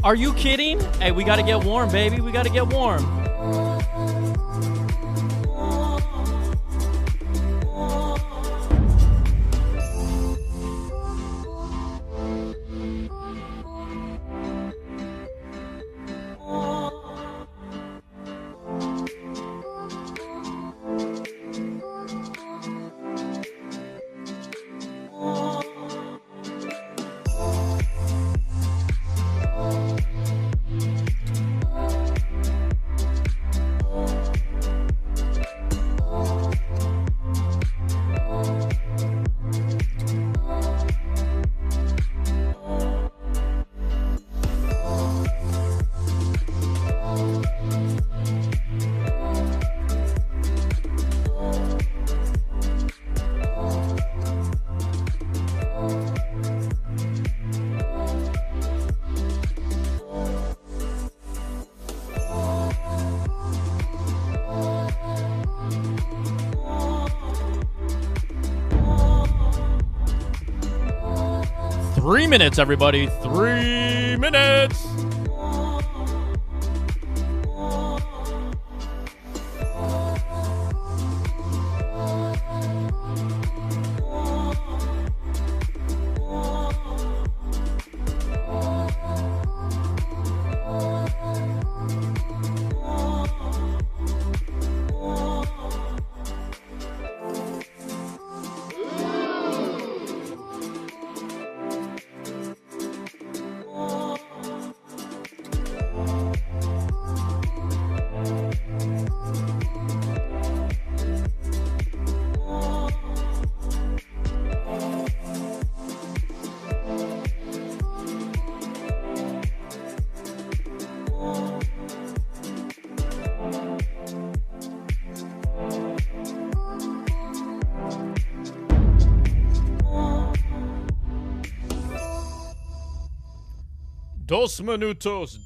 Are you kidding? Hey, we got to get warm, baby. We got to get warm. Three minutes, everybody. 3 minutes. Dos minutos.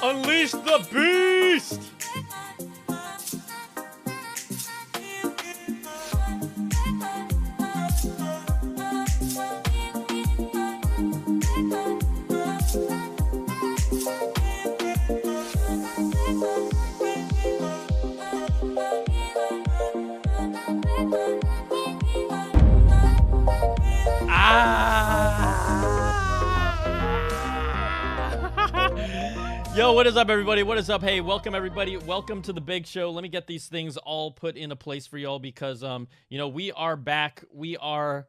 Unleash the beast! Yo, what is up, everybody? What is up? Hey, welcome, everybody. Welcome to the big show. Let me get these things all put into place for y'all because, you know, we are back. We are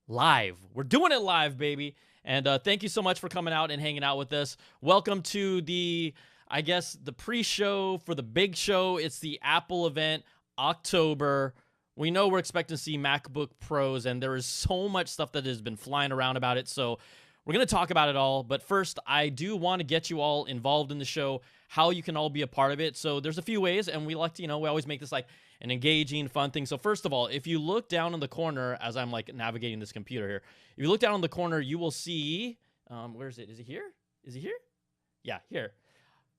live. We're doing it live, baby. And thank you so much for coming out and hanging out with us. Welcome to the, I guess, the pre-show for the big show. It's the Apple event, October. We know we're expecting to see MacBook Pros, and there is so much stuff that has been flying around about it. So we're going to talk about it all, but first, I do want to get you all involved in the show, how you can all be a part of it. So there's a few ways, and we like to, you know, we always make this like an engaging, fun thing. So first of all, if you look down in the corner, as I'm like navigating this computer here, if you look down in the corner, you will see, where is it? Is it here? Is he here? Yeah, here.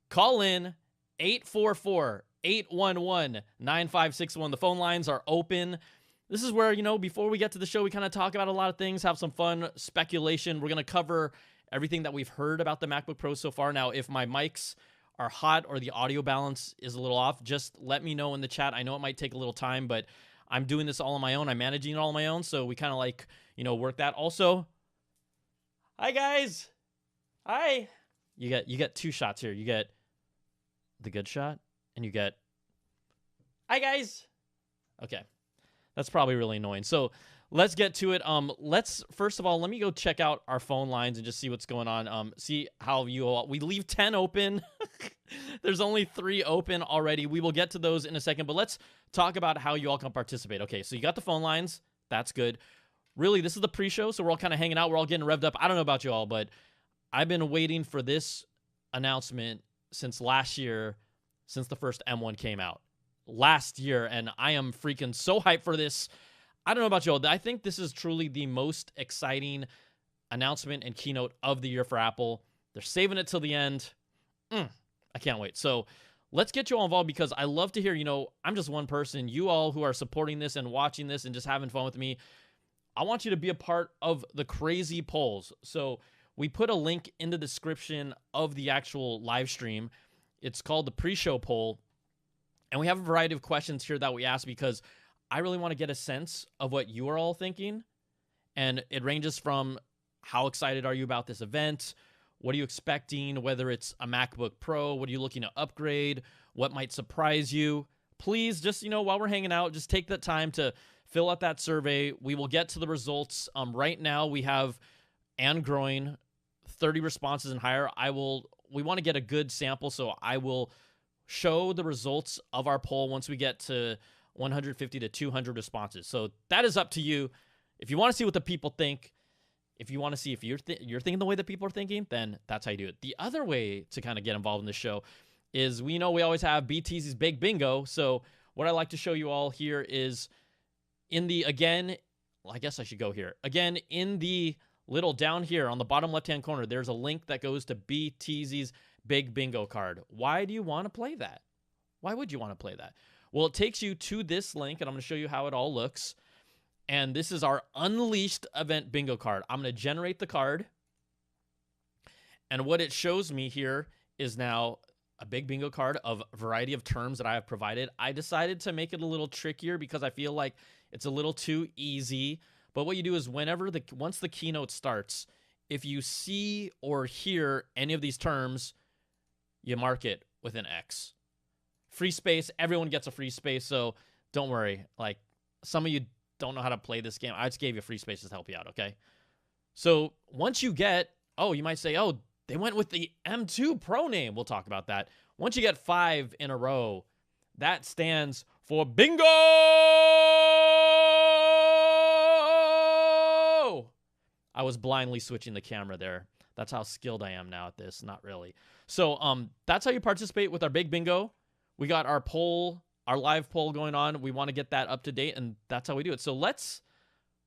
Call in 844-811-9561. The phone lines are open. This is where, before we get to the show, we kind of talk about a lot of things, have some fun speculation. We're going to cover everything that we've heard about the MacBook Pro so far. Now, if my mics are hot or the audio balance is a little off, just let me know in the chat. I know it might take a little time, but I'm doing this all on my own. I'm managing it all on my own, so we kind of work that. Also, hi, guys. Hi. You get two shots here. You get the good shot, and you get, hi, guys. Okay. That's probably really annoying. So let's get to it. First of all, let me go check out our phone lines and just see what's going on. See how we leave 10 open. There's only 3 open already. We will get to those in a second, but let's talk about how you all can participate. Okay, so you got the phone lines. That's good. Really, this is the pre-show, so we're all kind of hanging out. We're all getting revved up. I don't know about you all, but I've been waiting for this announcement since last year, since the first M1 came out. Last year, and I am freaking so hyped for this. I don't know about y'all. I think this is truly the most exciting announcement and keynote of the year for Apple. They're saving it till the end. I can't wait. So let's get you all involved because I love to hear, I'm just one person. You all who are supporting this and watching this and just having fun with me, I want you to be a part of the crazy polls. So we put a link in the description of the actual live stream. It's called the pre-show poll. And we have a variety of questions here that we ask because I really want to get a sense of what you are all thinking. And it ranges from how excited are you about this event? What are you expecting? Whether it's a MacBook Pro, what are you looking to upgrade? What might surprise you? Please, just, while we're hanging out, just take that time to fill out that survey. We will get to the results. Right now we have, and growing, 30 responses and higher. We want to get a good sample, so I will show the results of our poll once we get to 150 to 200 responses. So that is up to you. If you want to see what the people think, if you want to see if you're thinking the way that people are thinking, then that's how you do it. The other way to kind of get involved in the show is we always have BTZ's Big Bingo. So what I like to show you all here is I guess I should go here. Again, in the little down here on the bottom left-hand corner, there's a link that goes to BTZ's Big Bingo card. Why do you want to play that? Why would you want to play that? Well, it takes you to this link, and I'm going to show you how it all looks. And this is our Unleashed Event Bingo card. I'm going to generate the card. And what it shows me here is now a big bingo card of a variety of terms that I have provided. I decided to make it a little trickier because I feel like it's a little too easy. But what you do is once the keynote starts, if you see or hear any of these terms, you mark it with an X. Free space. Everyone gets a free space, so don't worry. Like, some of you don't know how to play this game. I just gave you free spaces to help you out, okay? So once you get, you might say, they went with the M2 Pro name. We'll talk about that. Once you get 5 in a row, that stands for bingo! I was blindly switching the camera there. That's how skilled I am now at this. Not really. So that's how you participate with our big bingo. We got our poll, our live poll going on. We want to get that up to date, and that's how we do it. So let's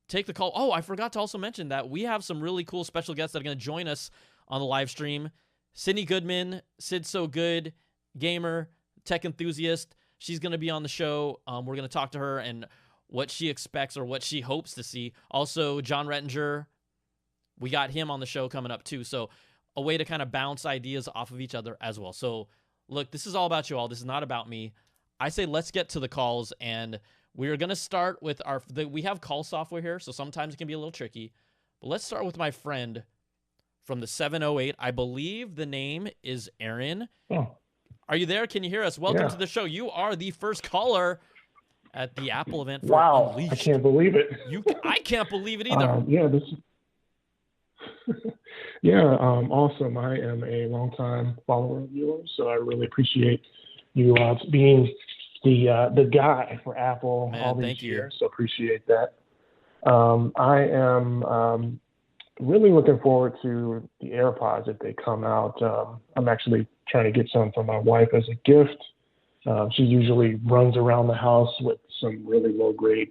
take the call. Oh, I forgot to also mention that we have some really cool special guests that are going to join us on the live stream. Sydney Goodman, Sid So Good, gamer, tech enthusiast. She's going to be on the show. We're going to talk to her and what she expects or what she hopes to see. Also, John Rettinger, we got him on the show coming up too. So a way to kind of bounce ideas off of each other as well. So look, this is all about you all. This is not about me. I say let's get to the calls, and we're going to start with we have call software here, so sometimes it can be a little tricky. But let's start with my friend from the 708. I believe the name is Aaron. Oh. Are you there? Can you hear us? Welcome to the show. You are the first caller at the Apple event for Wow, Unleashed. I can't believe it. I can't believe it either. Awesome. I am a longtime follower of yours, so I really appreciate you being the guy for Apple all these years. So appreciate that. I am really looking forward to the AirPods if they come out. I'm actually trying to get some for my wife as a gift. She usually runs around the house with some really low-grade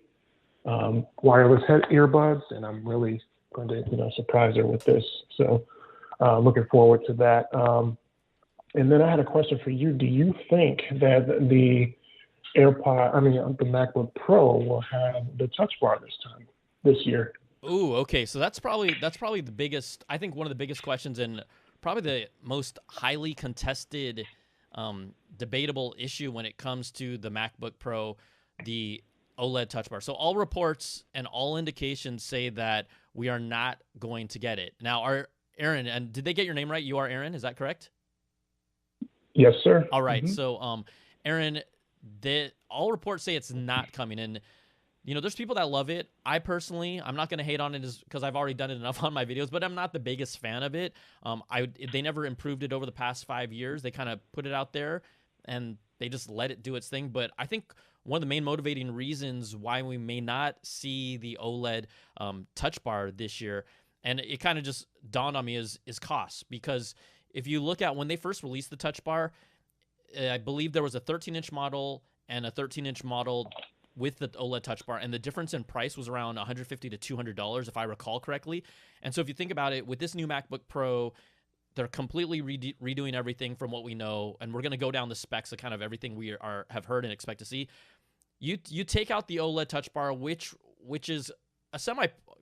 wireless earbuds, and I'm really going to surprise her with this. So looking forward to that. And then I had a question for you. Do you think that the the MacBook Pro will have the Touch Bar this year? Ooh, okay. So that's probably the biggest. I think one of the biggest questions and probably the most highly contested, debatable issue when it comes to the MacBook Pro, the OLED Touch Bar. So all reports and all indications say that we are not going to get it. Now, Aaron, and did they get your name right? You are Aaron, is that correct? Yes, sir. All right. So, Aaron, all reports say it's not coming, and there's people that love it. I personally, I'm not going to hate on it because I've already done it enough on my videos, but I'm not the biggest fan of it. They never improved it over the past 5 years. They kind of put it out there and they just let it do its thing. But I think one of the main motivating reasons why we may not see the OLED Touch Bar this year, and it kind of just dawned on me, is cost. Because if you look at when they first released the Touch Bar, I believe there was a 13-inch model and a 13-inch model with the OLED Touch Bar, and the difference in price was around $150 to $200, if I recall correctly. And so if you think about it, with this new MacBook Pro, they're completely redoing everything from what we know, and we're going to go down the specs of kind of everything we have heard and expect to see. You take out the OLED Touch Bar, which is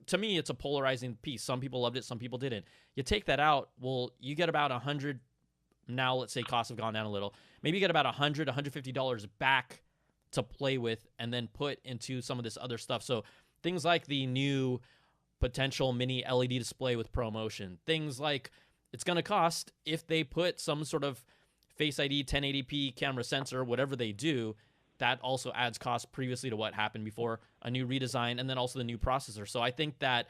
to me, it's a polarizing piece. Some people loved it, some people didn't. You take that out, well, you get about $100. Now, let's say costs have gone down a little. Maybe you get about $100, $150 back to play with and then put into some of this other stuff. So things like the new potential mini LED display with ProMotion, things like it's going to cost, if they put some sort of Face ID 1080p camera sensor, whatever they do, that also adds cost previously to what happened before, a new redesign, and then also the new processor. So I think that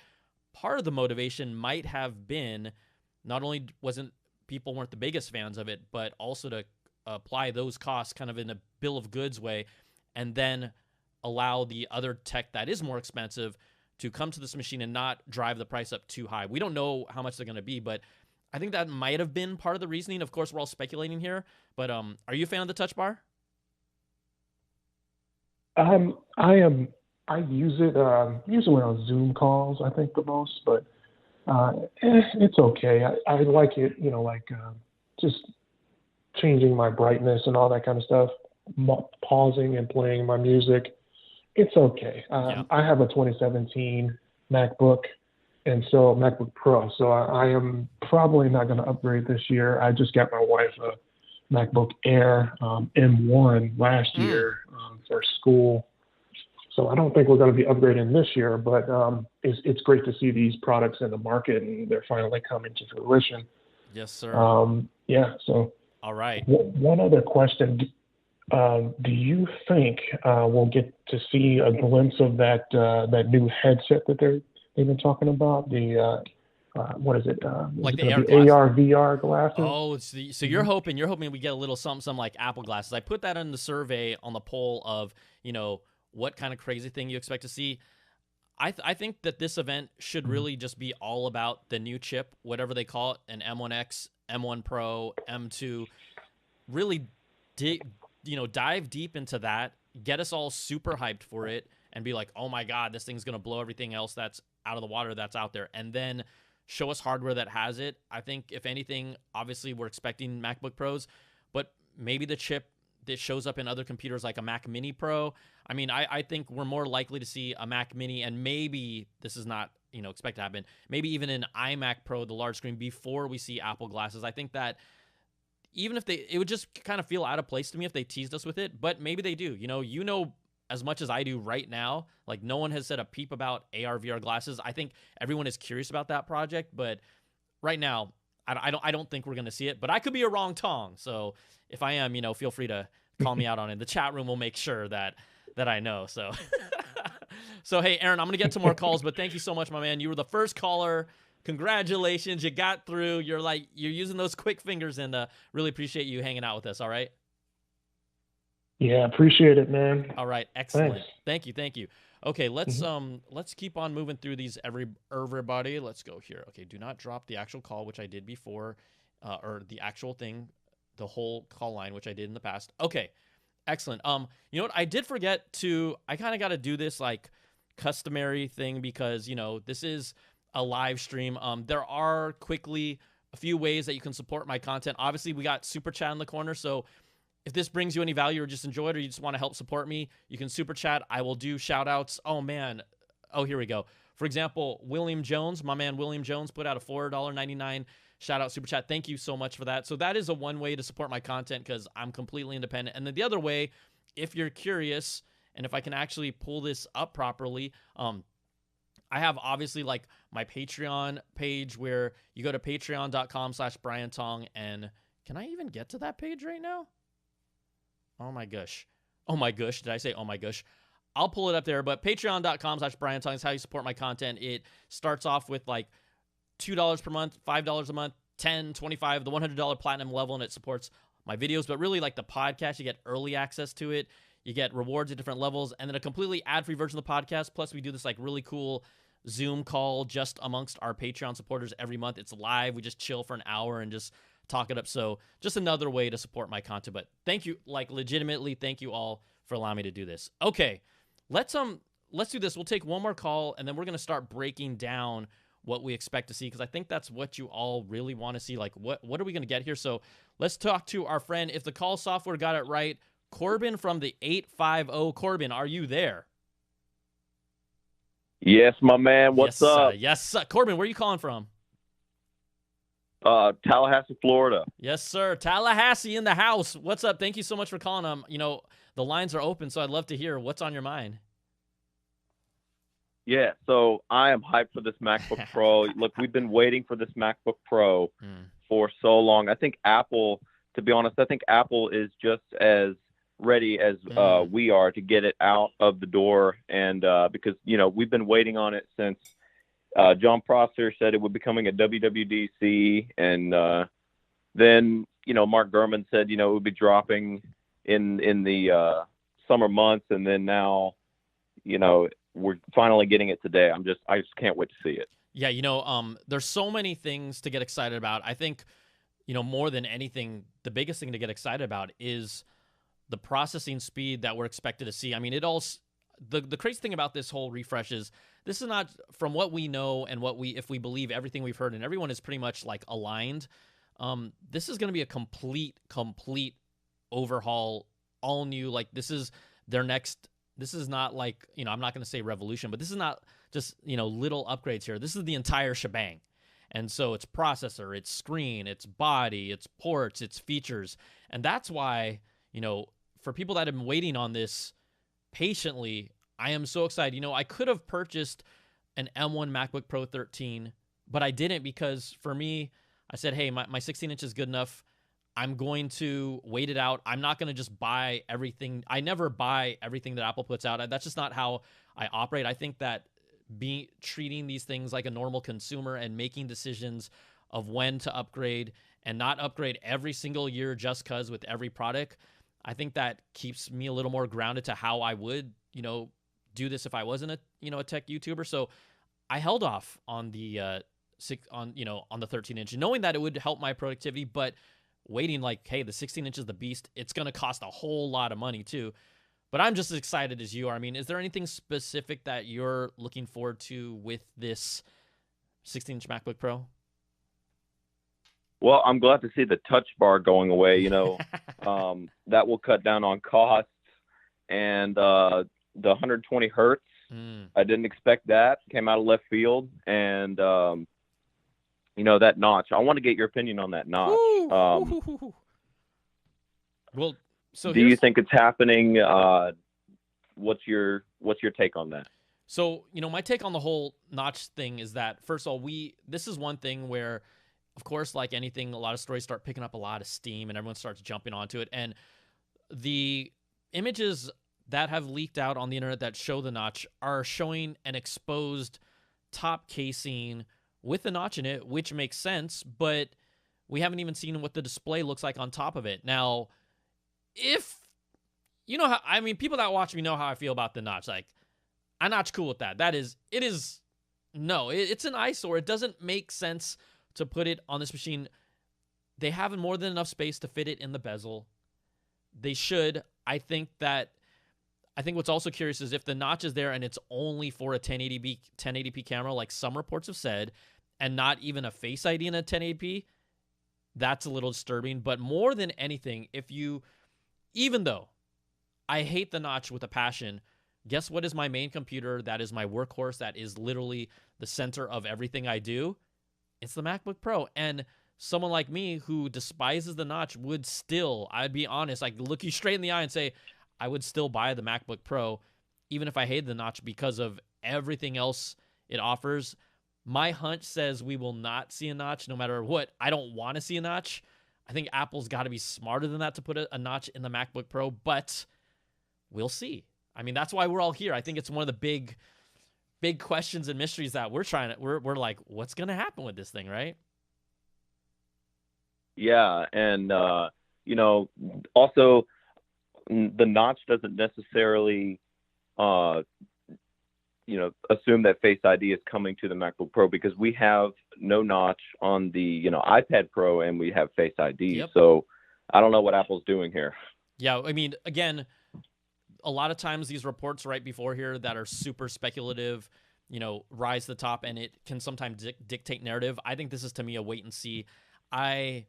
part of the motivation might have been not only people weren't the biggest fans of it, but also to apply those costs kind of in a bill of goods way, and then allow the other tech that is more expensive to come to this machine and not drive the price up too high. We don't know how much they're going to be, but I think that might have been part of the reasoning. Of course, we're all speculating here, but are you a fan of the Touch Bar? I am. I use it usually on Zoom calls, I think, the most, but it's okay. I like it, just changing my brightness and all that kind of stuff, pausing and playing my music. It's okay. I have a 2017 MacBook, and so MacBook Pro, so I am probably not going to upgrade this year. I just got my wife a MacBook Air M1 last year for school. So I don't think we're going to be upgrading this year, but it's great to see these products in the market and they're finally coming to fruition. Yes, sir. So. All right. One other question. Do you think we'll get to see a glimpse of that new headset that they've been talking about? The what is it? Like the AR VR glasses? Oh, so you're hoping we get a little something like Apple glasses. I put that in the survey on the poll of what kind of crazy thing you expect to see. I think that this event should really just be all about the new chip, whatever they call it, an M1X, M1 Pro, M2. Really dive deep into that, get us all super hyped for it, and be like, oh my God, this thing's going to blow everything else that's out of the water that's out there. And then show us hardware that has it. I think, if anything, obviously we're expecting MacBook Pros, but maybe the chip that shows up in other computers like a Mac Mini Pro. I mean, I think we're more likely to see a Mac Mini, and maybe this is not expect to happen, maybe even an iMac Pro, the large screen, before we see Apple glasses. I think that even if it would just kind of feel out of place to me if they teased us with it, but maybe they do. As much as I do right now, like, no one has said a peep about AR VR glasses. I think everyone is curious about that project, but right now, I don't think we're going to see it, but I could be a wrong Tong. So if I am, feel free to call me out on it. The chat room will make sure that I know. So, so hey, Aaron, I'm going to get to more calls, but thank you so much, my man. You were the first caller. Congratulations. You got through. You're using those quick fingers, and really appreciate you hanging out with us. All right. Yeah. Appreciate it, man. All right. Excellent. Thanks. Thank you. Okay. Let's keep on moving through these. Everybody, let's go here. Okay. Do not drop the actual call, which I did before, or the actual thing, the whole call line, which I did in the past. Okay. Excellent. You know what? I did forget to, I kind of got to do this like customary thing because, this is a live stream. There are quickly a few ways that you can support my content. Obviously, we got Super Chat in the corner, so if this brings you any value or just enjoy it or you just want to help support me, you can Super Chat. I will do shout-outs. Oh, man. Oh, here we go. For example, William Jones, my man William Jones, put out a $4.99 shout-out Super Chat. Thank you so much for that. So that is a one way to support my content because I'm completely independent. And then the other way, if you're curious, and if I can actually pull this up properly, I have obviously like my Patreon page where you go to patreon.com/Brian Tong. And can I even get to that page right now? Oh my gosh. Oh my gosh. Did I say oh my gosh? I'll pull it up there, but patreon.com/Brian Tong is how you support my content. It starts off with like $2 per month, $5 a month, $10, $25, the $100 platinum level, and it supports my videos. But really, like the podcast, you get early access to it. You get rewards at different levels, and then a completely ad-free version of the podcast. Plus, we do this like really cool Zoom call just amongst our Patreon supporters every month. It's live. We just chill for an hour and just talk it up. So just another way to support my content. But thank you, like legitimately, thank you all for allowing me to do this. Okay, let's do this. We'll take one more call, and then we're gonna start breaking down what we expect to see, because I think that's what you all really want to see. Like, what are we gonna get here? So let's talk to our friend. If the call software got it right, Corbin from the 850. Corbin, are you there? Yes, my man. What's up? Yes, sir. Corbin, where are you calling from? Tallahassee, Florida. Yes, sir. Tallahassee in the house. What's up? Thank you so much for calling. The lines are open, so I'd love to hear what's on your mind. Yeah, so I am hyped for this MacBook Pro. Look, we've been waiting for this MacBook Pro for so long. I think Apple, to be honest, is just as ready as we are to get it out of the door. And because, we've been waiting on it since John Prosser said it would be coming at WWDC. And then, Mark Gurman said, it would be dropping in the summer months. And then now, we're finally getting it today. I just can't wait to see it. Yeah, there's so many things to get excited about. I think, more than anything, the biggest thing to get excited about is the processing speed that we're expected to see. I mean, the crazy thing about this whole refresh is this is not, from what we know and if we believe everything we've heard, and everyone is pretty much like aligned, this is going to be a complete overhaul, all new. Like this is their next. This is not like, I'm not going to say revolution, but this is not just, little upgrades here. This is the entire shebang. And so it's processor, it's screen, it's body, it's ports, it's features. And that's why, for people that have been waiting on this patiently, I am so excited. I could have purchased an M1 MacBook Pro 13, but I didn't, because for me, I said, hey, my 16 inch is good enough. I'm going to wait it out. I'm not going to just buy everything. I never buy everything that Apple puts out. That's just not how I operate. I think that treating these things like a normal consumer and making decisions of when to upgrade and not upgrade every single year just because with every product, I think that keeps me a little more grounded to how I would, do this if I wasn't a tech YouTuber. So I held off on the on the 13 inch, knowing that it would help my productivity, but waiting like, hey, the 16 inch is the beast. It's going to cost a whole lot of money too. But I'm just as excited as you are. I mean, is there anything specific that you're looking forward to with this 16-inch MacBook Pro? Well, I'm glad to see the touch bar going away. That will cut down on costs. And the 120 hertz, I didn't expect that. Came out of left field. And, that notch. I want to get your opinion on that notch. Well, so do you think it's happening? What's your take on that? So, my take on the whole notch thing is that, first of all, this is one thing where, of course, like anything, a lot of stories start picking up a lot of steam and everyone starts jumping onto it. And the images that have leaked out on the internet that show the notch are showing an exposed top casing with the notch in it, which makes sense, but we haven't even seen what the display looks like on top of it. Now, if people that watch me know how I feel about the notch. Like, I'm not cool with that. It's an eyesore. It doesn't make sense to put it on this machine. They have more than enough space to fit it in the bezel. They should. I think what's also curious is if the notch is there and it's only for a 1080p camera, like some reports have said, and not even a Face ID in a 1080p, That's a little disturbing. But more than anything, even though I hate the notch with a passion, guess what is my main computer? That is my workhorse. That is literally the center of everything I do. It's the MacBook Pro. And someone like me who despises the notch would still, I'd be honest, like look you straight in the eye and say, I would still buy the MacBook Pro, even if I hated the notch because of everything else it offers. My hunch says we will not see a notch no matter what. I don't want to see a notch. I think Apple's got to be smarter than that to put a notch in the MacBook Pro, but we'll see. I mean, that's why we're all here. I think it's one of the big questions and mysteries that we're like, what's going to happen with this thing, right? Yeah. And, also the notch doesn't necessarily, assume that Face ID is coming to the MacBook Pro, because we have no notch on the, iPad Pro, and we have Face ID. Yep. So I don't know what Apple's doing here. Yeah. I mean, again, a lot of times these reports right before here that are super speculative, rise to the top, and it can sometimes dictate narrative. I think this is, to me, a wait and see. I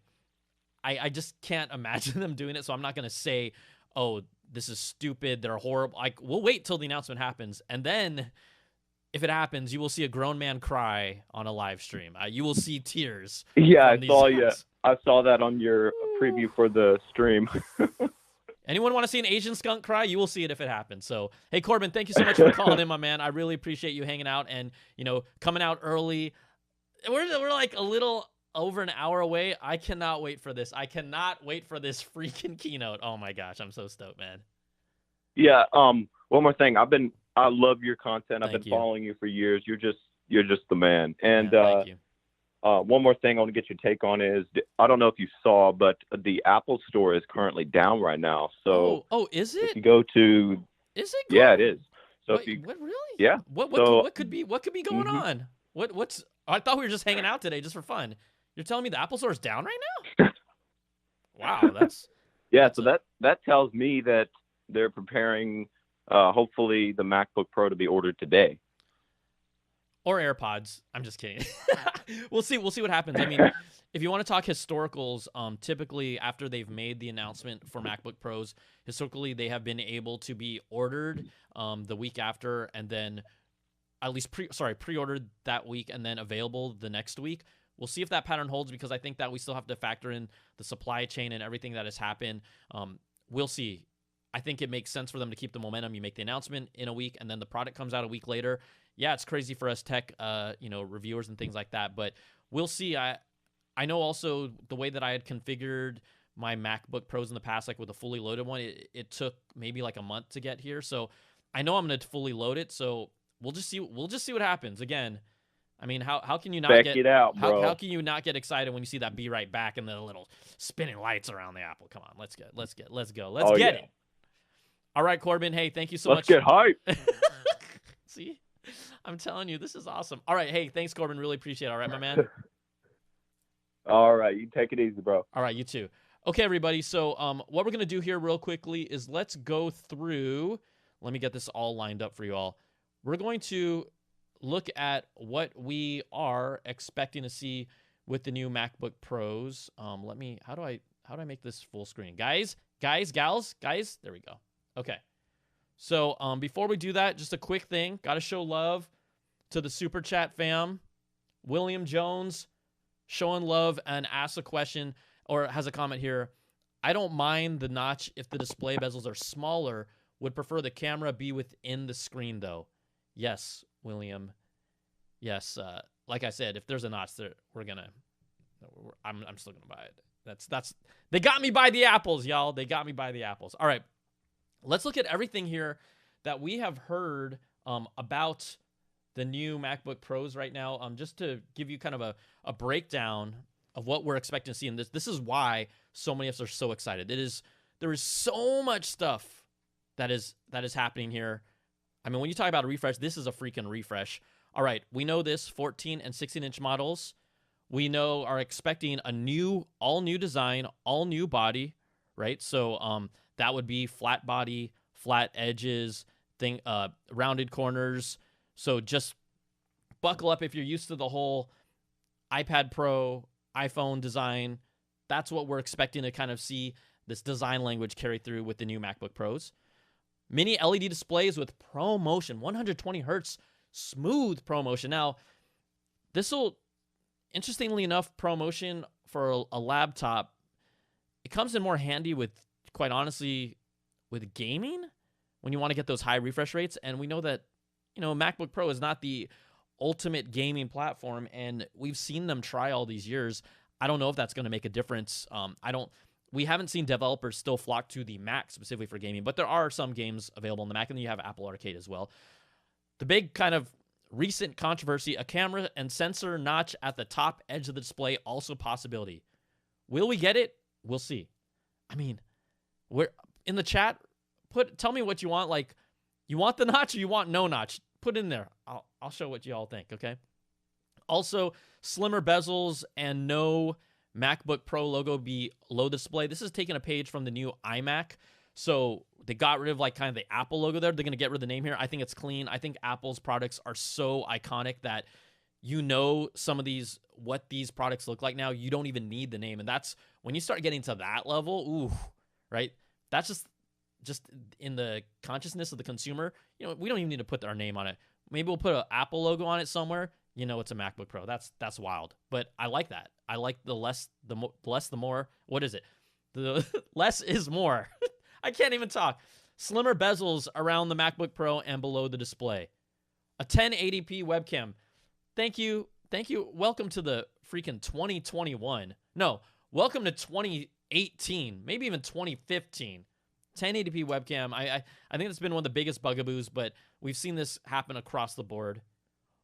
just can't imagine them doing it, so I'm not going to say, oh, this is stupid, they're horrible. Like, we'll wait till the announcement happens, and then if it happens, you will see a grown man cry on a live stream. You will see tears. Yeah, I saw that on your preview for the stream. Anyone want to see an Asian skunk cry? You will see it if it happens. So, hey, Corbin, thank you so much for calling in, my man. I really appreciate you hanging out and, coming out early. We're like a little over an hour away. I cannot wait for this. I cannot wait for this freaking keynote. Oh my gosh, I'm so stoked, man. Yeah. One more thing. I love your content. I've been following you for years. You're just the man. And thank you. One more thing I want to get your take on is, I don't know if you saw, but the Apple Store is currently down right now. So is it? If you go to, is it? Yeah, it is. So what really? Yeah. What could be going on? What's? I thought we were just hanging out today just for fun. You're telling me the Apple Store is down right now? Wow, that's so that tells me that they're preparing, hopefully, the MacBook Pro to be ordered today. Or AirPods. I'm just kidding. We'll see what happens. I mean, if you want to talk historicals, typically after they've made the announcement for MacBook Pros, historically they have been able to be ordered the week after, and then at least pre-ordered that week and then available the next week. We'll see if that pattern holds, because I think that we still have to factor in the supply chain and everything that has happened. We'll see. I think it makes sense for them to keep the momentum. You make the announcement in a week, and then the product comes out a week later. Yeah, it's crazy for us tech, reviewers and things like that, but we'll see. I know also the way that I had configured my MacBook Pros in the past, like with a fully loaded one, it took maybe like a month to get here. So I know I'm going to fully load it. So we'll just see what happens. Again, I mean, how can you not how can you not get excited when you see that "Be Right Back" and the little spinning lights around the Apple? Come on, let's go. Let's get it. All right, Corbin. Hey, thank you so much. Let's get hype. See, I'm telling you, this is awesome. All right, hey, thanks, Corbin. Really appreciate it. All right, my man. All right, you take it easy, bro. All right, you too. Okay, everybody. So, what we're gonna do here, real quickly, is let's go through. Let me get this all lined up for you all. We're going to look at what we are expecting to see with the new MacBook Pros. How do I make this full screen? Guys, gals, there we go. Okay. So, before we do that, just a quick thing. Got to show love to the Super Chat fam. William Jones showing love and asks a question, or has a comment here. I don't mind the notch if the display bezels are smaller. Would prefer the camera be within the screen, though. Yes, William. Yes, like I said, if there's a notch there, I'm still gonna buy it. That's they got me by the apples, y'all. They got me by the apples. All right, let's look at everything here that we have heard about the new MacBook Pros right now. Just to give you kind of a breakdown of what we're expecting to see in this. This is why so many of us are so excited. There is so much stuff that is happening here. I mean, when you talk about a refresh, this is a freaking refresh. All right, we know this 14 and 16-inch models. We know are expecting a all new design, all new body, right? So that would be flat body, flat edges, rounded corners. So just buckle up if you're used to the whole iPad Pro, iPhone design. that's what we're expecting to kind of see this design language carry through with the new MacBook Pros. Mini LED displays with ProMotion, 120 hertz, smooth ProMotion. Now, this will, interestingly enough, ProMotion for a laptop, it comes in more handy with, quite honestly, with gaming when you want to get those high refresh rates. And we know that, MacBook Pro is not the ultimate gaming platform, and we've seen them try all these years. I don't know if that's going to make a difference. We haven't seen developers still flock to the Mac specifically for gaming, but there are some games available on the Mac, and then you have Apple Arcade as well. The big kind of recent controversy, a camera and sensor notch at the top edge of the display, also possibility. Will we get it? We'll see. I mean, we're in the chat. Tell me what you want. Like, you want the notch or you want no notch? Put it in there. I'll show what you all think, okay? Also, slimmer bezels and no MacBook Pro logo below display. This is taking a page from the new iMac. So they got rid of like kind of the Apple logo there. They're going to get rid of the name here. I think it's clean. I think Apple's products are so iconic that some of what these products look like now, you don't even need the name. And that's when you start getting to that level, ooh, right? That's just in the consciousness of the consumer. We don't even need to put our name on it. Maybe we'll put an Apple logo on it somewhere. It's a MacBook Pro. That's wild. But I like that. I like the less the more. What is it? The less is more. I can't even talk. Slimmer bezels around the MacBook Pro and below the display. A 1080p webcam. Thank you. Welcome to the freaking 2021. No, welcome to 2018. Maybe even 2015. 1080p webcam. I think that's been one of the biggest bugaboos, but we've seen this happen across the board.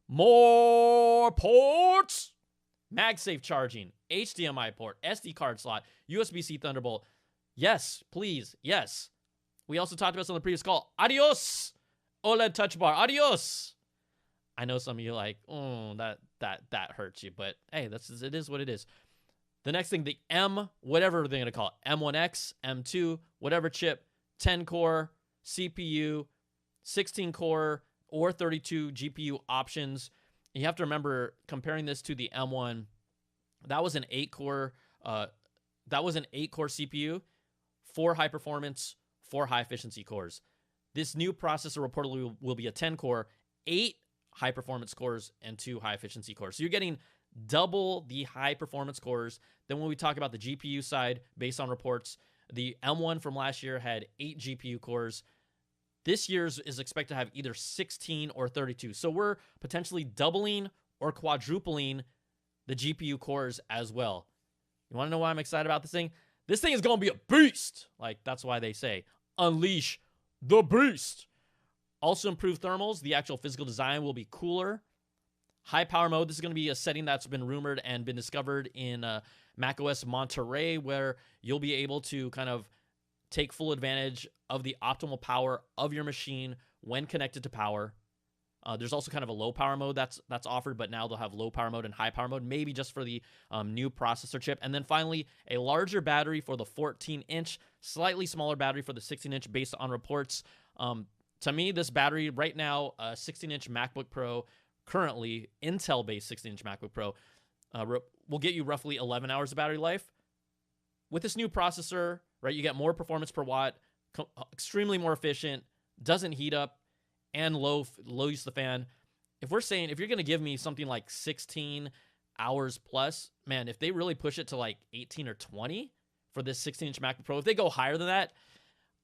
More ports. MagSafe charging, HDMI port, SD card slot, USB-C Thunderbolt. Yes, please. Yes. We also talked about this on the previous call. Adios, OLED Touch Bar. Adios. I know some of you are like, that hurts you, but hey, it is what it is. The next thing, the whatever they're going to call it, M1X, M2, whatever chip, 10-core CPU, 16-core, or 32 GPU options. And you have to remember, comparing this to the M1, that was an 8-core CPU, 4 high performance, 4 high efficiency cores. This new processor reportedly will be a 10-core, 8 high performance cores, and 2 high efficiency cores. So you're getting double the high performance cores. Then when we talk about the GPU side, based on reports, the M1 from last year had 8 GPU cores. This year's is expected to have either 16 or 32. So we're potentially doubling or quadrupling the GPU cores as well. You want to know why I'm excited about this thing? This thing is going to be a beast. Like, that's why they say, unleash the beast. Also improved thermals. The actual physical design will be cooler. High power mode. This is going to be a setting that's been rumored and been discovered in macOS Monterey, where you'll be able to kind of take full advantage of the optimal power of your machine when connected to power. There's also kind of a low power mode that's offered, but now they'll have low power mode and high power mode, maybe just for the new processor chip. And then finally, a larger battery for the 14-inch, slightly smaller battery for the 16-inch based on reports. To me, this battery right now, 16-inch MacBook Pro, currently Intel-based 16-inch MacBook Pro, will get you roughly 11 hours of battery life. With this new processor, right, you get more performance per watt, extremely more efficient, doesn't heat up, and low use of the fan. If you're going to give me something like 16 hours plus, man, if they really push it to like 18 or 20 for this 16-inch MacBook Pro, if they go higher than that,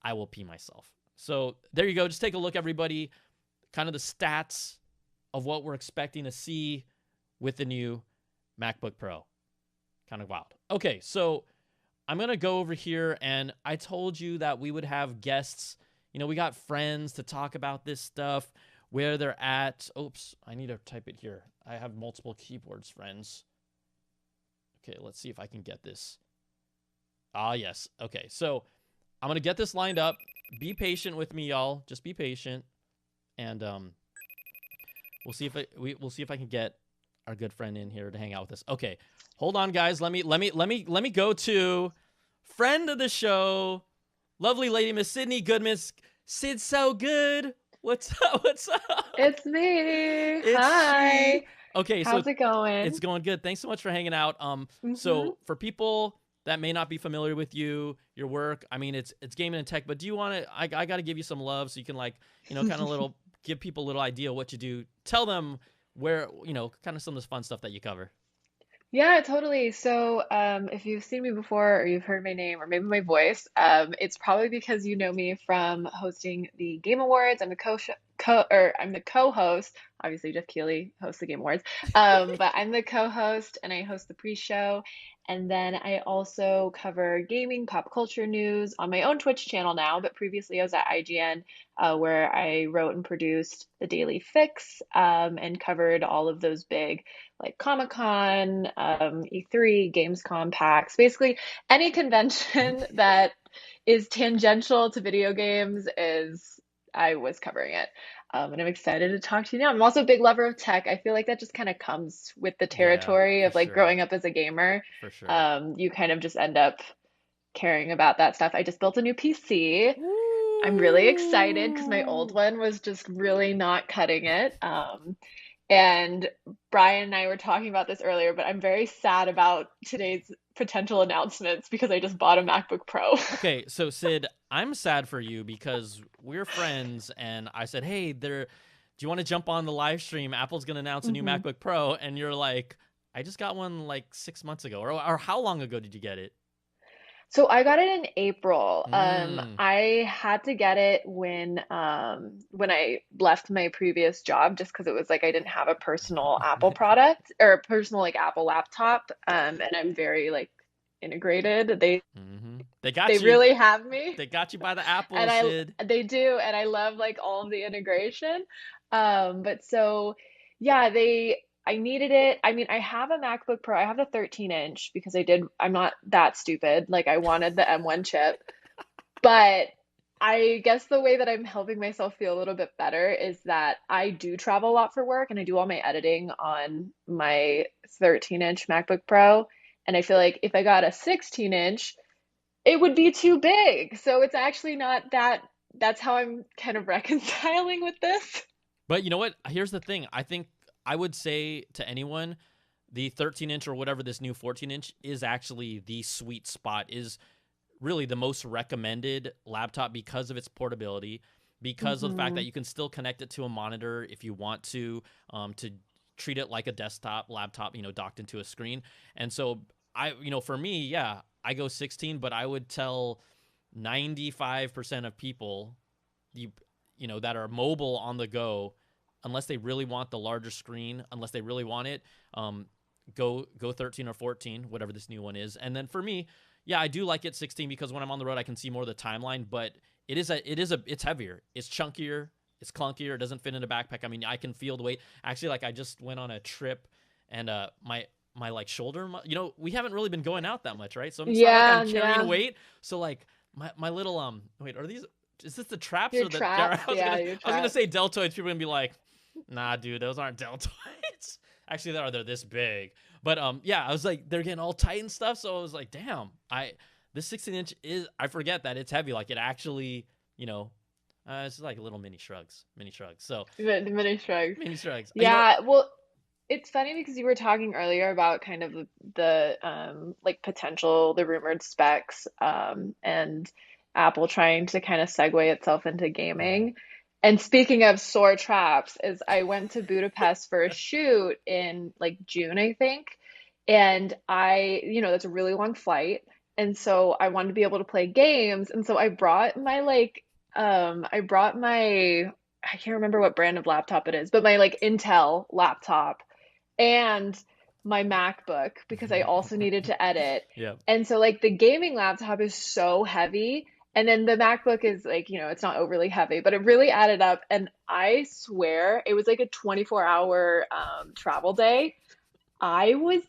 I will pee myself. So there you go. Just take a look, everybody. Kind of the stats of what we're expecting to see with the new MacBook Pro. Kind of wild. Okay, so I'm going to go over here, and I told you that we would have guests. We got friends to talk about this stuff, where they're at. Oops, I need to type it here. I have multiple keyboards, friends. Okay, let's see if I can get this. Ah, yes. Okay, so I'm going to get this lined up. Be patient with me, y'all. Just be patient. And we'll see if I can get our good friend in here to hang out with us. Okay. Hold on, guys. Let me go to friend of the show, lovely lady Miss Sydney Goodman. Sid, so good. What's up? What's up? It's me. Hi. Okay, how's it going? It's going good. Thanks so much for hanging out. So for people that may not be familiar with your work. I mean, it's gaming and tech, but do you want to, I got to give you some love so you can like, kind of give people a little idea of what you do. Tell them where, kind of some of the fun stuff that you cover. Yeah, totally. So, if you've seen me before or you've heard my name or maybe my voice, it's probably because you know me from hosting the Game Awards. I'm the co-host. Obviously, Jeff Keighley hosts the Game Awards. But I'm the co-host and I host the pre-show. And then I also cover gaming, pop culture news on my own Twitch channel now, but previously I was at IGN, where I wrote and produced the Daily Fix, and covered all of those big like Comic-Con, E3, Gamescom, PAX, basically any convention that is tangential to video games I was covering it. And I'm excited to talk to you now. I'm also a big lover of tech. I feel like that just kind of comes with the territory of like growing up as a gamer. For sure. You kind of just end up caring about that stuff. I just built a new PC. Woo! I'm really excited because my old one was just really not cutting it. And Brian and I were talking about this earlier, but I'm very sad about today's potential announcements because I just bought a MacBook Pro. Okay, so Sid, I'm sad for you because we're friends, and I said, hey, do you want to jump on the live stream? Apple's going to announce a new MacBook Pro, and you're like, I just got one like 6 months ago. Or how long ago did you get it? So I got it in April. I had to get it when I left my previous job, just because it was like I didn't have a personal Apple product or a personal like Apple laptop. And I'm very like integrated. They got you. really have me. They got you by the Apple, and Sid. They do, and I love like all of the integration. But so yeah, I needed it. I mean, I have a MacBook Pro. I have the 13-inch because I'm not that stupid. Like I wanted the M1 chip. But I guess the way that I'm helping myself feel a little bit better is that I do travel a lot for work and I do all my editing on my 13-inch MacBook Pro. And I feel like if I got a 16-inch, it would be too big. So it's actually not that's how I'm kind of reconciling with this. But you know what? Here's the thing. I think I would say to anyone, the 13-inch or whatever this new 14-inch is actually the sweet spot, is really the most recommended laptop because of its portability, because of the fact that you can still connect it to a monitor if you want to treat it like a desktop laptop, docked into a screen. And so for me, yeah, I go 16, but I would tell 95% of people, that are mobile on the go, unless they really want the larger screen, unless they really want it, go 13 or 14, whatever this new one is. And then for me, yeah, I do like it 16 because when I'm on the road, I can see more of the timeline. But it's heavier, it's chunkier, it's clunkier. It doesn't fit in a backpack. I mean, I can feel the weight. Actually, like I just went on a trip, and my like shoulder, we haven't really been going out that much, right? So it's not like I'm carrying weight. So like my little wait, are these? Is this the traps your or the? Traps, I was gonna say deltoids. People are gonna be like, nah, dude, those aren't deltoids. Actually, they're this big. But yeah, I was like, they're getting all tight and stuff. So I was like, damn, this 16-inch is, I forget that it's heavy. Like it actually, it's like little mini shrugs. So mini shrugs. Yeah, well, it's funny because you were talking earlier about kind of the like potential, the rumored specs, and Apple trying to kind of segue itself into gaming. And speaking of sore traps, is I went to Budapest for a shoot in like June, I think. And that's a really long flight. And so I wanted to be able to play games. And so I brought my I can't remember what brand of laptop it is, but my like Intel laptop and my MacBook because I also needed to edit. Yeah. And so like the gaming laptop is so heavy. And then the MacBook is like, it's not overly heavy, but it really added up. And I swear it was like a 24-hour travel day. I was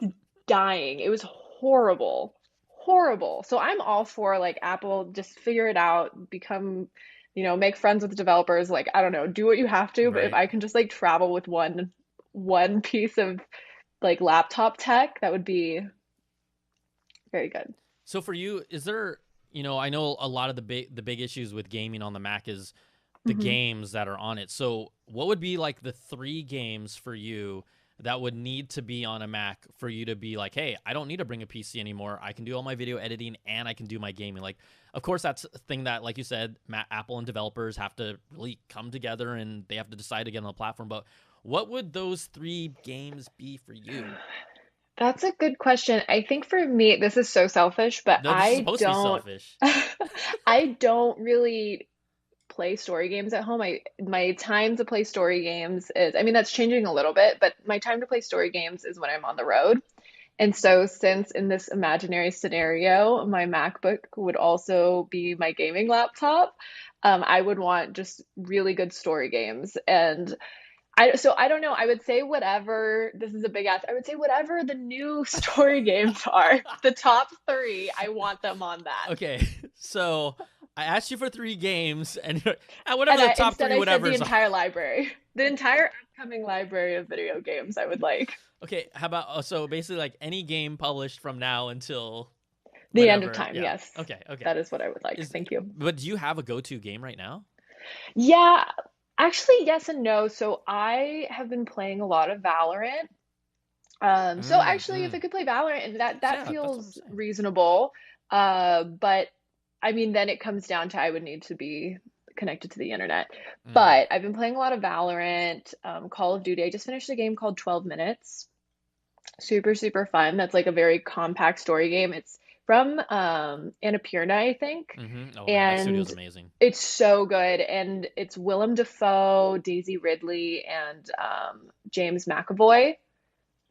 dying. It was horrible. So I'm all for like Apple, just figure it out, become, make friends with the developers. Like, I don't know, do what you have to. But if I can just like travel with one piece of like laptop tech, that would be very good. So for you, is there... I know a lot of the big issues with gaming on the Mac is the games that are on it. So what would be like the 3 games for you that would need to be on a Mac for you to be like, hey, I don't need to bring a PC anymore. I can do all my video editing and I can do my gaming. Like, of course, that's a thing that, like you said, Apple and developers have to really come together and they have to decide to get on the platform. But what would those 3 games be for you? That's a good question. I think for me, this is so selfish, but No, this is supposed to be selfish. I don't really play story games at home. My time to play story games is, I mean, that's changing a little bit, but my time to play story games is when I'm on the road. And so since in this imaginary scenario, my MacBook would also be my gaming laptop, I would want just really good story games. And I don't know. I would say whatever, this is a big ask. I would say whatever the new story games are, the top 3, I want them on that. Okay, so I asked you for 3 games, and whatever the top 3, whatever. I said the entire library, the entire upcoming library of video games I would like. Okay, how about, so basically like any game published from now until the end of time, yes. Okay. That is what I would like. Thank you. But do you have a go-to game right now? Yeah. Actually, yes and no. So I have been playing a lot of Valorant. So actually, if I could play Valorant, that feels reasonable. But I mean, then it comes down to I would need to be connected to the internet. But I've been playing a lot of Valorant, Call of Duty. I just finished a game called 12 Minutes. Super, super fun. That's like a very compact story game. It's from Annapurna, I think. Oh, and that studio's amazing. It's so good. And it's Willem Dafoe, Daisy Ridley, and James McAvoy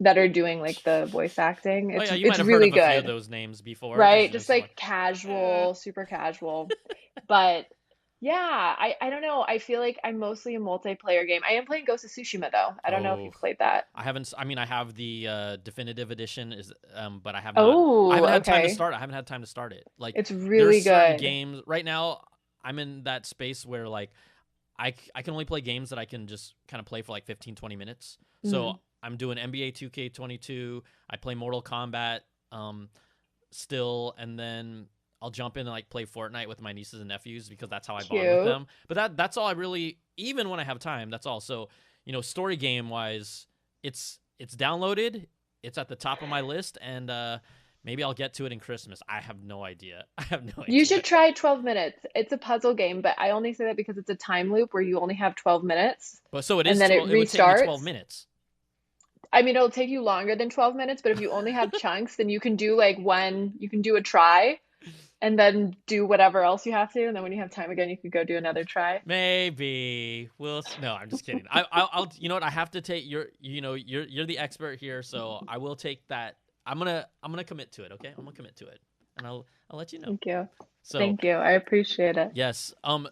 that are doing like the voice acting. It's, you might have really heard of good. A few of those names before. Right? Just like casual, super casual. But yeah, I don't know. I feel like I'm mostly a multiplayer game. I am playing Ghost of Tsushima though. I don't know if you've played that. I haven't. I mean, I have the definitive edition, but I have not. I haven't had time to start. I haven't had time to start it. Like, it's really good. Games right now. I'm in that space where like I can only play games that I can just kind of play for like 15, 20 minutes. So I'm doing NBA 2K22. I play Mortal Kombat still, and then I'll jump in and like play Fortnite with my nieces and nephews because that's how I bond with them. But that's all I really, even when I have time, that's all. So, story game wise, it's downloaded. It's at the top of my list, and maybe I'll get to it in Christmas. I have no idea. You should try 12 Minutes. It's a puzzle game, but I only say that because it's a time loop where you only have 12 minutes. But so it is. And then it restarts. Would take me 12 minutes. I mean, it'll take you longer than 12 minutes, but if you only have chunks, then you can do you can do a try and then do whatever else you have to. And then when you have time again, you can go do another try. Maybe no, I'm just kidding. I'll, you know what? I have to take you're the expert here. So I will take that. I'm going to commit to it. Okay. I'm going to commit to it and I'll let you know. Thank you. So, thank you. I appreciate it. Yes.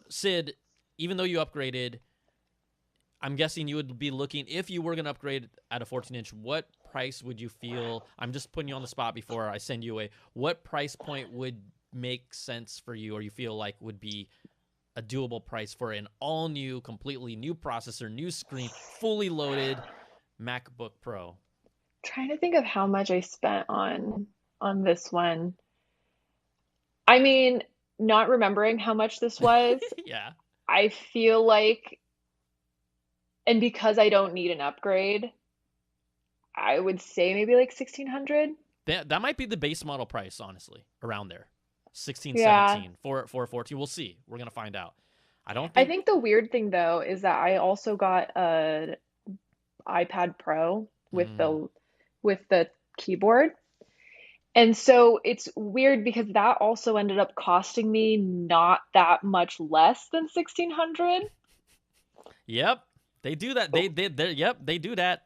Sid, even though you upgraded, I'm guessing you would be looking, if you were going to upgrade at a 14-inch, what price would you feel? I'm just putting you on the spot before I send you away. What price point would make sense for you, or you feel like would be a doable price for an all-new, completely new processor, new screen, fully loaded MacBook Pro? Trying to think of how much I spent on this one. I mean, not remembering how much this was. Yeah. I feel like, and because I don't need an upgrade, I would say maybe like 1,600. That might be the base model price, honestly, around there. 16, Yeah. 17 for 14. We'll see. We're going to find out. I think the weird thing though is that I also got an iPad Pro with the keyboard. And so it's weird because that also ended up costing me not that much less than 1,600. Yep. They do that. They do that.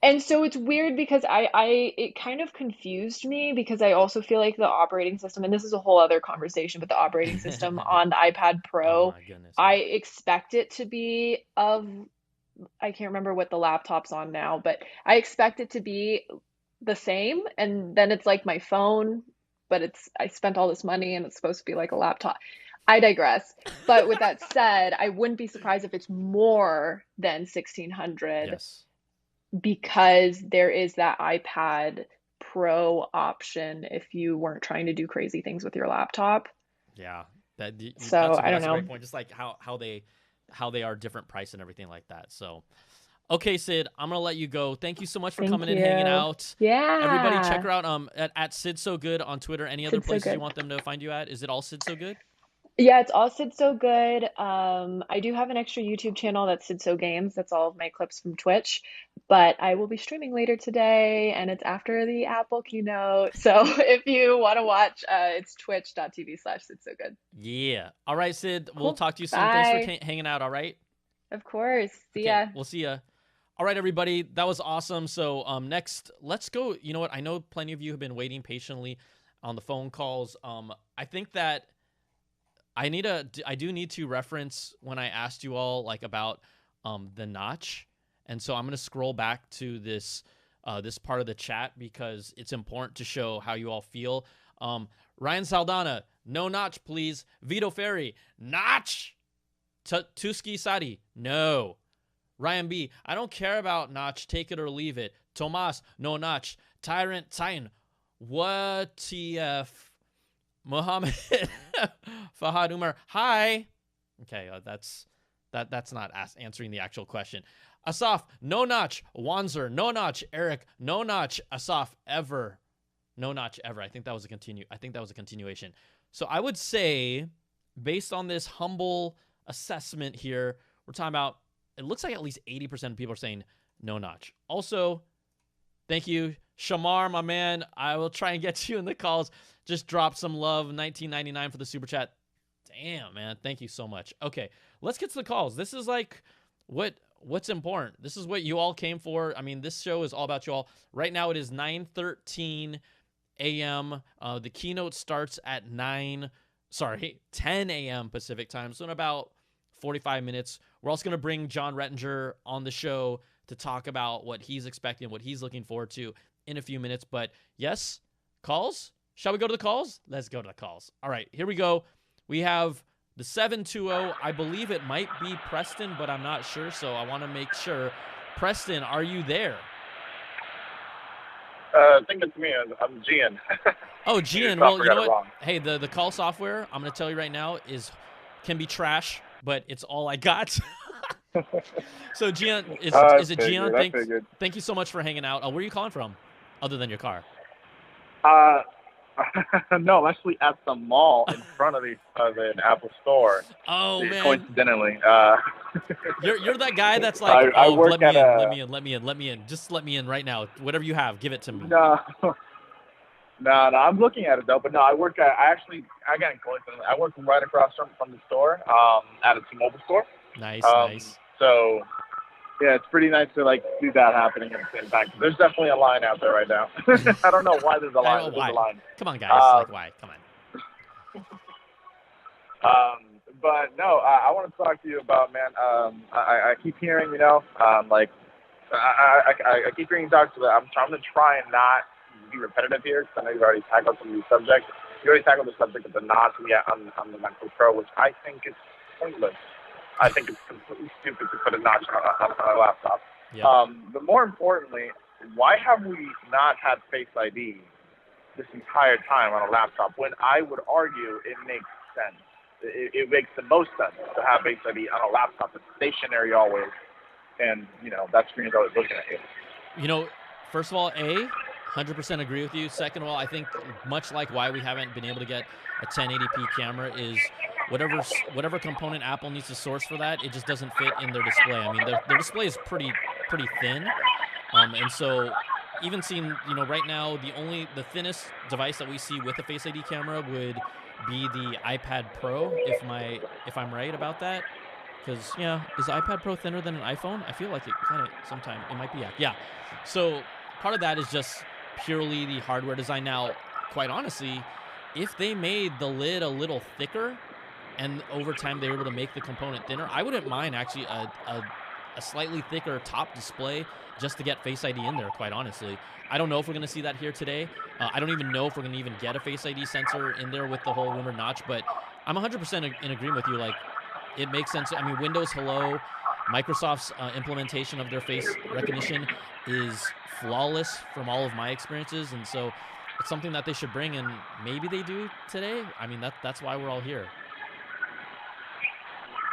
And so it's weird because it kind of confused me because I also feel like the operating system, and this is a whole other conversation, but the operating system on the iPad Pro, oh my goodness. I expect it to be I can't remember what the laptop's on now, but I expect it to be the same. And then it's like my phone, but I spent all this money and it's supposed to be like a laptop. I digress. But with that said, I wouldn't be surprised if it's more than 1,600. Yes. Because there is that iPad Pro option if you weren't trying to do crazy things with your laptop. Yeah. So I don't know. That's a great point. Just like how they are different price and everything like that. So Okay, Sid, I'm gonna let you go. Thank you so much for coming in, hanging out. Yeah. Everybody, check her out at Sid So Good on Twitter. Any other Sid So places you Good. want them to find you at? Is it all Sid So Good? Yeah, it's all Sid So Good. I do have an extra YouTube channel that's Sid So Games. That's all of my clips from Twitch. But I will be streaming later today, and it's after the Apple keynote. So if you want to watch, it's twitch.tv/Sid So Good. Yeah. All right, Sid. We'll Cool. talk to you soon. Bye. Thanks for hanging out. All right. Of course. See ya. We'll see ya. All right, everybody. That was awesome. So next, let's go. You know what? I know plenty of you have been waiting patiently on the phone calls. I think that I do need to reference when I asked you all like about the notch. And so I'm going to scroll back to this this part of the chat because it's important to show how you all feel. Ryan Saldana, no notch, please. Vito Ferry, notch. Tuski Sadi, no. Ryan B, I don't care about notch, take it or leave it. Tomas, no notch. Tyrant Titan, what TF? Mohammed Fahad Umar, hi. Okay, that's not answering the actual question. Asaf, no notch. Wanzer, no notch. Eric, no notch. Asaf, ever. No notch ever. I think that was a continuation. So I would say, based on this humble assessment here, we're talking about, it looks like at least 80% of people are saying no notch. Also, thank you, Shamar, my man. I will try and get you in the calls. Just drop some love. $19.99 for the super chat. Damn, man. Thank you so much. Okay, let's get to the calls. This is like what's important. This is what you all came for. I mean, this show is all about you all. Right now it is 9:13 a.m. The keynote starts at 10 a.m. Pacific time. So in about 45 minutes. We're also going to bring John Rettinger on the show to talk about what he's expecting, what he's looking forward to in a few minutes. But yes, calls. Shall we go to the calls? Let's go to the calls. All right, here we go. We have the 720. I believe it might be Preston, but I'm not sure, so I want to make sure. Preston, are you there? I think it's me. I'm Gian. Oh, Gian. Well, you know what? Wrong. Hey, the call software, I'm going to tell you right now, can be trash, but it's all I got. So, Gian, is it Gian? Thank you so much for hanging out. Where are you calling from, other than your car? No, I'm actually at the mall in front of an Apple store. Oh, man. Coincidentally. You're that guy that's like, let me in. Just let me in right now. Whatever you have, give it to me. No, I'm looking at it, though. But no, I got a coincidence. I work right across from the store at a T-Mobile store. Nice, nice. So, yeah, it's pretty nice to, see that happening at the same time. There's definitely a line out there right now. I don't know why there's a line. There's a line. Come on, guys. Why? Come on. But, no, I want to talk to you about, man, I keep hearing, I keep hearing you talk to I'm going to try and not be repetitive here because I know you've already tackled some of these subjects. You already tackled the subject of the notch on the Macbook Pro, which I think is pointless. I think it's completely stupid to put a notch on a laptop. Yeah. But more importantly, why have we not had Face ID this entire time on a laptop when I would argue it makes sense? It makes the most sense to have Face ID on a laptop. It's stationary always, and, that screen is always looking at you. First of all, 100% agree with you. Second of all, I think much like why we haven't been able to get a 1080p camera is whatever component Apple needs to source for that, it just doesn't fit in their display. I mean, their display is pretty thin, and so even seeing, right now the thinnest device that we see with a Face ID camera would be the iPad Pro, if I'm right about that. Because is the iPad Pro thinner than an iPhone? I feel like it kind of sometimes it might be. Yeah. So part of that is just purely the hardware design. Now, quite honestly, if they made the lid a little thicker and over time they were able to make the component thinner, I wouldn't mind actually a slightly thicker top display just to get Face ID in there, quite honestly. I don't know if we're going to see that here today. I don't even know if we're going to even get a Face ID sensor in there with the whole rumored notch, but I'm 100% in agreement with you. It makes sense. I mean, Windows Hello, Microsoft's implementation of their face recognition is flawless from all of my experiences, and so it's something that they should bring, and maybe they do today. I mean, that's why we're all here.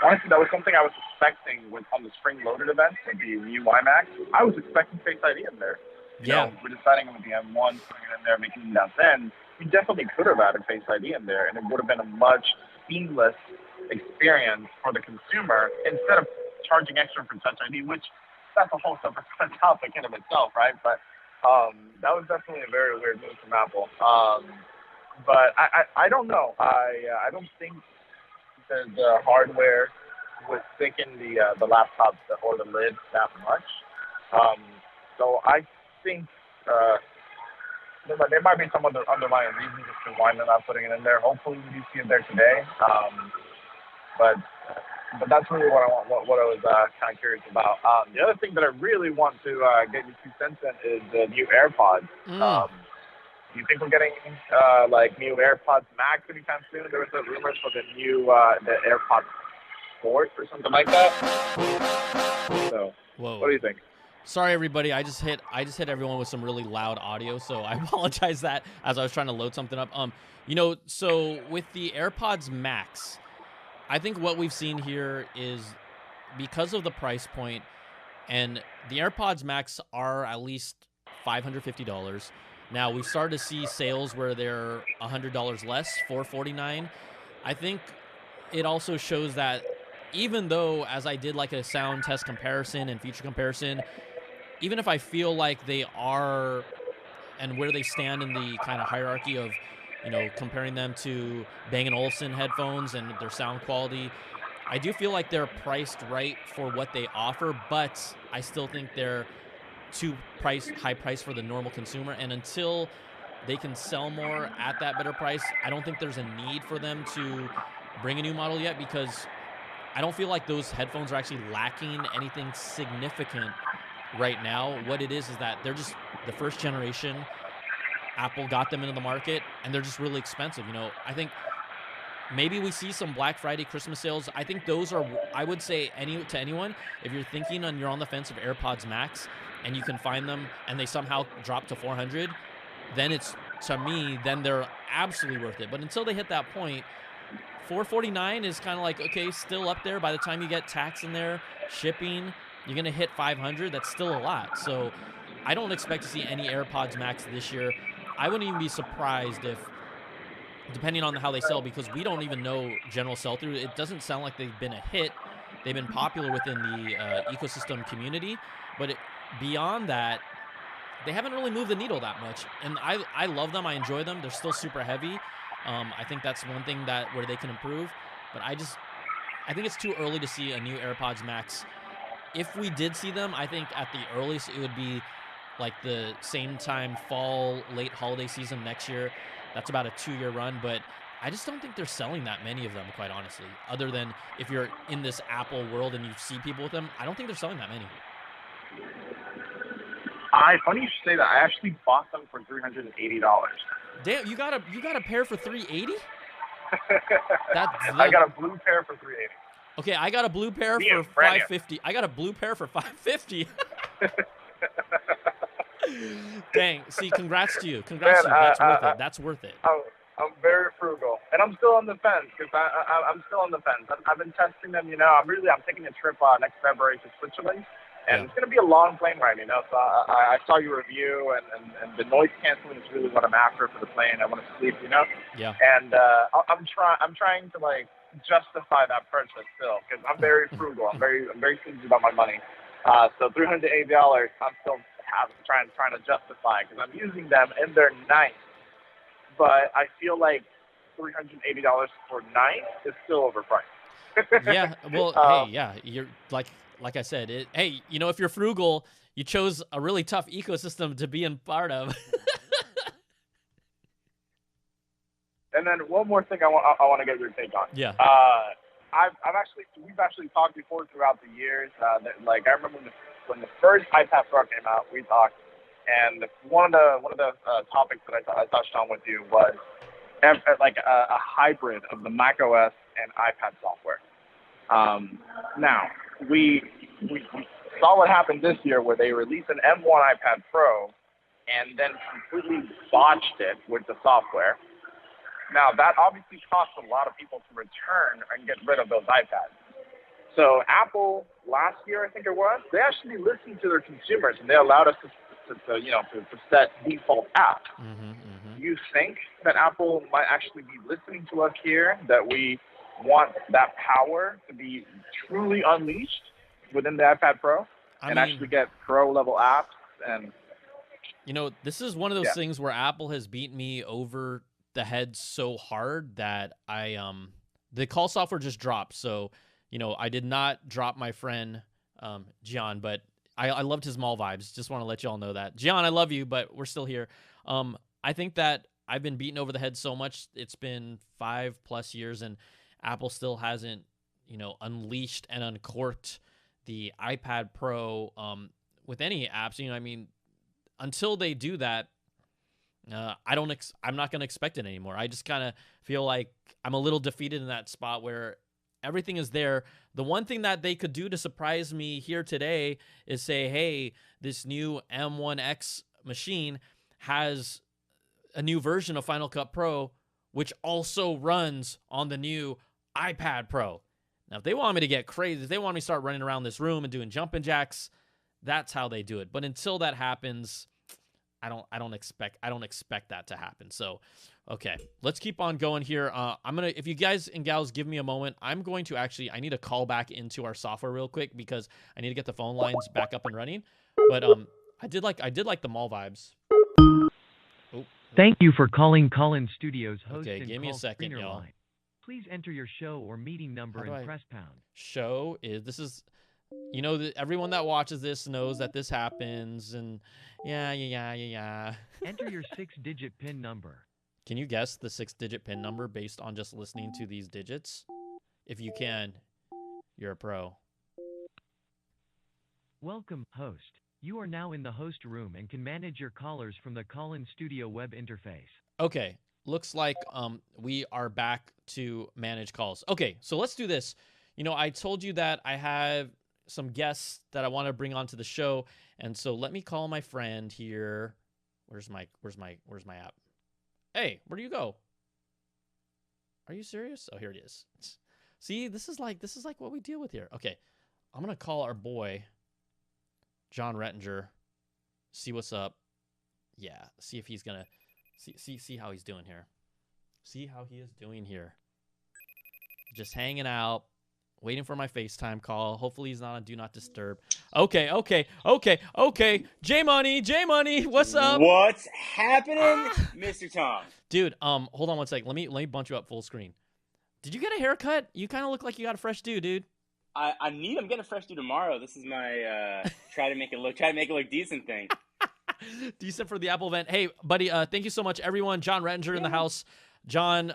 honestly, that was something I was expecting on the spring-loaded event with the new iMac. I was expecting Face ID in there. You know, we're deciding on the M1, putting it in there, making it that thin. We definitely could have added Face ID in there, and it would have been a much seamless experience for the consumer instead of charging extra for Touch ID, which that's a whole separate topic in of itself, right? But that was definitely a very weird move from Apple. But I don't know. I don't think the hardware would thicken the laptop or the lid that much. So I think there might be some other underlying reasons as to why they're not putting it in there. Hopefully we do see it there today. But that's really what I was kind of curious about. The other thing that I really want to get your 2 cents in is the new AirPods. Do you think we're getting like new AirPods Max anytime soon? There was a rumors for the new the AirPods Sport or something like that. So, whoa. What do you think? Sorry, everybody. I just hit everyone with some really loud audio, so I apologize that as I was trying to load something up. You know, so with the AirPods Max, I think what we've seen here is because of the price point, and the AirPods Max are at least $550. Now, we've started to see sales where they're $100 less, $449. I think it also shows that even though, as I did like a sound test comparison and feature comparison, even if I feel like they are and where they stand in the kind of hierarchy of, you know, comparing them to Bang & Olufsen headphones and their sound quality, I do feel like they're priced right for what they offer, but I still think they're too high price for the normal consumer. And until they can sell more at that better price, I don't think there's a need for them to bring a new model yet, because I don't feel like those headphones are actually lacking anything significant right now. What it is that they're just the first generation. Apple got them into the market, and they're just really expensive. You know, I think maybe we see some Black Friday, Christmas sales. I think those are, I would say to anyone, if you're thinking and you're on the fence of AirPods Max and you can find them and they somehow drop to $400, then it's, to me, then they're absolutely worth it. But until they hit that point, $449 is kind of like, okay, still up there. By the time you get tax in there, shipping, you're going to hit $500. That's still a lot. So I don't expect to see any AirPods Max this year. I wouldn't even be surprised if, depending on how they sell, because we don't even know general sell-through. It doesn't sound like they've been a hit. They've been popular within the ecosystem community. But beyond that, they haven't really moved the needle that much. And I love them. I enjoy them. They're still super heavy. I think that's one thing where they can improve. But I think it's too early to see a new AirPods Max. If we did see them, I think at the earliest it would be like the same time fall, late holiday season next year. That's about a 2-year run, but I just don't think they're selling that many of them, quite honestly. Other than if you're in this Apple world and you see people with them, I don't think they're selling that many. Funny you should say that. I actually bought them for $380. Damn, you got a pair for $380? I got a blue pair for $380. Okay, I got a blue pair for $550. I got a blue pair for $550. Dang. See, congrats to you. Congrats to you. That's worth it. That's worth it. I'm very frugal, and I'm still on the fence because I'm still on the fence. I've been testing them. You know, I'm taking a trip next February to Switzerland, and it's going to be a long plane ride. You know, so I saw your review, and the noise canceling is really what I'm after for the plane. I want to sleep. You know. Yeah. And I'm trying to like justify that purchase still because I'm very frugal. I'm very stingy about my money. So $380, I'm still trying to justify because I'm using them and they're nice. But I feel like $380 for nice is still overpriced. Yeah. Well, hey, yeah, you're like I said. Hey, you know, if you're frugal, you chose a really tough ecosystem to be in part of. And then one more thing I want to get your take on. Yeah. We've actually talked before throughout the years. I remember when the first iPad Pro came out, we talked, and one of the topics that I touched on with you was like a hybrid of the macOS and iPad software. Now we saw what happened this year where they released an M1 iPad Pro and then completely botched it with the software. Now, that obviously cost a lot of people to return and get rid of those iPads. So Apple last year, I think it was, they actually listened to their consumers and they allowed us to set default apps. Do you think that Apple might actually be listening to us here, that we want that power to be truly unleashed within the iPad Pro and actually get pro level apps? And this is one of those things where Apple has beaten me over the head so hard that the call software just dropped. So, I did not drop my friend Gian, but I loved his mall vibes. Just want to let you all know that. Gian, I love you, but we're still here. I think that I've been beaten over the head so much. It's been 5+ years, and Apple still hasn't, unleashed and uncorked the iPad Pro with any apps. Until they do that, I'm not going to expect it anymore. I just kind of feel like I'm a little defeated in that spot where everything is there. The one thing that they could do to surprise me here today is say, hey, this new M1X machine has a new version of Final Cut Pro, which also runs on the new iPad Pro. Now, if they want me to get crazy, if they want me to start running around this room and doing jumping jacks, that's how they do it. But until that happens, I don't expect that to happen. So, okay, let's keep on going here. If you guys and gals give me a moment, I'm going to I need to call back into our software real quick because I need to get the phone lines back up and running. But I did like the mall vibes. Oh. Thank you for calling Collins Studios host. Okay, give me a second, y'all. Line. Please enter your show or meeting number and press pound. Show is everyone that watches this knows that this happens, and yeah. Enter your 6-digit PIN number. Can you guess the 6-digit PIN number based on just listening to these digits? If you can, you're a pro. Welcome, host. You are now in the host room and can manage your callers from the Collins Studio web interface. Okay, looks like we are back to manage calls. Okay, so let's do this. I told you that I have some guests that I want to bring onto the show, and so let me call my friend here. Where's my app? Hey, where do you go? Are you serious? Oh, here it is. See, this is like what we deal with here. Okay, I'm gonna call our boy John Rettinger, see what's up. Yeah, see if he's gonna see how he's doing here. See how he is doing here. Just hanging out, waiting for my FaceTime call. Hopefully he's not on Do Not Disturb. Okay. J Money, what's up? What's happening, Mr. Tong? Dude, hold on one sec. Let me bunch you up full screen. Did you get a haircut? You kind of look like you got a fresh do, dude. I'm getting a fresh do tomorrow. This is my try to make it look decent thing. Decent for the Apple event. Hey, buddy, thank you so much, everyone. John Rettinger in the house. John,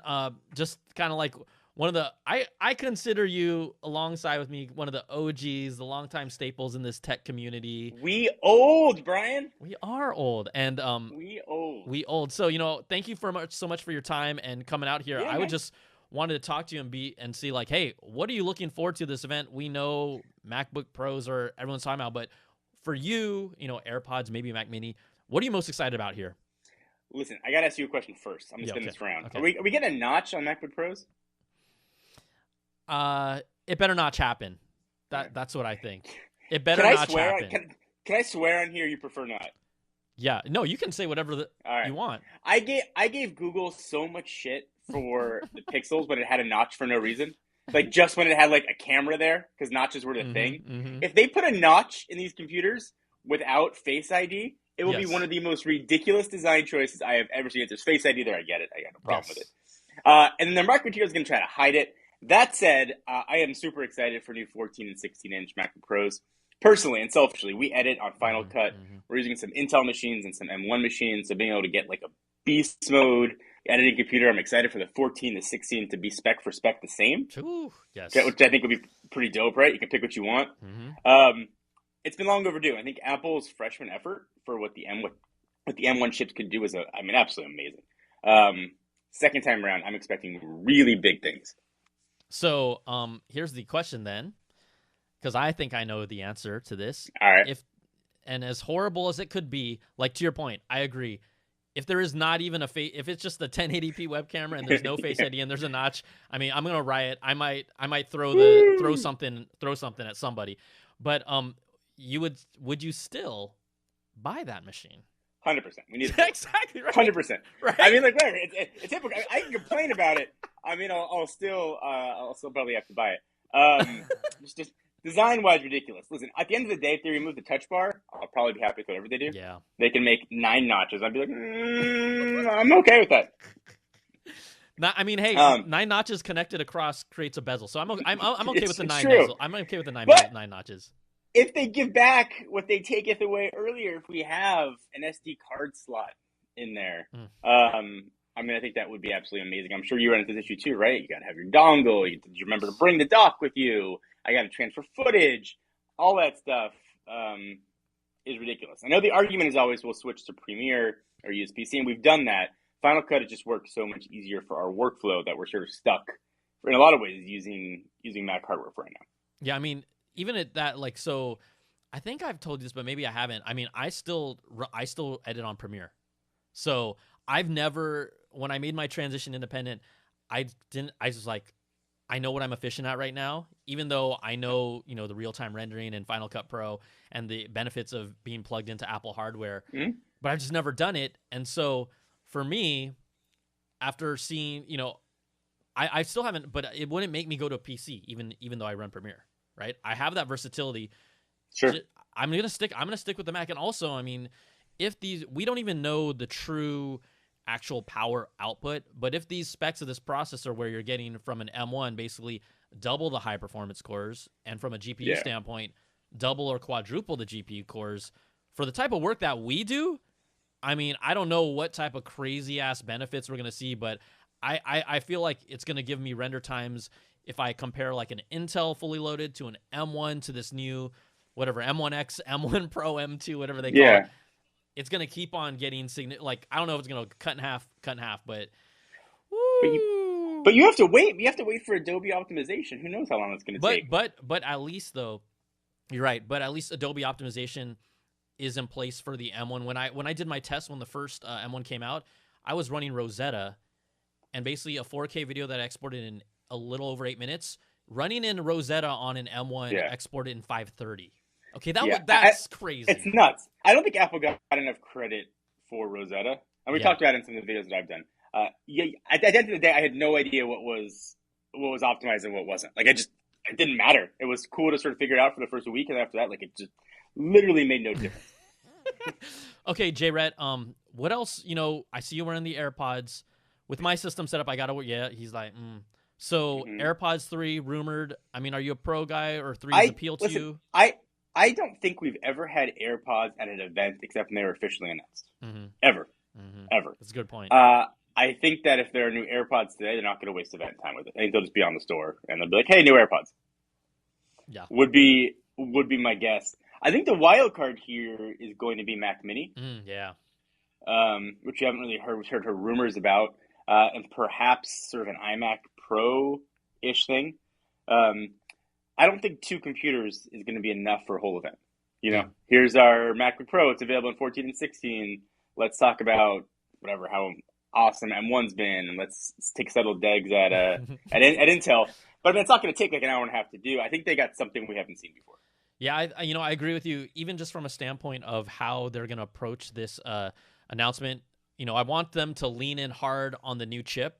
just kind of like one of the I consider you alongside with me one of the OGs, the longtime staples in this tech community. We old, Brian. We are old, and we old. So thank you so much for your time and coming out here. I would just wanted to talk to you and see like, hey, what are you looking forward to this event? We know MacBook Pros are everyone's talking about, but for you, AirPods, maybe Mac Mini, what are you most excited about here? Listen, I got to ask you a question first. I'm going to spin this around. Okay. Are we getting a notch on MacBook Pros? It better notch happen. That's what I think. It better notch happen. Can I swear on here you prefer not? Yeah. No, you can say whatever you want. I gave Google so much shit for the Pixels when it had a notch for no reason. Like just when it had like a camera there, because notches were the thing. Mm-hmm. If they put a notch in these computers without Face ID, it will be one of the most ridiculous design choices I have ever seen. If there's Face ID there, I get it. I got no problem with it. And then the market material is going to try to hide it. That said, I am super excited for new 14 and 16-inch MacBook Pros. Personally and selfishly, we edit on Final Cut. We're using some Intel machines and some M1 machines, so being able to get like a beast mode editing computer, I'm excited for the 14 to 16 to be spec for spec the same. Ooh, yes. Which I think would be pretty dope, right? You can pick what you want. Mm-hmm. It's been long overdue. I think Apple's freshman effort for what the M1 chips could do is, absolutely amazing. Second time around, I'm expecting really big things. So here's the question then, because I think I know the answer to this. All right. And as horrible as it could be, like to your point, I agree. if there is not even a face, if it's just the 1080p web camera and there's no Face ID and there's a notch, I mean, I'm gonna riot. I might throw something at somebody. But would you still buy that machine? 100%. We need exactly right. 100%. Right. I mean, like, whatever. It's typical. I can complain about it. I mean, I'll still probably have to buy it. Just design-wise, ridiculous. Listen, at the end of the day, if they remove the touch bar, I'll probably be happy with whatever they do. Yeah. They can make 9 notches. I'd be like, I'm okay with that. I mean, hey, 9 notches connected across creates a bezel, so I'm okay with the 9 bezel. I'm okay with the 9 notches. If they give back what they taketh away earlier, if we have an SD card slot in there, I mean, I think that would be absolutely amazing. I'm sure you run into this issue too, right? You got to have your dongle. You remember to bring the dock with you. I got to transfer footage. All that stuff is ridiculous. I know the argument is always we'll switch to Premiere or USB-C, and we've done that. Final Cut has just worked so much easier for our workflow that we're sort of stuck in a lot of ways using Mac hardware for right now. Yeah, I mean, even at that, like, so I think I've told you this, but maybe I haven't. I mean, I still edit on Premiere. So I've never, when I made my transition independent, I was like, I know what I'm efficient at right now, even though I know, the real-time rendering and Final Cut Pro and the benefits of being plugged into Apple hardware, but I've just never done it. And so for me, after seeing, I still haven't, but it wouldn't make me go to a PC, even though I run Premiere, right? I have that versatility. Sure. I'm gonna stick with the Mac. And also, I mean, we don't even know the true actual power output, but if these specs of this processor where you're getting from an M1 basically double the high performance cores, and from a GPU standpoint, double or quadruple the GPU cores for the type of work that we do, I mean, I don't know what type of crazy ass benefits we're going to see, but I feel like it's going to give me render times if I compare like an Intel fully loaded to an M1 to this new, whatever, M1X, M1 Pro, M2, whatever they call it. It's going to keep on getting, like, I don't know if it's going to cut in half, but woo. But you have to wait. You have to wait for Adobe optimization. Who knows how long it's going to take. But at least, though, you're right. But at least Adobe optimization is in place for the M1. When I did my test when the first M1 came out, I was running Rosetta, and basically a 4K video that I exported in a little over 8 minutes, running in Rosetta on an M1 exported in 530. Okay, that's crazy. It's nuts. I don't think Apple got enough credit for Rosetta, and we talked about it in some of the videos that I've done. At the end of the day, I had no idea what was optimized and what wasn't. Like, it didn't matter. It was cool to sort of figure it out for the first week, and after that, like, it just literally made no difference. Okay, J-Ret, what else? I see you wearing the AirPods. With my system set up, I got to, he's like, So, AirPods 3 rumored. I mean, are you a Pro guy, or 3's appeal to you? I don't think we've ever had AirPods at an event except when they were officially announced. Ever. That's a good point. I think that if there are new AirPods today, they're not going to waste event time with it. I think they'll just be on the store, and they'll be like, hey, new AirPods. Yeah. Would be my guess. I think the wild card here is going to be Mac Mini. Which you haven't really heard rumors about. And perhaps sort of an iMac Pro-ish thing. I don't think 2 computers is going to be enough for a whole event. Here's our MacBook Pro. It's available in 14 and 16. Let's talk about how awesome M1's been, and let's take settled digs at Intel. But I mean, it's not going to take like an hour and a half to do. I think they got something we haven't seen before. Yeah, I agree with you. Even just from a standpoint of how they're going to approach this announcement, I want them to lean in hard on the new chip.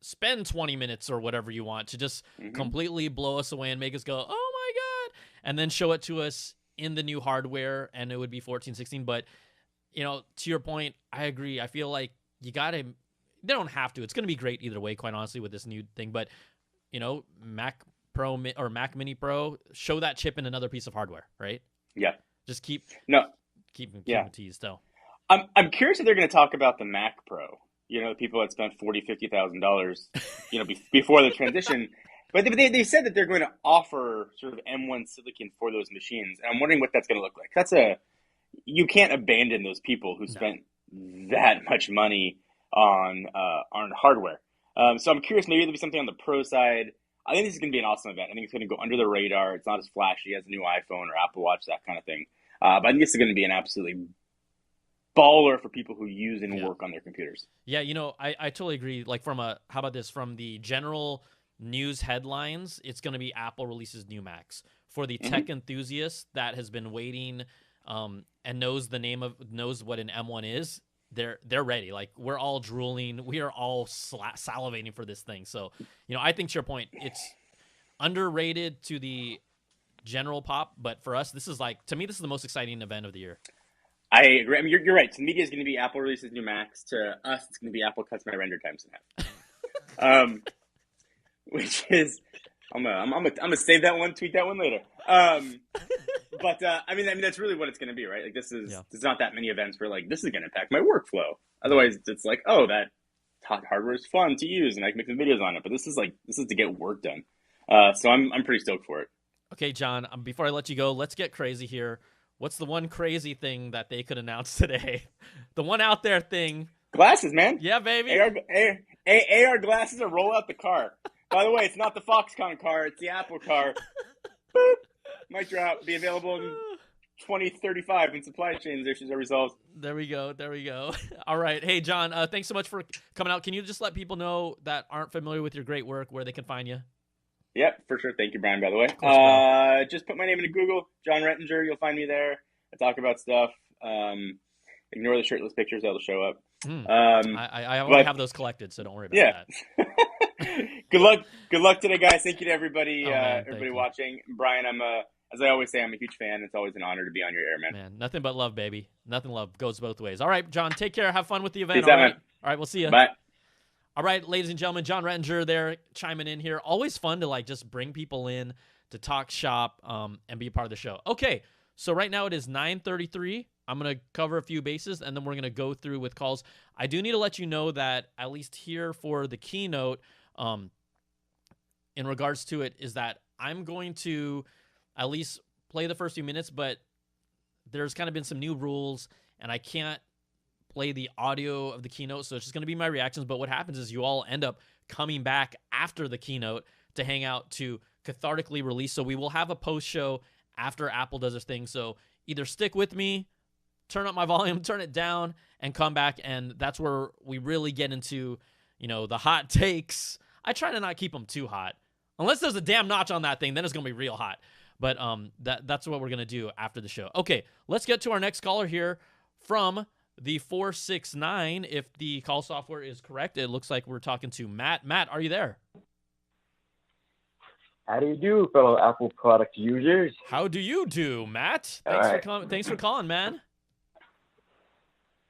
Spend 20 minutes or whatever you want to just completely blow us away and make us go, oh my God, and then show it to us in the new hardware, and it would be 14, 16. But, to your point, I agree. I feel like they don't have to. It's going to be great either way, quite honestly, with this new thing. But, Mac Pro or Mac Mini Pro, show that chip in another piece of hardware, right? Yeah. Just keep teased though. I'm curious if they're going to talk about the Mac Pro. The people that spent $40,000-$50,000, before the transition. But they said that they're going to offer sort of M1 silicon for those machines. And I'm wondering what that's going to look like. You can't abandon those people who spent that much money on hardware. So I'm curious, maybe there'll be something on the Pro side. I think this is going to be an awesome event. I think it's going to go under the radar. It's not as flashy as a new iPhone or Apple Watch, that kind of thing. But I think this is going to be an absolutely baller for people who use and work on their computers. Yeah, I totally agree. Like how about this? From the general news headlines, it's going to be Apple releases new Macs. For the tech enthusiast that has been waiting and knows what an M1 is, they're ready. Like, we're all drooling. We are all salivating for this thing. So, I think to your point, it's underrated to the general pop, but for us, this is the most exciting event of the year. I agree. I mean, you're right. To the media is going to be Apple releases new Macs. To us, it's going to be Apple cuts my render times in half. Which is, I'm gonna save that one, tweet that one later. But I mean that's really what it's going to be, right? Like, there's not that many events where this is going to impact my workflow. Otherwise, it's like, oh, that hardware is fun to use and I can make some videos on it. But this is to get work done. So I'm pretty stoked for it. Okay, John. Before I let you go, let's get crazy here. What's the one crazy thing that they could announce today? The one out there thing. Glasses, man. Yeah, baby. AR glasses or roll out the car. By the way, it's not the Foxconn car. It's the Apple car. Boop. Mic drop. Be available in 2035 when supply chain issues are resolved. There we go. All right. Hey, John, thanks so much for coming out. Can you just let people know that aren't familiar with your great work where they can find you? Yep, for sure. Thank you, Brian, by the way. Just put my name into Google, John Rettinger. You'll find me there. I talk about stuff. Ignore the shirtless pictures. That'll show up. I already have those collected, so don't worry about that. Good luck today, guys. Thank you to everybody Everybody watching. Brian, as I always say, I'm a huge fan. It's always an honor to be on your air, man. Man, nothing but love, baby. Nothing love goes both ways. All right, John, take care. Have fun with the event. Peace out, man. All right, we'll see you. Bye. All right, ladies and gentlemen, John Rettinger there chiming in here. Always fun to just bring people in to talk shop and be a part of the show. Okay, so right now it is 9:33. I'm going to cover a few bases, and then we're going to go through with calls. I do need to let you know that at least here for the keynote, in regards to it, is that I'm going to at least play the first few minutes, but there's kind of been some new rules, and I can't play the audio of the keynote, so it's just going to be my reactions. But what happens is you all end up coming back after the keynote to hang out to cathartically release. So we will have a post-show after Apple does their thing. So either stick with me, turn up my volume, turn it down, and come back, and that's where we really get into, the hot takes. I try to not keep them too hot. Unless there's a damn notch on that thing, then it's going to be real hot. But that's what we're going to do after the show. Okay, let's get to our next caller here from the 469. If the call software is correct, it looks like we're talking to Matt. Matt, are you there? How do you do, fellow Apple product users? How do you do, Matt? Thanks for calling, man.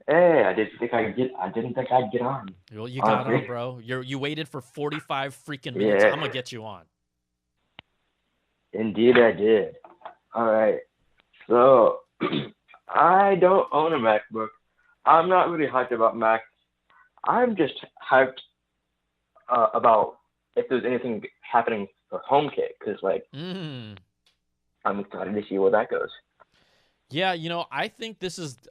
Hey, I didn't think I'd get on. Well, you got on, bro. You waited for 45 freaking minutes. Yeah. I'm gonna get you on. Indeed, I did. All right. So, I don't own a MacBook. I'm not really hyped about Macs. I'm just hyped about if there's anything happening for HomeKit, because I'm excited to see where that goes. Yeah, I think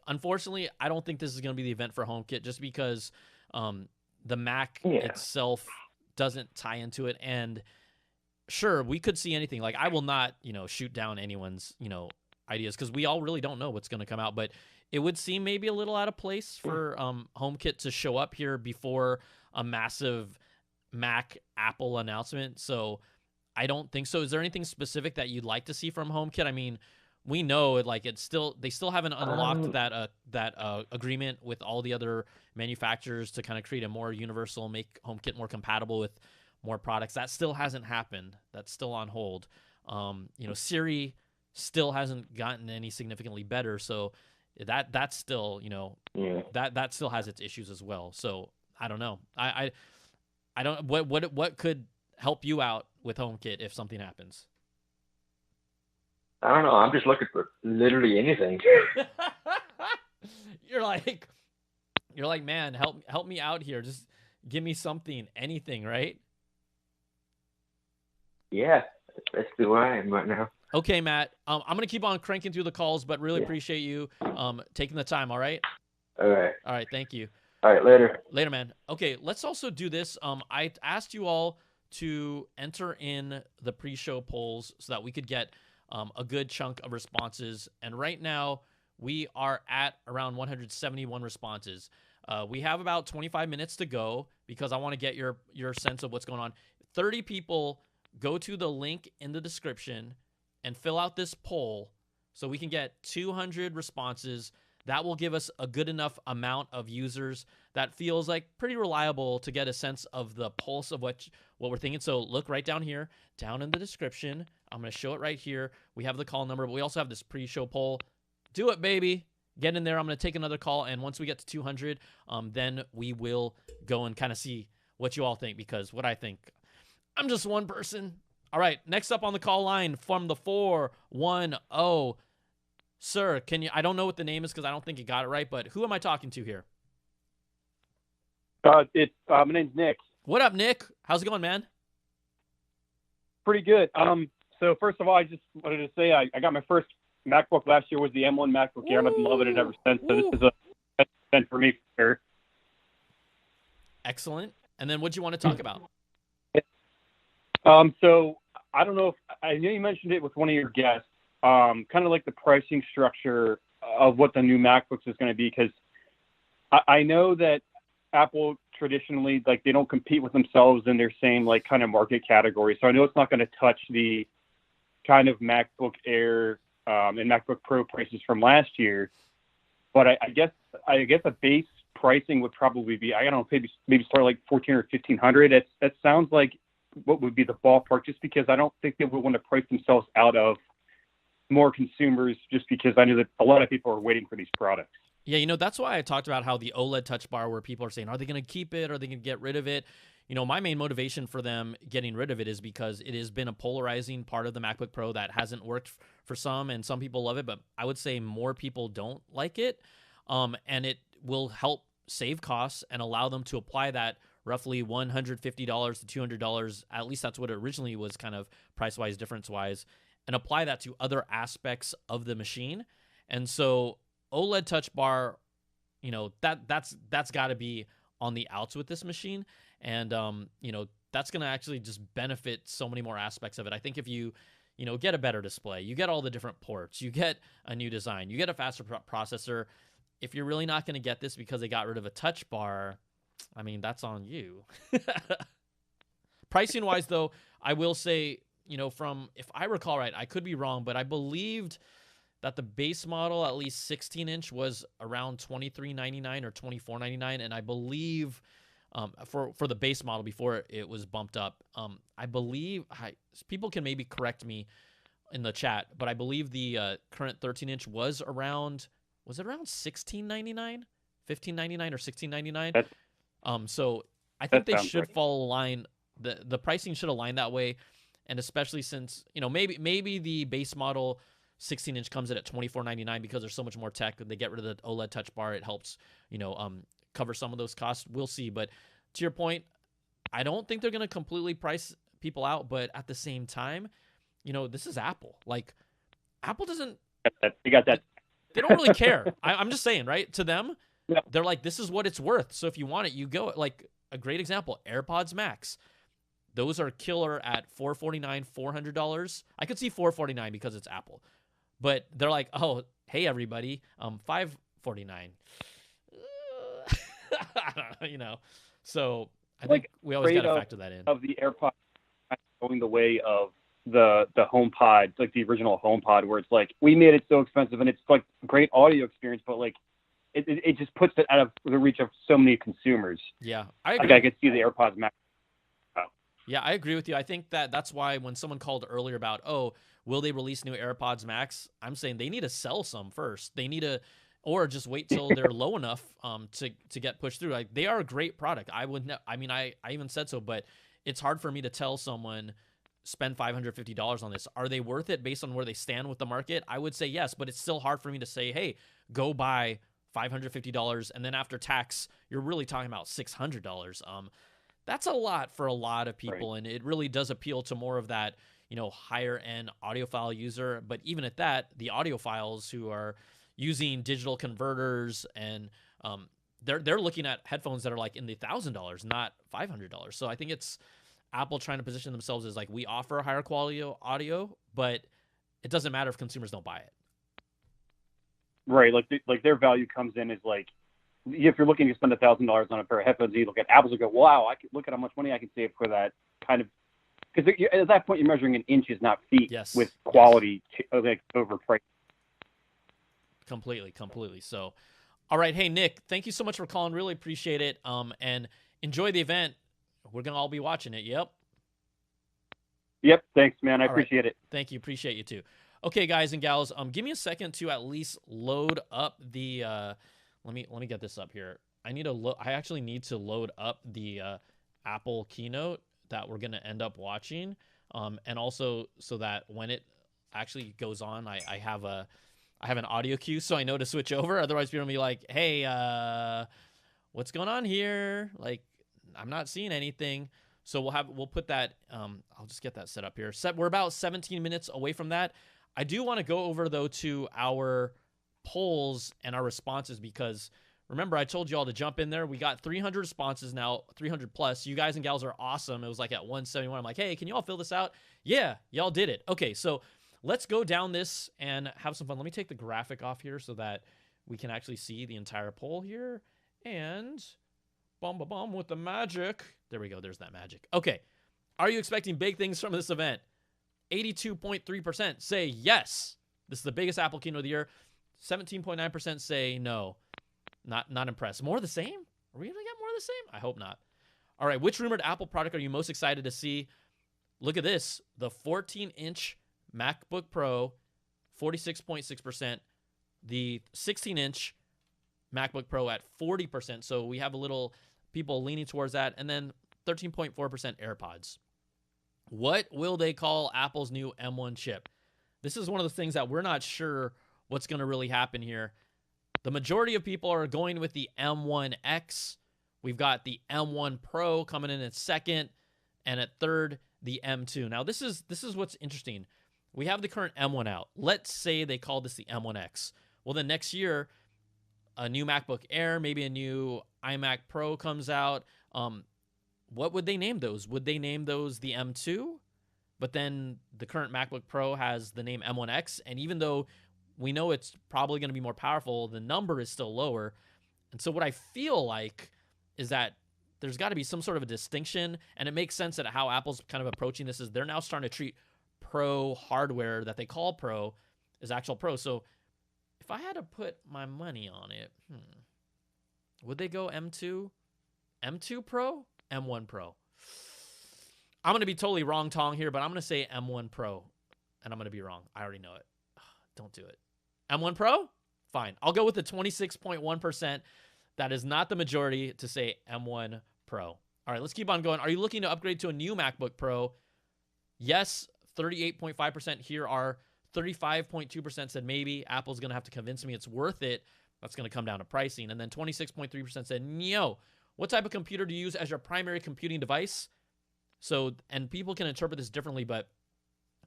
unfortunately, I don't think this is going to be the event for HomeKit just because the Mac itself doesn't tie into it. And sure, we could see anything. Like, I will not, shoot down anyone's, ideas because we all really don't know what's going to come out. But it would seem maybe a little out of place for HomeKit to show up here before a massive Mac Apple announcement. So I don't think so. Is there anything specific that you'd like to see from HomeKit? I mean, we know they still haven't unlocked that agreement with all the other manufacturers to kind of create a more universal, make HomeKit more compatible with more products. That still hasn't happened. That's still on hold. Siri still hasn't gotten any significantly better. So that's still, that still has its issues as well. So I don't know. I don't, what could help you out with HomeKit if something happens? I don't know. I'm just looking for literally anything. You're like, man, help me out here. Just give me something, anything, right? Yeah, that's the way I am right now. Okay, Matt. I'm gonna keep on cranking through the calls, but really appreciate you taking the time. All right. All right. All right. Thank you. All right. Later. Later, man. Okay. Let's also do this. I asked you all to enter in the pre-show polls so that we could get a good chunk of responses. And right now we are at around 171 responses. We have about 25 minutes to go because I want to get your sense of what's going on. 30 people go to the link in the description and fill out this poll so we can get 200 responses. That will give us a good enough amount of users that feels like pretty reliable to get a sense of the pulse of what we're thinking. So look right down here, down in the description. I'm going to show it right here. We have the call number, but we also have this pre-show poll. Do it, baby. Get in there. I'm going to take another call, and once we get to 200, then we will go and kind of see what you all think, because what I think, I'm just one person. All right, next up on the call line from the 410. Sir, can you, I don't know what the name is because I don't think you got it right, but who am I talking to here? My name's Nick. What up, Nick? How's it going, man? Pretty good. So first of all, I just wanted to say I got my first MacBook last year, was the M1 MacBook Air, and I've been loving it ever since. So this is a event for me, for sure. Excellent. And then what do you want to talk about? So I don't know if I know you mentioned it with one of your guests, kind of like the pricing structure of what the new MacBooks is going to be, because I know that Apple traditionally, like, they don't compete with themselves in their same like kind of market category. So I know it's not going to touch the kind of MacBook Air and MacBook Pro prices from last year, but I guess a base pricing would probably be, I don't know, maybe start like 1,400 or 1,500. That sounds like what would be the ballpark, just because I don't think they would want to price themselves out of more consumers, just because I know that a lot of people are waiting for these products. Yeah, you know, that's why I talked about how the OLED touch bar, where people are saying, are they going to keep it? Are they going to get rid of it? You know, my main motivation for them getting rid of it is because it has been a polarizing part of the MacBook Pro that hasn't worked for some, and some people love it, but I would say more people don't like it. And it will help save costs and allow them to apply that roughly $150 to $200. At least that's what it originally was, kind of price-wise, difference-wise, and apply that to other aspects of the machine. And so OLED touch bar, you know, that's got to be on the outs with this machine. And, you know, that's going to actually just benefit so many more aspects of it. I think if you know, get a better display, you get all the different ports, you get a new design, you get a faster processor. If you're really not going to get this because they got rid of a touch bar, I mean, that's on you. Pricing wise, though, I will say, you know, from, if I recall right, I could be wrong, but I believed that the base model, at least 16-inch, was around $23.99 or $24.99, and I believe for the base model before it was bumped up, I believe, people can maybe correct me in the chat, but I believe the current 13-inch was it around $16.99, $15.99 or $16.99? So I think they should right. fall line. The pricing should align that way, and especially since, you know, maybe the base model 16-inch comes in at $24.99 because there's so much more tech. They get rid of the OLED touch bar. It helps, you know, cover some of those costs. We'll see. But to your point, I don't think they're going to completely price people out. But at the same time, you know, this is Apple. Like, Apple doesn't. You got that. They don't really care. I'm just saying, right? To them, yeah, they're like, this is what it's worth. So if you want it, you go. Like, a great example, AirPods Max. Those are killer at $449, $400. I could see $449 because it's Apple. But they're like, oh, hey, everybody, $549. You know, so I think we always got to factor that in. Of the AirPods going the way of the HomePod, like the original HomePod, where it's like, we made it so expensive and it's like a great audio experience, but like it just puts it out of the reach of so many consumers. Yeah, I agree. Like, I could see the AirPods Max. Yeah, I agree with you. I think that's why when someone called earlier about, oh, will they release new AirPods Max? I'm saying they need to sell some first. They need to, or just wait till they're low enough to get pushed through. Like, they are a great product. I even said so, but it's hard for me to tell someone spend $550 on this. Are they worth it based on where they stand with the market? I would say yes, but it's still hard for me to say, hey, go buy $550, and then after tax, you're really talking about $600. That's a lot for a lot of people, right. And it really does appeal to more of that, you know, higher end audiophile user. But even at that, the audiophiles who are using digital converters and they're looking at headphones that are like in the $1,000, not $500. So I think it's Apple trying to position themselves as like, we offer a higher quality audio, but it doesn't matter if consumers don't buy it. Right, like their value comes in as like, if you're looking to spend $1,000 on a pair of headphones, you look at Apple's and go, wow, I can look at how much money I can save for that kind of, because at that point you're measuring in inches, not feet, with quality like overpriced. Completely. So, all right, hey Nick, thank you so much for calling. Really appreciate it. And enjoy the event. We're gonna all be watching it. Yep. Thanks, man. I appreciate it. Thank you. Appreciate you too. Okay, guys and gals, give me a second to at least load up the. Let me get this up here. I actually need to load up the Apple Keynote that we're gonna end up watching, and also so that when it actually goes on, I have an audio cue, so I know to switch over. Otherwise, people will be like, "Hey, what's going on here? Like, I'm not seeing anything." So we'll put that. I'll just get that set up here. We're about 17 minutes away from that. I do want to go over though to our polls and our responses, because remember I told you all to jump in there. We got 300 responses now, 300 plus. You guys and gals are awesome. It was like at 171. I'm like, hey, can you all fill this out? Yeah, y'all did it. Okay, so let's go down this and have some fun. Let me take the graphic off here so that we can actually see the entire poll here. And boom, with the magic. There we go. There's that magic. Okay. Are you expecting big things from this event? 82.3% say yes. This is the biggest Apple keynote of the year. 17.9% say no. Not impressed. More of the same? Are we going to get more of the same? I hope not. All right. Which rumored Apple product are you most excited to see? Look at this. The 14-inch MacBook Pro, 46.6%. The 16-inch MacBook Pro at 40%. So we have a little people leaning towards that. And then 13.4% AirPods. What will they call Apple's new M1 chip? This is one of the things that we're not sure what's going to really happen here. The majority of people are going with the M1X. We've got the M1 Pro coming in at second, and at third, the M2. Now, this is what's interesting. We have the current M1 out. Let's say they call this the M1X. Well, then next year, a new MacBook Air, maybe a new iMac Pro comes out. What would they name those? Would they name those the M2? But then the current MacBook Pro has the name M1X, and even though we know it's probably going to be more powerful, the number is still lower. And so what I feel like is that there's got to be some sort of a distinction, and it makes sense that how Apple's kind of approaching this is they're now starting to treat Pro hardware that they call Pro as actual Pro. So if I had to put my money on it, would they go M2? M2 Pro? M1 Pro? I'm going to be totally wrong, Tong, here, but I'm going to say M1 Pro, and I'm going to be wrong. I already know it. Don't do it. M1 Pro? Fine. I'll go with the 26.1%. That is not the majority to say M1 Pro. All right, let's keep on going. Are you looking to upgrade to a new MacBook Pro? Yes, 38.5% here are. 35.2% said maybe. Apple's going to have to convince me it's worth it. That's going to come down to pricing. And then 26.3% said no. What type of computer do you use as your primary computing device? So, and people can interpret this differently, but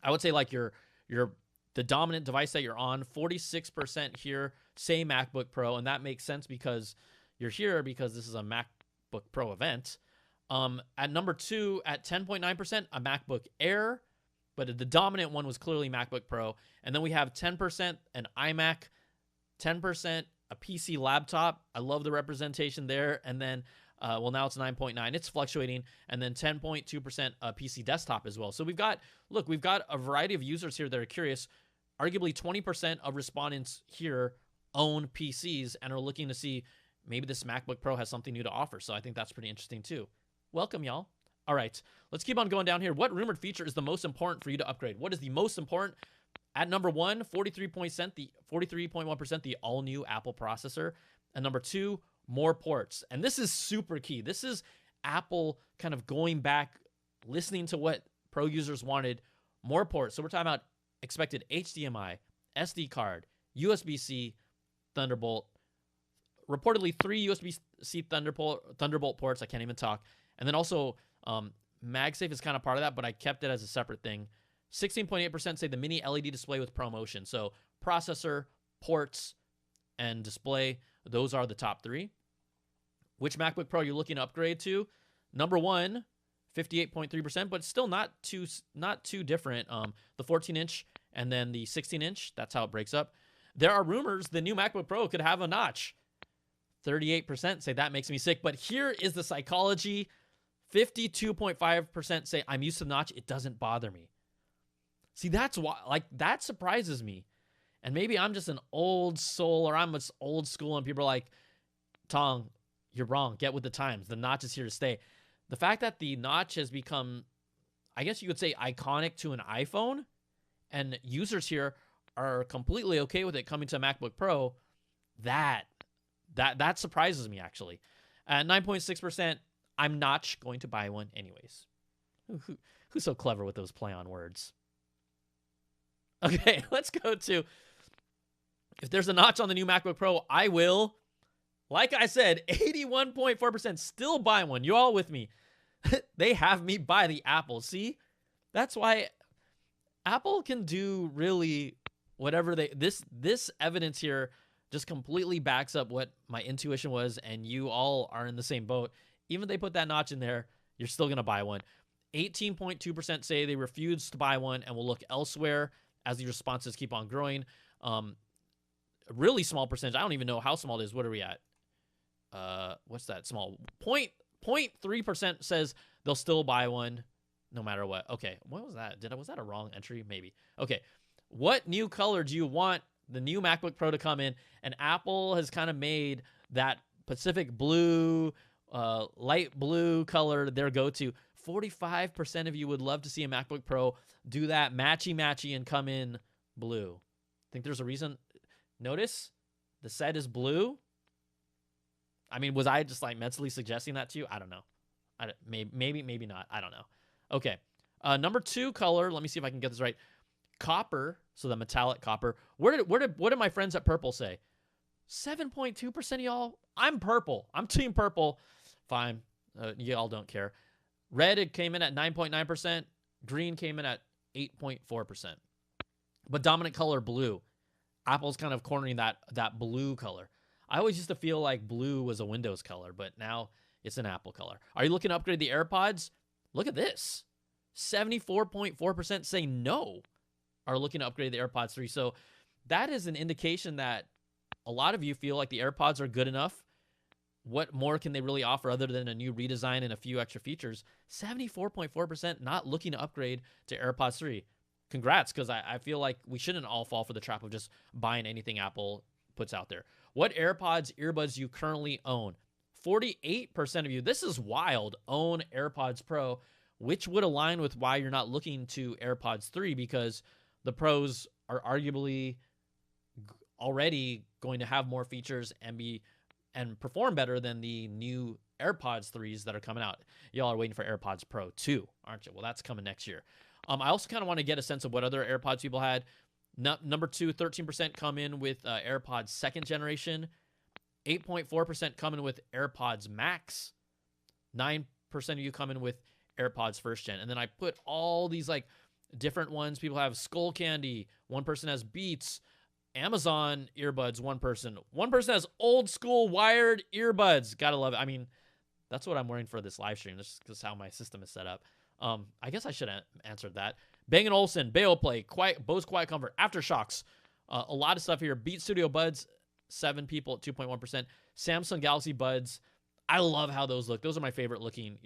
I would say like the dominant device that you're on, 46% here say MacBook Pro, and that makes sense because you're here because this is a MacBook Pro event. At number 2, at 10.9%, a MacBook Air, but the dominant one was clearly MacBook Pro. And then we have 10% an iMac, 10% a PC laptop. I love the representation there. And then, well, now it's 9.9. It's fluctuating. And then 10.2% a PC desktop as well. So we've got a variety of users here that are curious. Arguably 20% of respondents here own PCs and are looking to see maybe this MacBook Pro has something new to offer. So I think that's pretty interesting too. Welcome, y'all. All right, let's keep on going down here. What rumored feature is the most important for you to upgrade? What is the most important? At number 1, 43.1%, the all-new Apple processor. And number 2, more ports. And this is super key. This is Apple kind of going back, listening to what Pro users wanted, more ports. So we're talking about expected HDMI, SD card, USB-C, Thunderbolt, reportedly 3 USB-C Thunderbolt ports. I can't even talk. And then also MagSafe is kind of part of that, but I kept it as a separate thing. 16.8% say the mini LED display with ProMotion. So processor, ports, and display, those are the top 3. Which MacBook Pro are you looking to upgrade to? Number 1, 58.3%, but still not too different. The 14-inch and then the 16-inch, that's how it breaks up. There are rumors the new MacBook Pro could have a notch. 38% say that makes me sick. But here is the psychology. 52.5% say I'm used to the notch. It doesn't bother me. See, that's why, like, that surprises me. And maybe I'm just an old soul, or I'm just old school, and people are like, Tong, you're wrong. Get with the times. The notch is here to stay. The fact that the notch has become, I guess you could say, iconic to an iPhone, and users here are completely okay with it coming to a MacBook Pro, that surprises me, actually. At 9.6%, I'm not going to buy one anyways. Who's so clever with those play on words? Okay, let's go to, if there's a notch on the new MacBook Pro, I will. Like I said, 81.4% still buy one. You all with me? They have me buy the Apple. See? That's why Apple can do really whatever they... This evidence here just completely backs up what my intuition was, and you all are in the same boat. Even if they put that notch in there, you're still going to buy one. 18.2% say they refuse to buy one and will look elsewhere as the responses keep on growing. A really small percentage. I don't even know how small it is. What are we at? What's that? Small. 0.3% says they'll still buy one no matter what. Okay. What was that? Was that a wrong entry? Maybe. Okay. What new color do you want the new MacBook Pro to come in? And Apple has kind of made that Pacific blue, light blue color their go-to. 45% of you would love to see a MacBook Pro do that matchy and come in blue. Think there's a reason? Notice the set is blue. I mean, was I just like mentally suggesting that to you? I don't know. Maybe not. I don't know. Okay. Number 2 color. Let me see if I can get this right. Copper. So the metallic copper. What did my friends at Purple say? 7.2% of y'all. I'm purple. I'm team purple. Fine. Y'all don't care. Red, it came in at 9.9%. Green came in at 8.4%. But dominant color, blue. Apple's kind of cornering that blue color. I always used to feel like blue was a Windows color, but now it's an Apple color. Are you looking to upgrade the AirPods? Look at this. 74.4% say no, are looking to upgrade the AirPods 3. So that is an indication that a lot of you feel like the AirPods are good enough. What more can they really offer other than a new redesign and a few extra features? 74.4% not looking to upgrade to AirPods 3. Congrats, because I feel like we shouldn't all fall for the trap of just buying anything Apple puts out there. What AirPods earbuds do you currently own? 48% of you, this is wild, own AirPods Pro, which would align with why you're not looking to AirPods 3, because the Pros are arguably already going to have more features and perform better than the new AirPods 3s that are coming out. Y'all are waiting for AirPods Pro 2, aren't you? Well, that's coming next year. I also kind of want to get a sense of what other AirPods people had. Number 2, 13% come in with AirPods 2nd generation. 8.4% come in with AirPods Max. 9% of you come in with AirPods 1st gen. And then I put all these like different ones. People have Skull Candy. One person has Beats. Amazon earbuds, one person. One person has old school wired earbuds. Gotta love it. I mean, that's what I'm wearing for this live stream. This is how my system is set up. I guess I should have answered that. Bang & Olufsen, Beoplay, Bose Quiet Comfort, Aftershocks. A lot of stuff here. Beat Studio Buds, 7 people at 2.1%. Samsung Galaxy Buds. I love how those look. Those are my favorite looking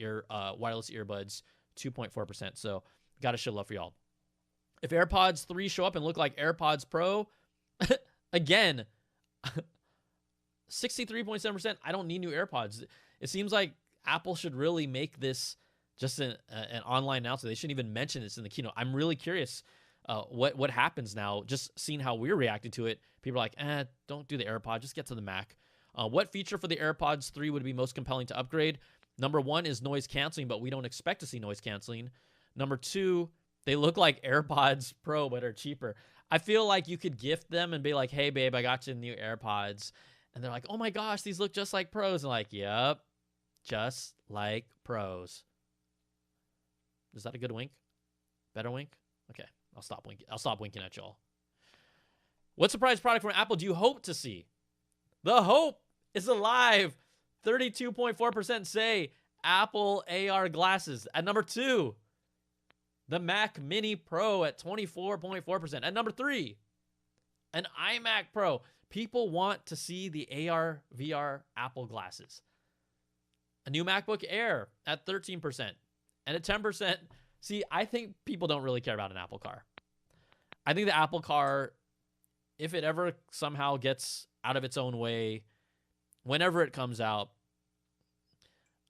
wireless earbuds, 2.4%. So gotta show love for y'all. If AirPods 3 show up and look like AirPods Pro, again, 63.7%, I don't need new AirPods. It seems like Apple should really make this just an online announcement. They shouldn't even mention this in the keynote. I'm really curious what happens now. Just seeing how we're reacting to it. People are like, don't do the AirPod. Just get to the Mac. What feature for the AirPods 3 would be most compelling to upgrade? Number 1 is noise canceling, but we don't expect to see noise canceling. Number 2, they look like AirPods Pro, but are cheaper. I feel like you could gift them and be like, hey, babe, I got you new AirPods. And they're like, oh my gosh, these look just like Pros. And like, yep, just like Pros. Is that a good wink? Better wink? Okay, I'll stop winking. I'll stop winking at y'all. What surprise product from Apple do you hope to see? The hope is alive. 32.4% say Apple AR glasses. At number 2, the Mac Mini Pro at 24.4%. At number 3, An iMac Pro. People want to see the AR, VR Apple glasses. A new MacBook Air at 13%. And at 10%, see, I think people don't really care about an Apple car. I think the Apple car, if it ever somehow gets out of its own way, whenever it comes out,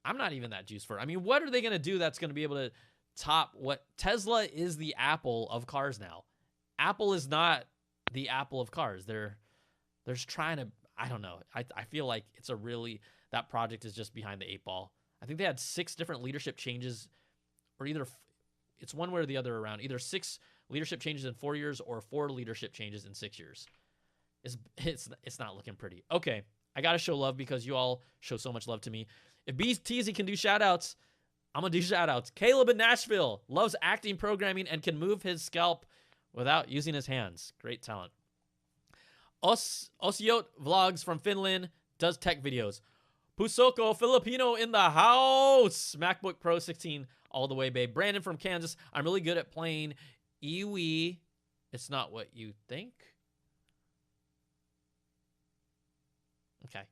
I'm not even that juiced for it. I mean, what are they going to do that's going to be able to top what Tesla is the Apple of cars now? Apple is not the Apple of cars. They're just trying to, I don't know. I feel like it's a really, that project is just behind the 8 ball. I think they had 6 different leadership changes, or either it's one way or the other around, either 6 leadership changes in 4 years or 4 leadership changes in 6 years. It's not looking pretty. Okay, I got to show love because you all show so much love to me. If BTZ can do shout-outs, I'm going to do shout-outs. Caleb in Nashville loves acting, programming, and can move his scalp without using his hands. Great talent. Osiot Vlogs from Finland does tech videos. Pusoko Filipino in the house. MacBook Pro 16 all the way, babe. Brandon from Kansas. I'm really good at playing Iwi. It's not what you think. Okay.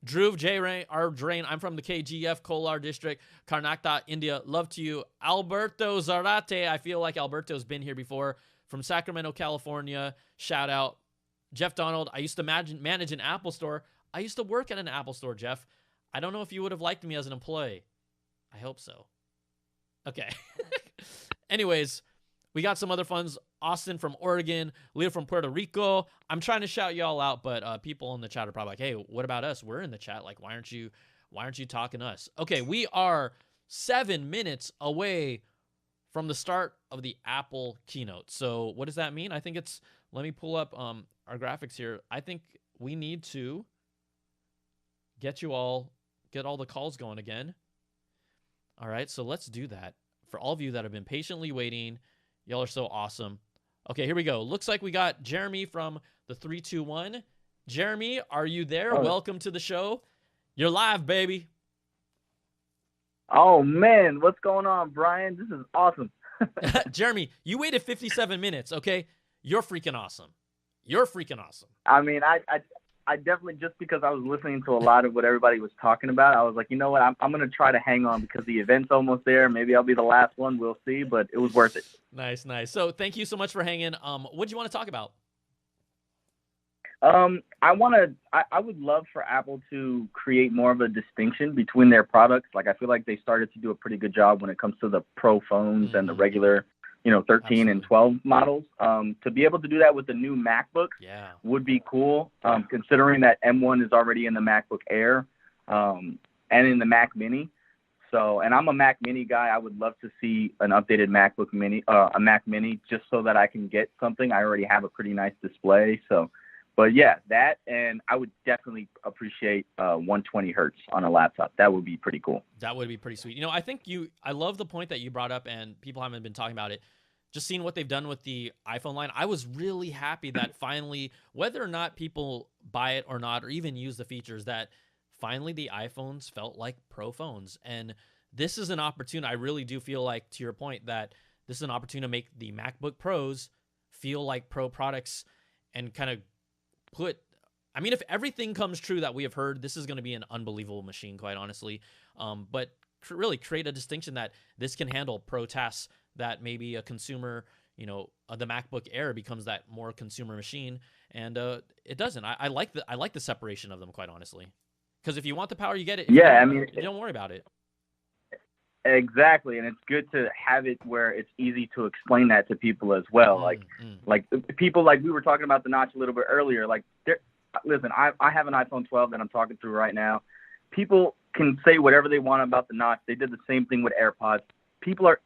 Dhruv J. Rain, R. Drain. I'm from the KGF Kolar District, Karnataka, India. Love to you. Alberto Zarate. I feel like Alberto's been here before. From Sacramento, California. Shout out. Jeff Donald. I used to manage an Apple store. I used to work at an Apple store, Jeff. I don't know if you would have liked me as an employee. I hope so. Okay. Anyways, we got some other funds. Austin from Oregon, Leo from Puerto Rico. I'm trying to shout y'all out, but people in the chat are probably like, hey, what about us? We're in the chat. Like, why aren't you talking to us? Okay, we are 7 minutes away from the start of the Apple keynote. So what does that mean? I think it's, let me pull up our graphics here. I think we need to get all the calls going again. All right, so let's do that. For all of you that have been patiently waiting, y'all are so awesome. Okay, here we go. Looks like we got Jeremy from the 321. Jeremy, are you there? Welcome to the show. You're live, baby. Oh, man. What's going on, Brian? This is awesome. Jeremy, you waited 57 minutes, okay? You're freaking awesome. You're freaking awesome. I mean, I definitely, just because I was listening to a lot of what everybody was talking about, I was like, you know what? I'm going to try to hang on because the event's almost there. Maybe I'll be the last one. We'll see, but it was worth it. Nice, nice. So thank you so much for hanging. What do you want to talk about? I would love for Apple to create more of a distinction between their products. Like, I feel like they started to do a pretty good job when it comes to the Pro phones and the regular, 13 Absolutely. and 12 models. To be able to do that with the new MacBook would be cool, considering that M1 is already in the MacBook Air and in the Mac Mini. So, and I'm a Mac Mini guy. I would love to see an updated MacBook Mini, a Mac Mini, just so that I can get something. I already have a pretty nice display. So, but yeah, that, and I would definitely appreciate 120 hertz on a laptop. That would be pretty cool. That would be pretty sweet. I love the point that you brought up, and people haven't been talking about it. Just seeing what they've done with the iPhone line, I was really happy that finally, whether or not people buy it or not, or even use the features, that finally the iPhones felt like Pro phones. And this is an opportunity. I really do feel like, to your point, that this is an opportunity to make the MacBook Pros feel like Pro products and kind of if everything comes true that we have heard, this is going to be an unbelievable machine, quite honestly. But really create a distinction that this can handle Pro tasks that maybe a consumer, the MacBook Air becomes that more consumer machine, and it doesn't. I like the separation of them, quite honestly, because if you want the power, you get it. Don't worry about it. Exactly, and it's good to have it where it's easy to explain that to people as well. Like people, like we were talking about the notch a little bit earlier. Like, listen, I have an iPhone 12 that I'm talking through right now. People can say whatever they want about the notch. They did the same thing with AirPods. People are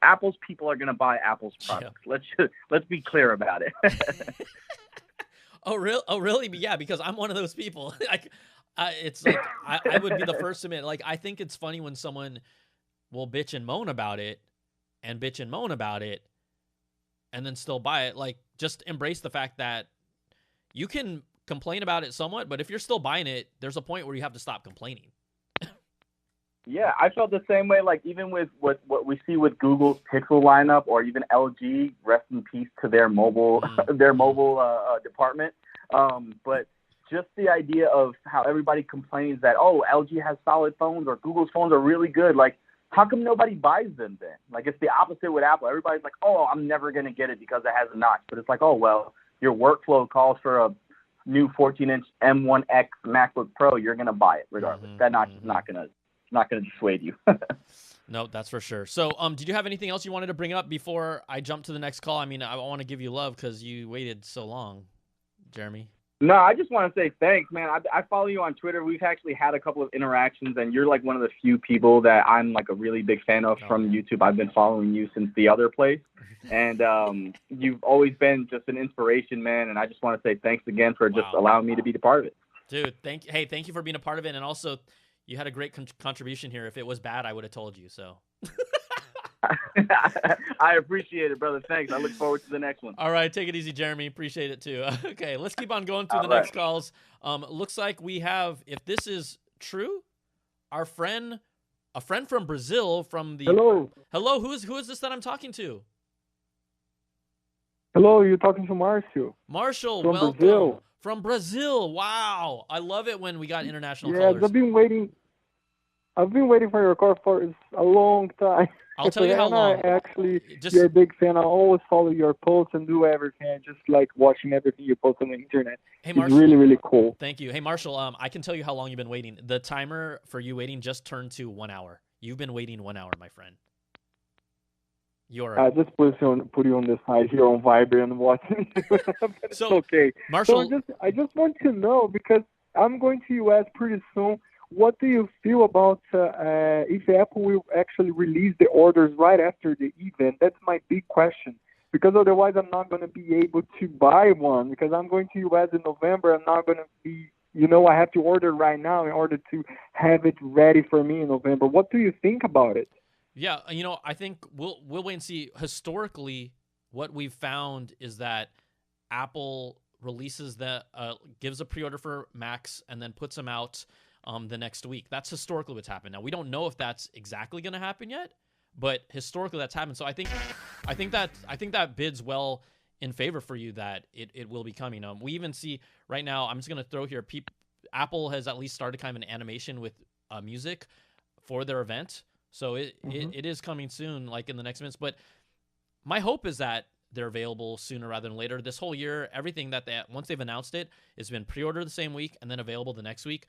going to buy Apple's products. Yeah. Let's be clear about it. Oh, really? Yeah, because I'm one of those people. It's like I would be the first to admit. Like, I think it's funny when someone will bitch and moan about it, and then still buy it. Like, just embrace the fact that you can complain about it somewhat, but if you're still buying it, there's a point where you have to stop complaining. Yeah, I felt the same way. Like even with what we see with Google's Pixel lineup, or even LG, rest in peace to their mobile department. But just the idea of how everybody complains that LG has solid phones or Google's phones are really good. Like, how come nobody buys them then? Like it's the opposite with Apple. Everybody's like, I'm never gonna get it because it has a notch. But it's like, well, your workflow calls for a new 14-inch M1X MacBook Pro. You're gonna buy it regardless. That notch is not gonna dissuade you. No, that's for sure. So, did you have anything else you wanted to bring up before I jump to the next call? I mean, I want to give you love because you waited so long, Jeremy. No, I just want to say thanks, man. I follow you on Twitter. We've actually had a couple of interactions, and you're like one of the few people that I'm like a really big fan of from YouTube. I've been following you since the other place, and you've always been just an inspiration, man. And I just want to say thanks again for just allowing me to be a part of it. Dude, thank you for being a part of it, and also you had a great contribution here. If it was bad, I would have told you. So. I appreciate it, brother. Thanks. I look forward to the next one. All right, take it easy, Jeremy. Appreciate it too. Okay, let's keep on going through the next calls. Looks like we have, if this is true, a friend from Brazil from the. Hello. Who is this that I'm talking to? Hello, you're talking to Marshall. Marshall, from welcome. Brazil. From Brazil. Wow, I love it when we got international callers. I've been waiting for your call for a long time. I'll tell you how long. You're a big fan. I always follow your posts and do everything. I just like watching everything you post on the internet. Hey, Marshall, it's really, really cool. Thank you. Hey, Marshall, I can tell you how long you've been waiting. The timer for you waiting just turned to 1 hour. You've been waiting 1 hour, my friend. I just put you on the side here on Viber and watching. It's okay. Marshall, so I just want to know, because I'm going to US pretty soon. What do you feel about if Apple will actually release the orders right after the event? That's my big question. Because otherwise, I'm not going to be able to buy one, because I'm going to US in November. I'm not going to be, I have to order right now in order to have it ready for me in November. What do you think about it? Yeah, I think we'll wait and see. Historically, what we've found is that Apple releases gives a pre-order for Macs and then puts them out the next week. That's historically what's happened. Now, we don't know if that's exactly going to happen yet, but historically that's happened. So I think that bids well in favor for you that it will be coming. We even see right now, I'm just going to throw here, Apple has at least started kind of an animation with music for their event. So it is coming soon, like in the next minutes. But my hope is that they're available sooner rather than later. This whole year, everything that once they've announced it, it's been pre-ordered the same week and then available the next week.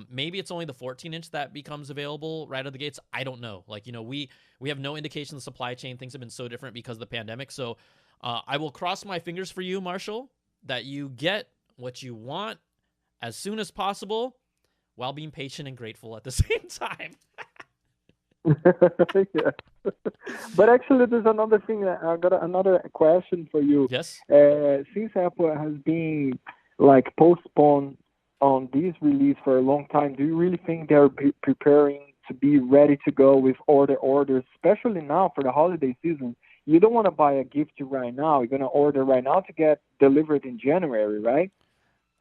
Maybe it's only the 14-inch that becomes available right out of the gates. I don't know. We have no indication of the supply chain. Things have been so different because of the pandemic. So I will cross my fingers for you, Marshall, that you get what you want as soon as possible while being patient and grateful at the same time. Yeah. But actually, there's another thing. I got another question for you. Yes. Since Apple has been postponed on this release for a long time, do you really think they're preparing to be ready to go with orders, especially now for the holiday season? You don't want to buy a gift right now. You're going to order right now to get delivered in January, right?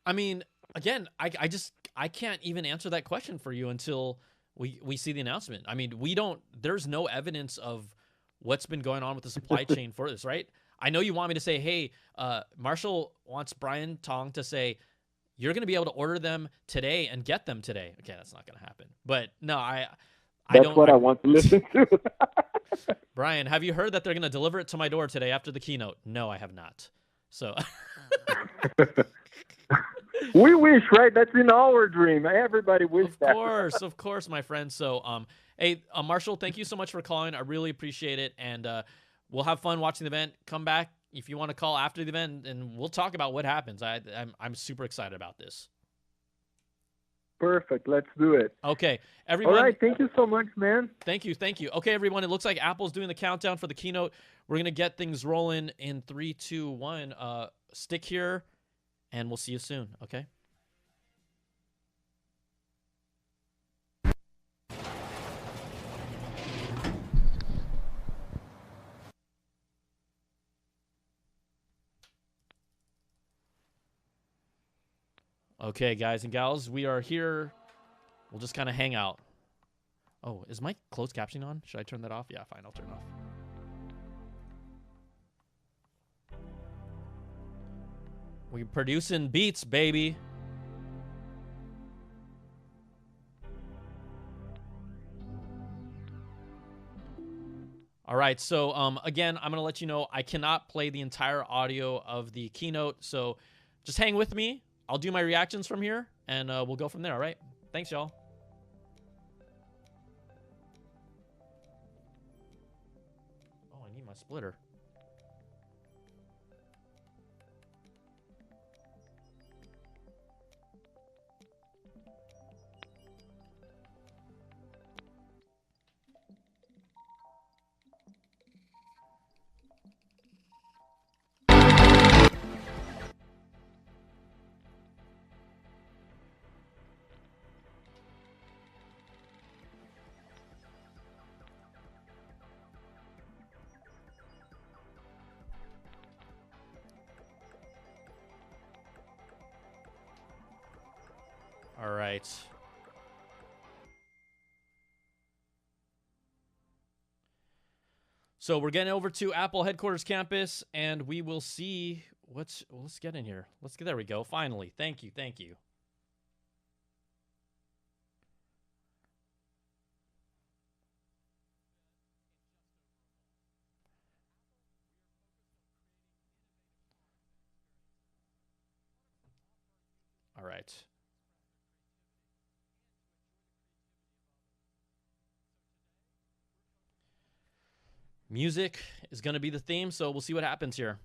I mean, again, I can't even answer that question for you until we see the announcement. I mean, there's no evidence of what's been going on with the supply chain for this, right? I know you want me to say, hey, Marshall wants Brian Tong to say, you're going to be able to order them today and get them today. Okay, that's not going to happen. But no, That's what I want to listen to. Brian, have you heard that they're going to deliver it to my door today after the keynote? No, I have not. So we wish, right? That's in our dream. Everybody wishes that. Of course, my friend. So, hey, Marshall, thank you so much for calling. I really appreciate it. And we'll have fun watching the event. Come back if you want to call after the event, and we'll talk about what happens. I'm super excited about this. Perfect. Let's do it. Okay, everyone. All right. Thank you so much, man. Thank you. Okay, everyone. It looks like Apple's doing the countdown for the keynote. We're going to get things rolling in 3, 2, 1. Stick here, and we'll see you soon. Okay? Okay, guys and gals, we are here. We'll just kind of hang out. Oh, is my closed captioning on? Should I turn that off? Yeah, fine. I'll turn it off. We're producing beats, baby. All right, so again, I'm going to let you know I cannot play the entire audio of the keynote, so just hang with me. I'll do my reactions from here, and we'll go from there, all right? Thanks, y'all. Oh, I need my splitter. All right. So we're getting over to Apple headquarters campus, and we will see what's. Well, let's get in here. Let's get. There we go. Finally. Thank you. Thank you. All right. Music is going to be the theme, so we'll see what happens here.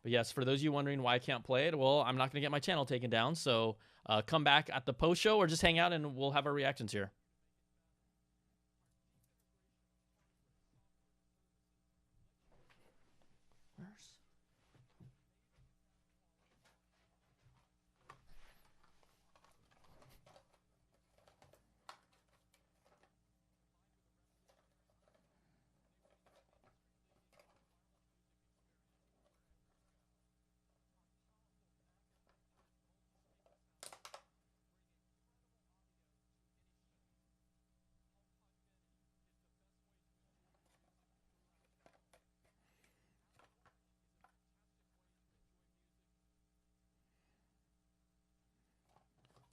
But yes, for those of you wondering why I can't play it, well, I'm not going to get my channel taken down, so come back at the post show or just hang out and we'll have our reactions here.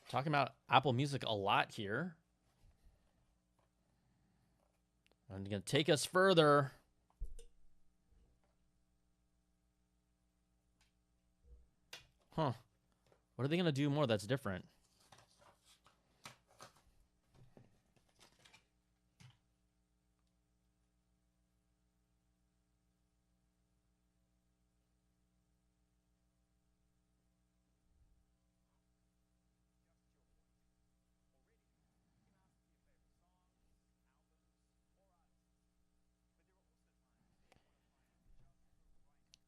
Talking about Apple Music a lot here. I'm going to take us further. Huh. What are they going to do more that's different?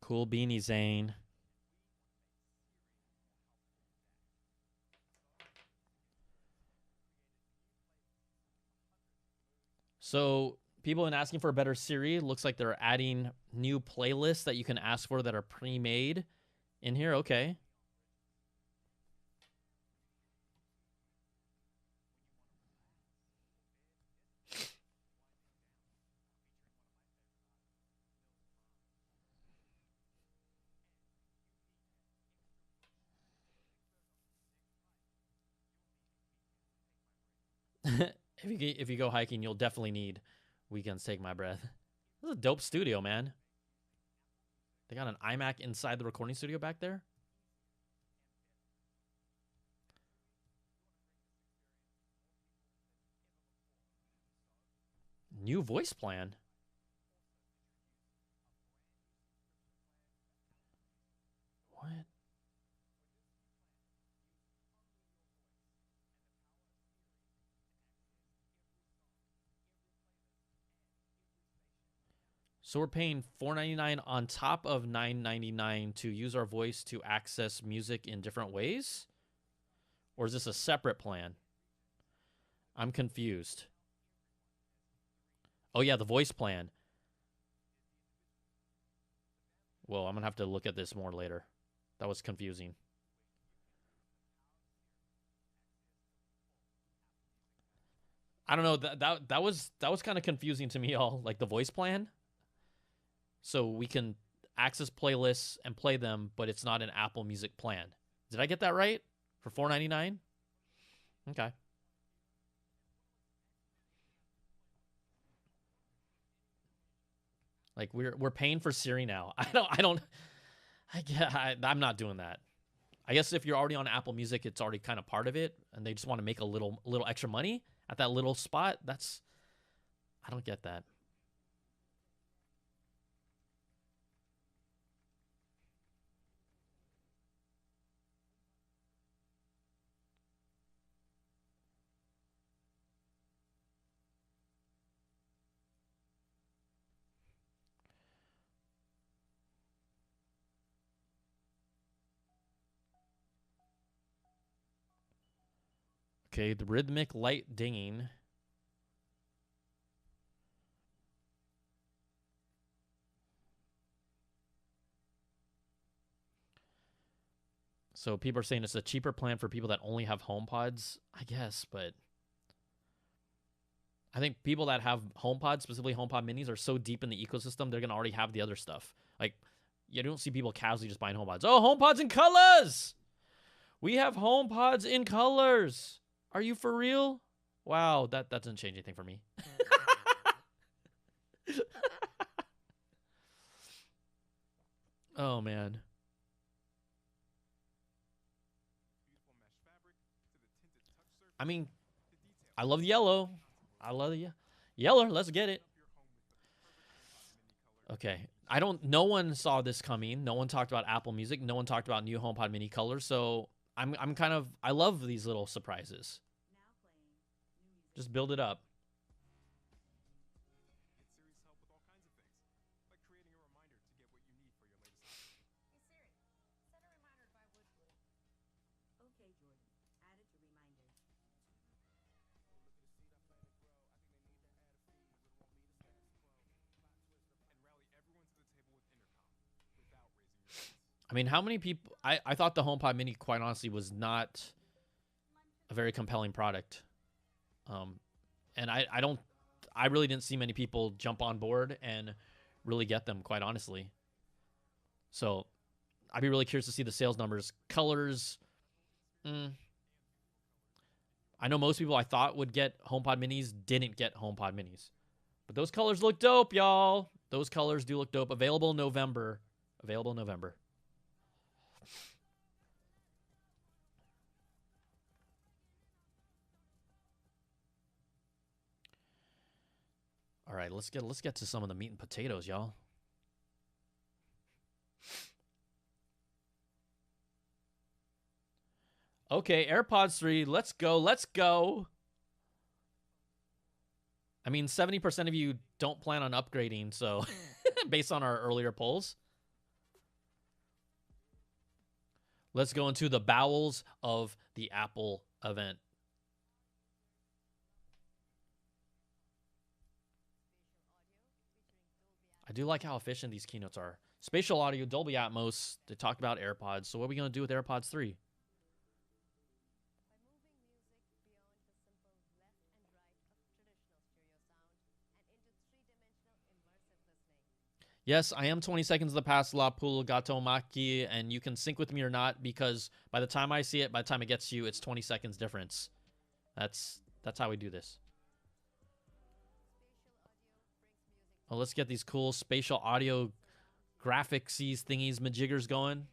Cool beanie, Zane. So people have been asking for a better Siri. Looks like they're adding new playlists that you can ask for that are pre-made in here. Okay. If you go hiking, you'll definitely need Weekends Take My Breath. This is a dope studio, man. They got an iMac inside the recording studio back there. New voice plan. What? So we're paying $4.99 on top of $9.99 to use our voice to access music in different ways? Or is this a separate plan? I'm confused. Oh, yeah, the voice plan. Well, I'm going to have to look at this more later. That was confusing. I don't know. That was kind of confusing to me, y'all. Like the voice plan. So we can access playlists and play them, but it's not an Apple Music plan. Did I get that right? For $4.99? Okay. Like we're paying for Siri now. I'm not doing that. I guess if you're already on Apple Music, it's already kind of part of it, and they just want to make a little extra money at that little spot. I don't get that. Okay, the rhythmic light dinging. So people are saying it's a cheaper plan for people that only have HomePods, I guess, but I think people that have HomePods, specifically HomePod minis, are so deep in the ecosystem, they're going to already have the other stuff. Like, you don't see people casually just buying HomePods. Oh, HomePods in colors! We have HomePods in colors! Are you for real? Wow, that doesn't change anything for me. Oh, man. I mean, I love yellow. I love the yellow. Let's get it. Okay. No one saw this coming. No one talked about Apple Music. No one talked about new HomePod mini colors. So I'm kind of, I love these little surprises. Just build it up. I mean, how many people... I thought the HomePod Mini, quite honestly, was not a very compelling product. And I really didn't see many people jump on board and really get them, quite honestly. So I'd be really curious to see the sales numbers. Colors... I know most people I thought would get HomePod Minis didn't get HomePod Minis. But those colors look dope, y'all. Those colors do look dope. Available in November. All right, let's get to some of the meat and potatoes, y'all. Okay, AirPods 3, let's go. I mean, 70% of you don't plan on upgrading, so based on our earlier polls. Let's go into the bowels of the Apple event. I do like how efficient these keynotes are. Spatial audio, Dolby Atmos. They talked about AirPods. So what are we going to do with AirPods 3? Yes, I am 20 seconds of the past La Pool Gato Maki, and you can sync with me or not, because by the time I see it, by the time it gets to you, it's 20 seconds difference. That's how we do this. Oh, let's get these cool spatial audio graphics-y thingies majiggers going.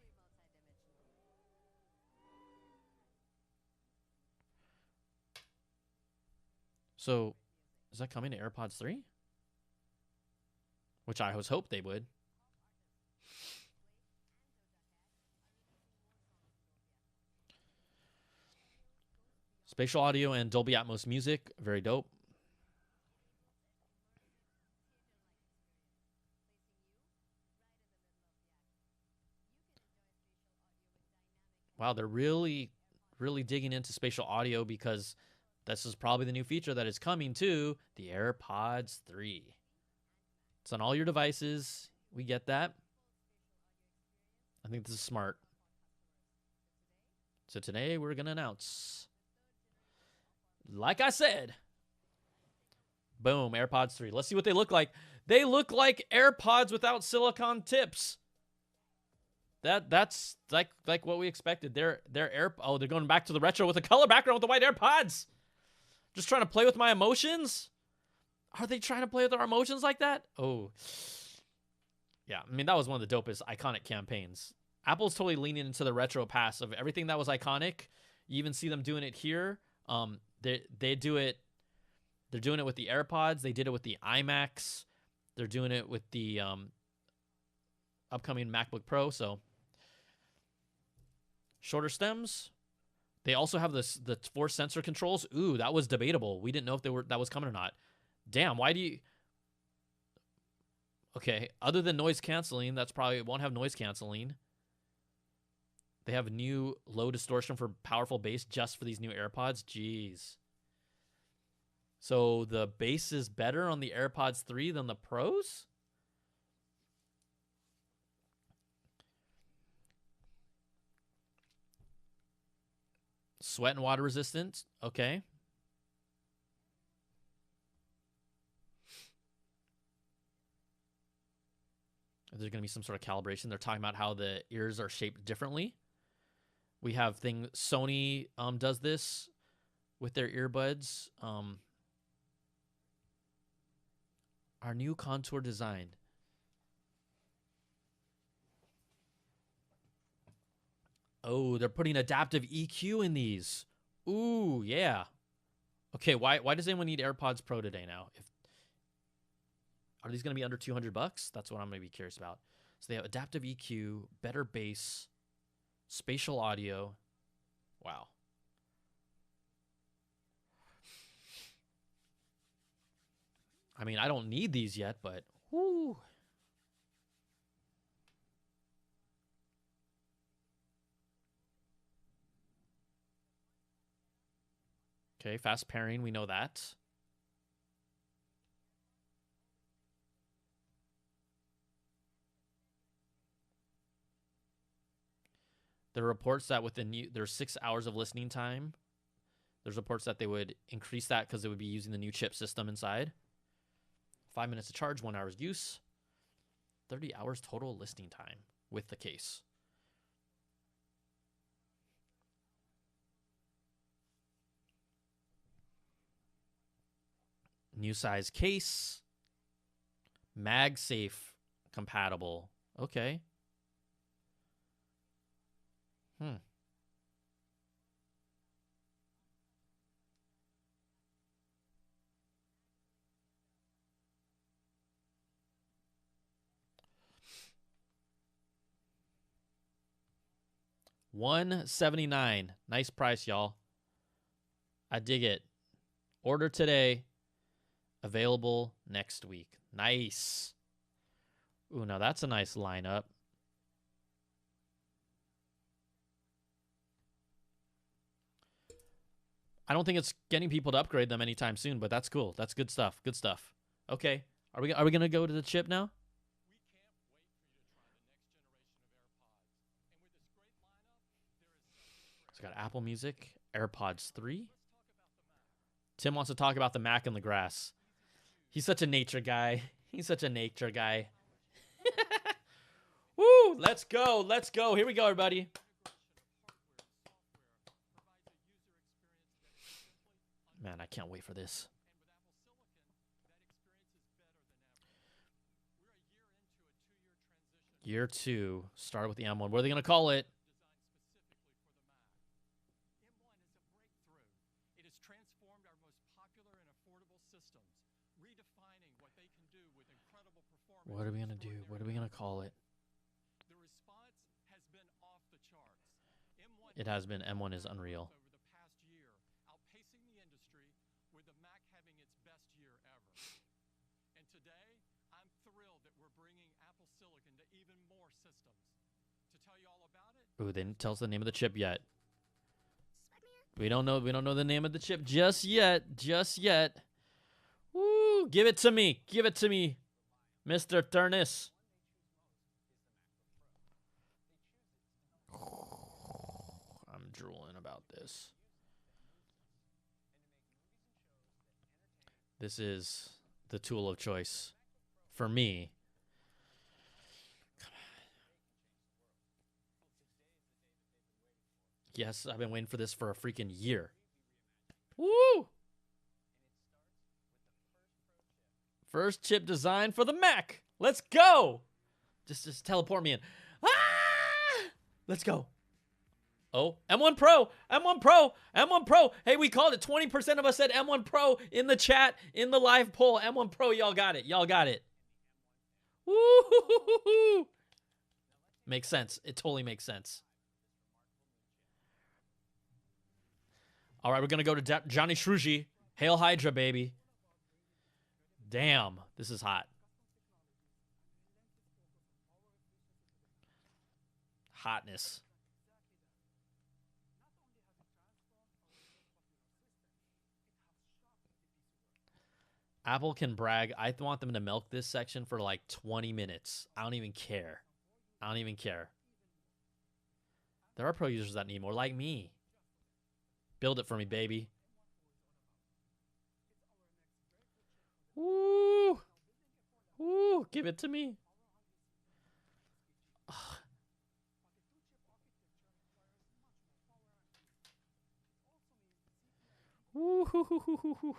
So, is that coming to AirPods 3? Which I was hoped they would. Spatial audio and Dolby Atmos music, very dope. Wow, they're really digging into spatial audio, because this is probably the new feature that is coming to the AirPods 3. It's on all your devices. We get that. I think this is smart. So today we're going to announce, like I said, boom, AirPods 3. Let's see what they look like. They look like AirPods without silicone tips. That's like what we expected. They're going back to the retro with a color background with the white AirPods. Just trying to play with my emotions? Are they trying to play with our emotions like that? Oh. Yeah, I mean, that was one of the dopest iconic campaigns. Apple's totally leaning into the retro pass of everything that was iconic. You even see them doing it here. They do it. They're doing it with the AirPods. They did it with the iMacs. They're doing it with the upcoming MacBook Pro. So shorter stems. They also have the 4 sensor controls. Ooh, that was debatable. We didn't know if that was coming or not. Damn, why do you? Okay, other than noise canceling, that's probably it won't have noise canceling. They have new low distortion for powerful bass just for these new AirPods. Jeez. So the bass is better on the AirPods 3 than the Pros? Sweat and water resistant. Okay. There's going to be some sort of calibration. They're talking about how the ears are shaped differently. We have Sony does this with their earbuds. Our new contour design. Oh, they're putting adaptive EQ in these. Ooh, yeah. Okay, why does anyone need AirPods Pro today now? Are these going to be under $200? That's what I'm going to be curious about. So they have adaptive EQ, better bass, spatial audio. Wow. I mean, I don't need these yet, but whoo. Okay, fast pairing, we know that. There are reports that there's 6 hours of listening time. There's reports that they would increase that because they would be using the new chip system inside. 5 minutes to charge, 1 hour's use. 30 hours total listening time with the case. New size case. MagSafe compatible. Okay. Hmm. $179. Nice price, y'all. I dig it. Order today. Available next week. Nice. Ooh, now that's a nice lineup. I don't think it's getting people to upgrade them anytime soon, but that's cool. That's good stuff. Good stuff. Okay. Are we going to go to the chip now? So got Apple Music, AirPods 3. Tim wants to talk about the Mac in the grass. He's such a nature guy. He's such a nature guy. Woo! Let's go. Let's go. Here we go, everybody. Man, I can't wait for this. Year 2. Start with the M1. What are they going to call it? What are we going to do? What are we going to call it? It has been. M1 is unreal. Ooh, they didn't tell us the name of the chip yet. We don't know the name of the chip just yet. Just yet. Woo! Give it to me. Give it to me, Mr. Turnus. I'm drooling. this. This is the tool of choice for me. Yes, I've been waiting for this for a freaking year. Woo! First chip design for the Mac. Let's go. Just teleport me in. Ah! Let's go. Oh, M1 Pro, M1 Pro, M1 Pro. Hey, we called it. 20% of us said M1 Pro in the chat, in the live poll. M1 Pro, y'all got it. Y'all got it. Woo! Makes sense. It totally makes sense. All right, we're going to go to Johnny Shruji. Hail Hydra, baby. Damn, this is hot. Hotness. Apple can brag. I want them to milk this section for like 20 minutes. I don't even care. I don't even care. There are pro users that need more, like me. Build it for me, baby. Woo! Woo! Give it to me. Ugh. Woo-hoo-hoo-hoo-hoo-hoo.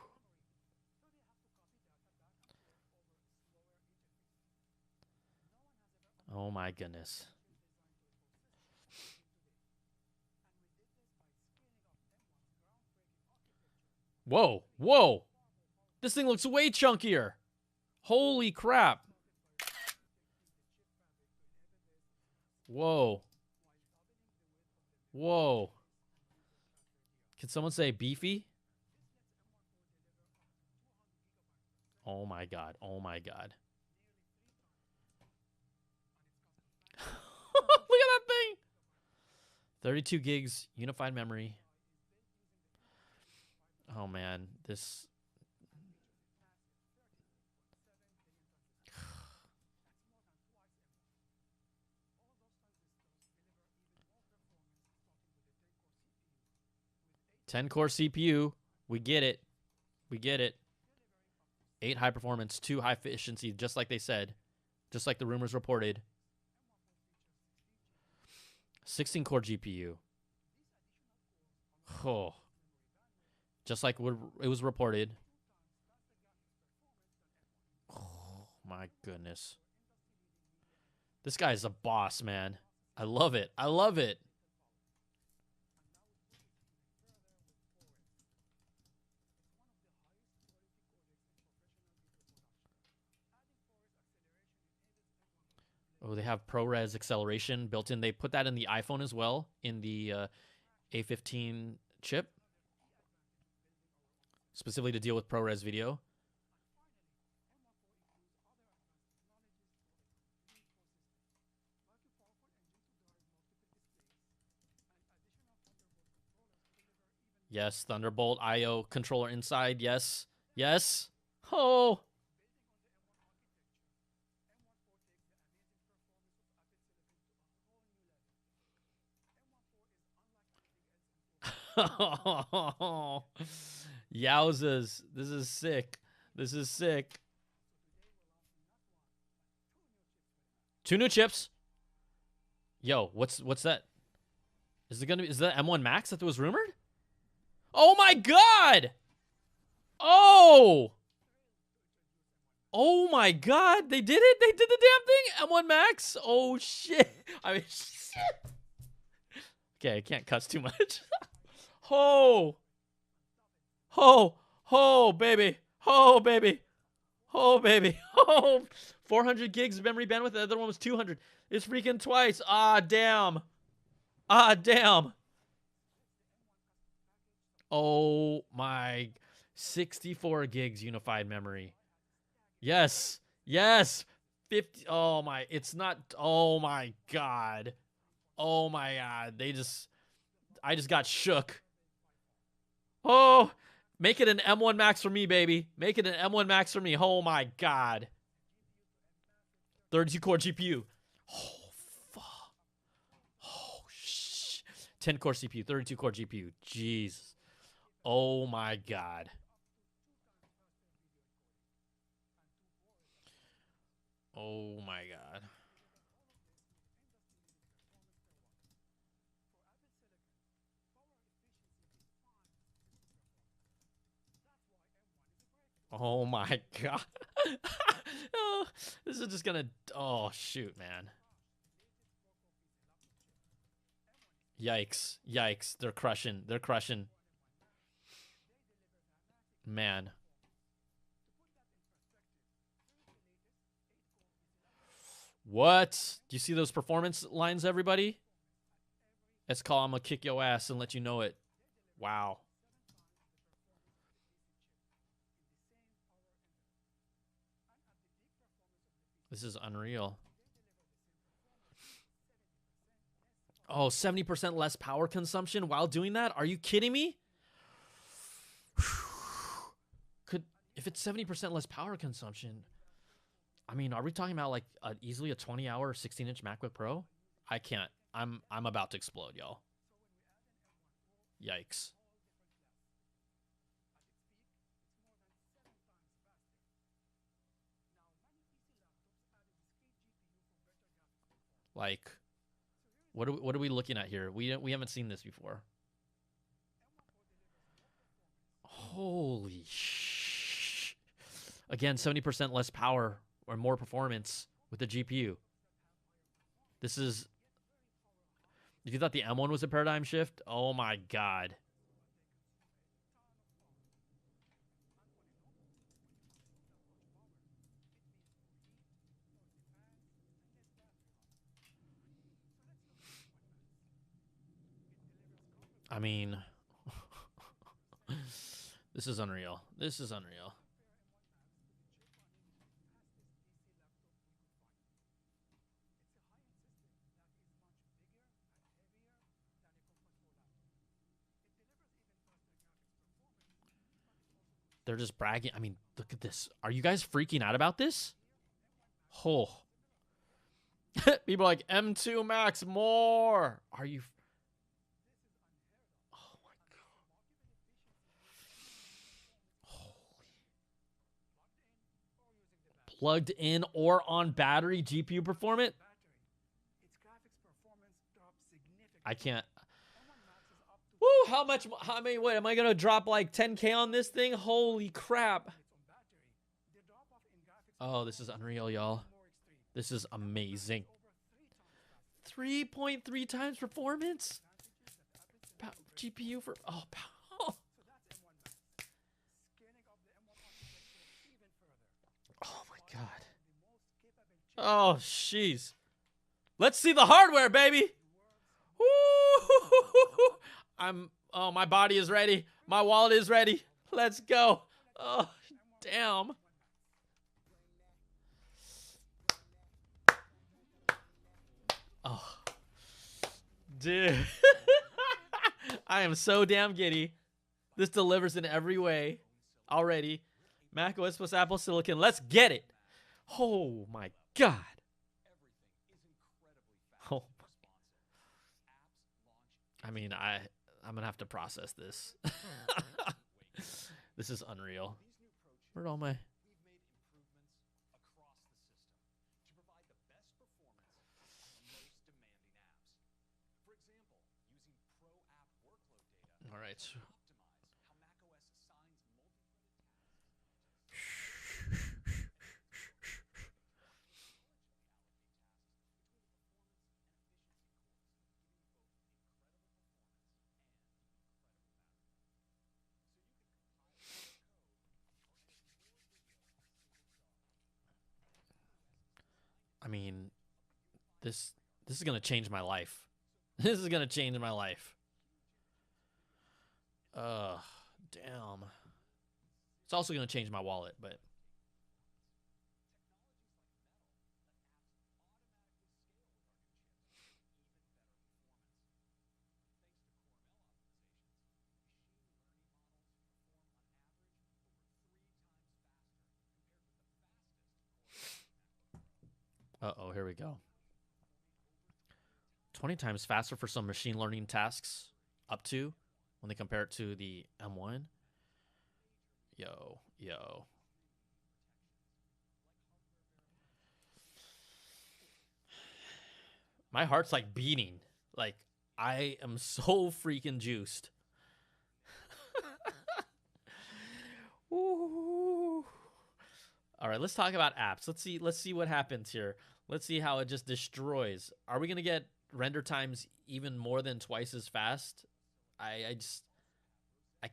Oh my goodness. Whoa, whoa. This thing looks way chunkier. Holy crap. Whoa. Whoa. Can someone say beefy? Oh my god. Oh my god. Look at that thing. 32 gigs unified memory. Oh man, this. Ten-core CPU. We get it. We get it. 8 high performance, 2 high efficiency, just like they said. Just like the rumors reported. 16-core GPU. Oh. Just like it was reported. Oh, my goodness. This guy's a boss, man. I love it. I love it. Oh, they have ProRes acceleration built in. They put that in the iPhone as well, in the A15 chip, specifically to deal with ProRes video. Yes, Thunderbolt I/O controller inside. Yes, yes. Oh. Yowzas. This is sick. This is sick. 2 new chips. Yo, what's that? Is that M1 Max that was rumored? Oh my god! Oh! Oh my god, they did it? They did the damn thing? M1 Max? Oh shit. I mean, shit. Okay, I can't cuss too much. Ho! Ho! Ho, baby! Ho, baby! Ho, baby! Ho! 400 gigs of memory bandwidth. The other one was 200. It's freaking twice. Ah, damn. Ah, damn. Oh, my. 64 gigs unified memory. Yes. Yes. 50. Oh, my. It's not. Oh, my God. Oh, my God. I just got shook. Oh, make it an M1 Max for me, baby. Make it an M1 Max for me. Oh, my God. 32-core GPU. Oh, fuck. Oh, shh. 10-core CPU, 32-core GPU. Jeez. Oh, my God. Oh, my God. Oh, my God. Oh, this is just going to... Oh, shoot, man. Yikes. Yikes. They're crushing. They're crushing. Man. What? Do you see those performance lines, everybody? Let's call I'm gonna kick your ass and let you know it. Wow. This is unreal. Oh, 70% less power consumption while doing that? Are you kidding me? If it's 70% less power consumption, I mean, are we talking about like easily a 20-hour 16-inch MacBook Pro? I can't. I'm about to explode, y'all. Yikes. Like, what are we looking at here? We haven't seen this before. Holy sh! Again, 70% less power or more performance with the GPU. This is... If you thought the M1 was a paradigm shift, oh my God. I mean, this is unreal. This is unreal. They're just bragging. I mean, look at this. Are you guys freaking out about this? Oh. People are like, M2 Max more. Are you... Oh my God. Holy. Plugged in or on battery GPU performance? I can't... Woo, how much... Wait, am I going to drop like 10K on this thing? Holy crap. Oh, this is unreal, y'all. This is amazing. 3.3 times performance? GPU for... Oh, oh my God. Oh, jeez. Let's see the hardware, baby. Woo! Oh, my body is ready. My wallet is ready. Let's go. Oh, damn. Oh, dude. I am so damn giddy. This delivers in every way already. Mac OS plus Apple Silicon. Let's get it. Oh, my God. Oh. I mean, I'm going to have to process this. This is unreal. Where'd all my... All right. I mean, this is going to change my life. This is going to change my life. Damn. It's also going to change my wallet, but... Uh-oh, here we go. 20 times faster for some machine learning tasks up to when they compare it to the M1. Yo. My heart's like beating. Like, I am so freaking juiced. Ooh. All right, let's talk about apps. Let's see what happens here. Let's see how it just destroys. Are we gonna get render times even more than twice as fast? I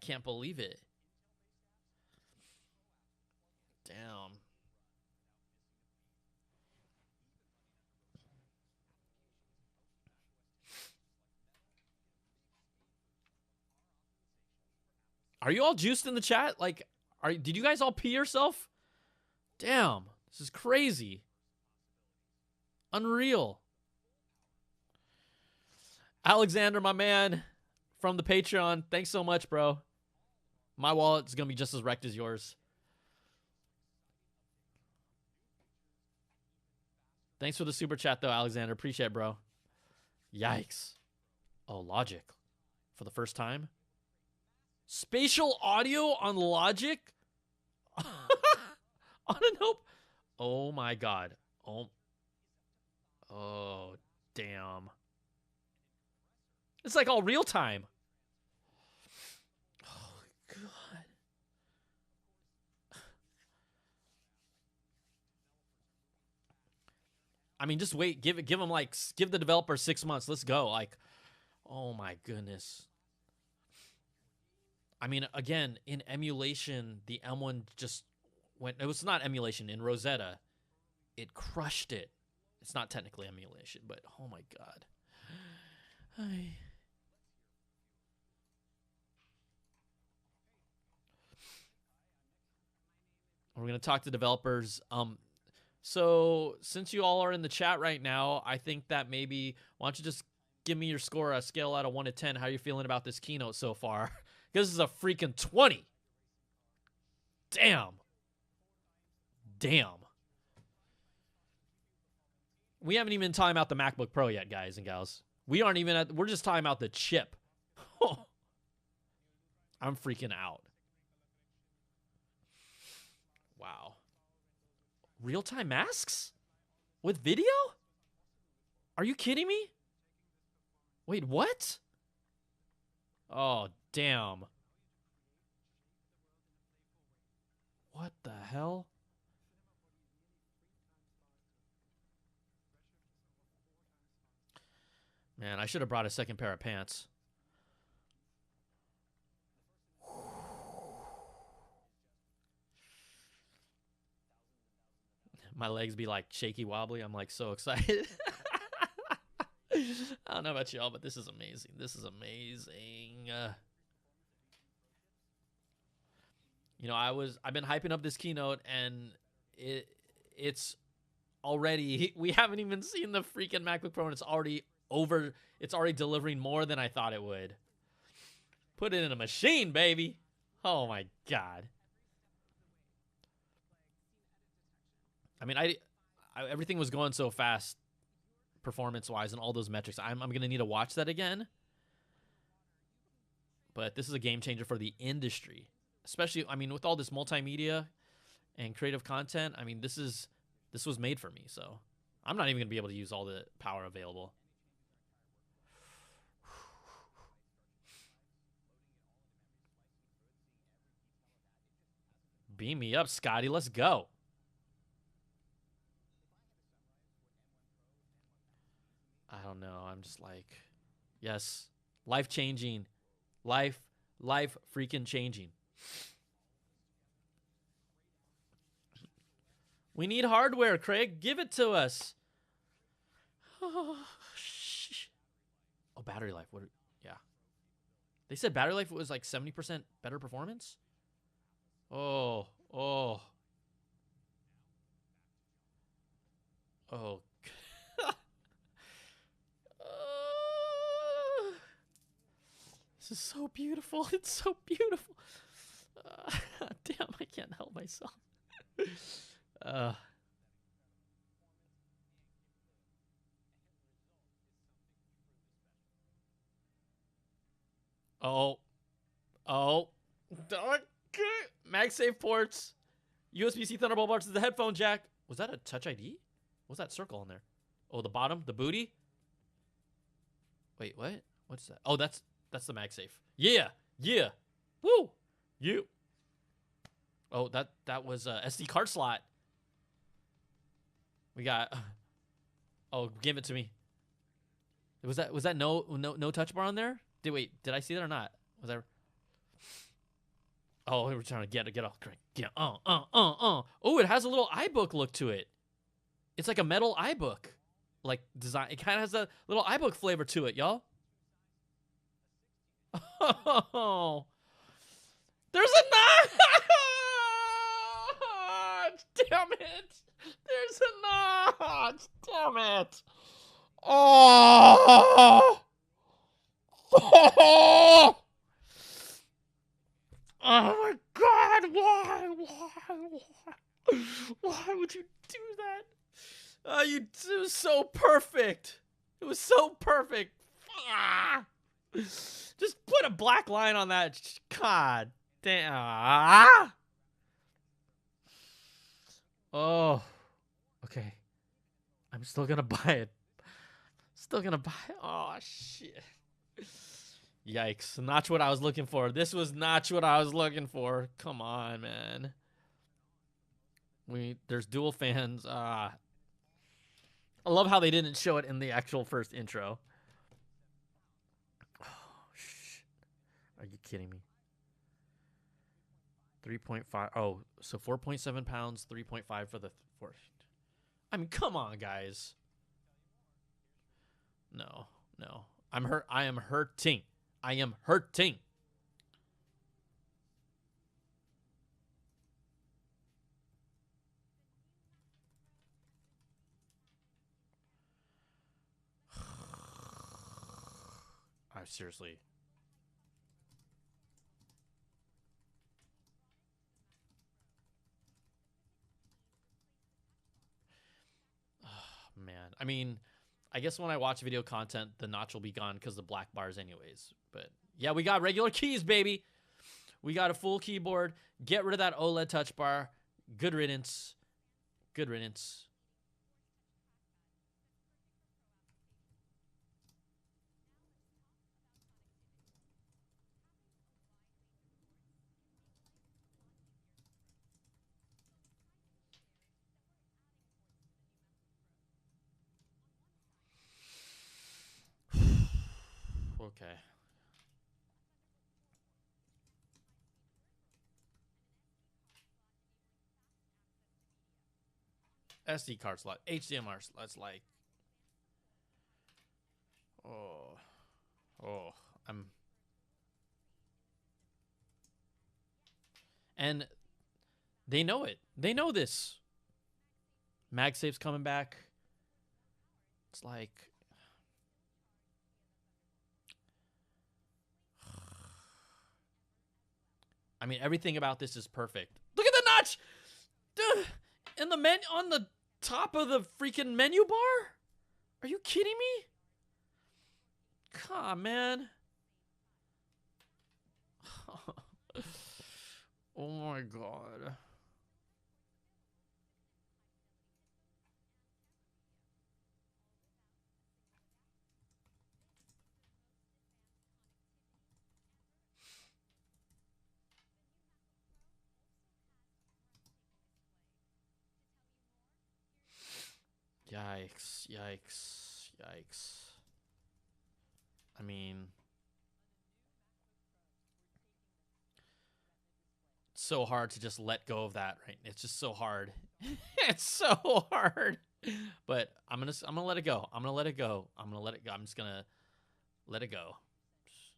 can't believe it. Damn. Are you all juiced in the chat? Like, did you guys all pee yourself? Damn, this is crazy. Unreal. Alexander, my man, from the Patreon, thanks so much, bro. My wallet's gonna be just as wrecked as yours. Thanks for the super chat, though, Alexander. Appreciate it, bro. Yikes. Oh, Logic. For the first time? Spatial audio on Logic? On a nope. Oh, my God. Oh, damn. It's like all real time. Oh, God. I mean, just wait. Give them like, give the developer 6 months. Let's go. Like, oh my goodness. I mean, again, in emulation, the M1 just went. It was not emulation in Rosetta. It crushed it. It's not technically emulation, but oh my God. We're gonna talk to developers. So since you all are in the chat right now, I think that maybe why don't you just give me your score, a scale out of 1 to 10. How you feeling about this keynote so far? Because this is a freaking 20. Damn. We haven't even talking about the MacBook Pro yet, guys and gals. We aren't even we're just talking about the chip. I'm freaking out. Wow. Real-time masks? With video? Are you kidding me? Wait, what? Oh, damn. What the hell? Man, I should have brought a second pair of pants. My legs be like shaky wobbly. I'm like so excited. I don't know about y'all, but this is amazing. This is amazing. You know, I've been hyping up this keynote, and it's already, we haven't even seen the freaking MacBook Pro, and it's already delivering more than I thought it would. Put it in a machine, baby. Oh my God. I mean, everything was going so fast, performance-wise, and all those metrics. I'm going to need to watch that again. But this is a game changer for the industry, especially, I mean, with all this multimedia and creative content. I mean, this was made for me, so I'm not even going to be able to use all the power available. Beam me up, Scotty. Let's go. I don't know. I'm just like, yes, life-changing. Life freaking changing. We need hardware, Craig. Give it to us. Oh, battery life. Yeah. They said battery life was like 70% better performance? Oh. This is so beautiful. It's so beautiful. Damn, I can't help myself. Oh. MagSafe ports. USB-C Thunderbolt ports to the headphone jack. Was that a Touch ID? What's that circle on there? Oh, the bottom, the booty. Wait, what? What's that? Oh, that's the MagSafe. Yeah. Woo. You. Oh, that was a SD card slot. We got. Oh, give it to me. Was that no touch bar on there? Did I see that or not? Was that? Oh, we were trying to get off. Yeah. Oh, it has a little iBook look to it. It's like a metal iBook, like design. It kind of has a little iBook flavor to it, y'all. Oh, there's a notch. Damn it. There's a notch. Damn it. Oh. Oh my God! Why would you do that? It was so perfect. It was so perfect. Just put a black line on that. God damn. Oh. Okay. I'm still gonna buy it. Oh shit. Yikes. Not what I was looking for. This was not what I was looking for. Come on, man. There's dual fans. I love how they didn't show it in the actual first intro. Oh, shit. Are you kidding me? 3.5. Oh, so 4.7 pounds, 3.5 for the first. I mean, come on, guys. No. I am hurting. I am hurting. Seriously. Oh, man. I mean, I guess when I watch video content, the notch will be gone because the black bars anyways. But yeah, we got regular keys, baby. We got a full keyboard. Get rid of that OLED touch bar. Good riddance. Good riddance. Okay. SD card slot, HDMI slots, like, and they know it. They know this. MagSafe's coming back. It's like, I mean, everything about this is perfect. Look at the notch! In the menu, on the top of the freaking menu bar? Are you kidding me? Come on, man. Oh my God. Yikes. I mean, it's so hard to just let go of that, right? It's just so hard. It's so hard. But I'm gonna let it go. I'm gonna let it go. I'm just gonna let it go. Just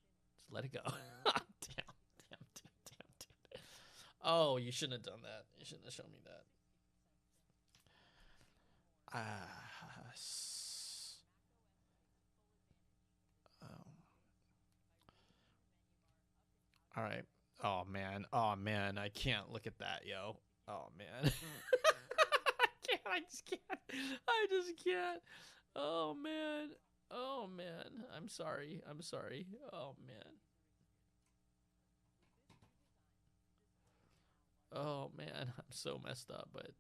let it go. Damn. Oh, you shouldn't have done that. You shouldn't have shown me that. All right. Oh man, I can't look at that, yo. Oh man. I just can't. Oh man. I'm sorry. Oh man. Oh man, I'm so messed up, but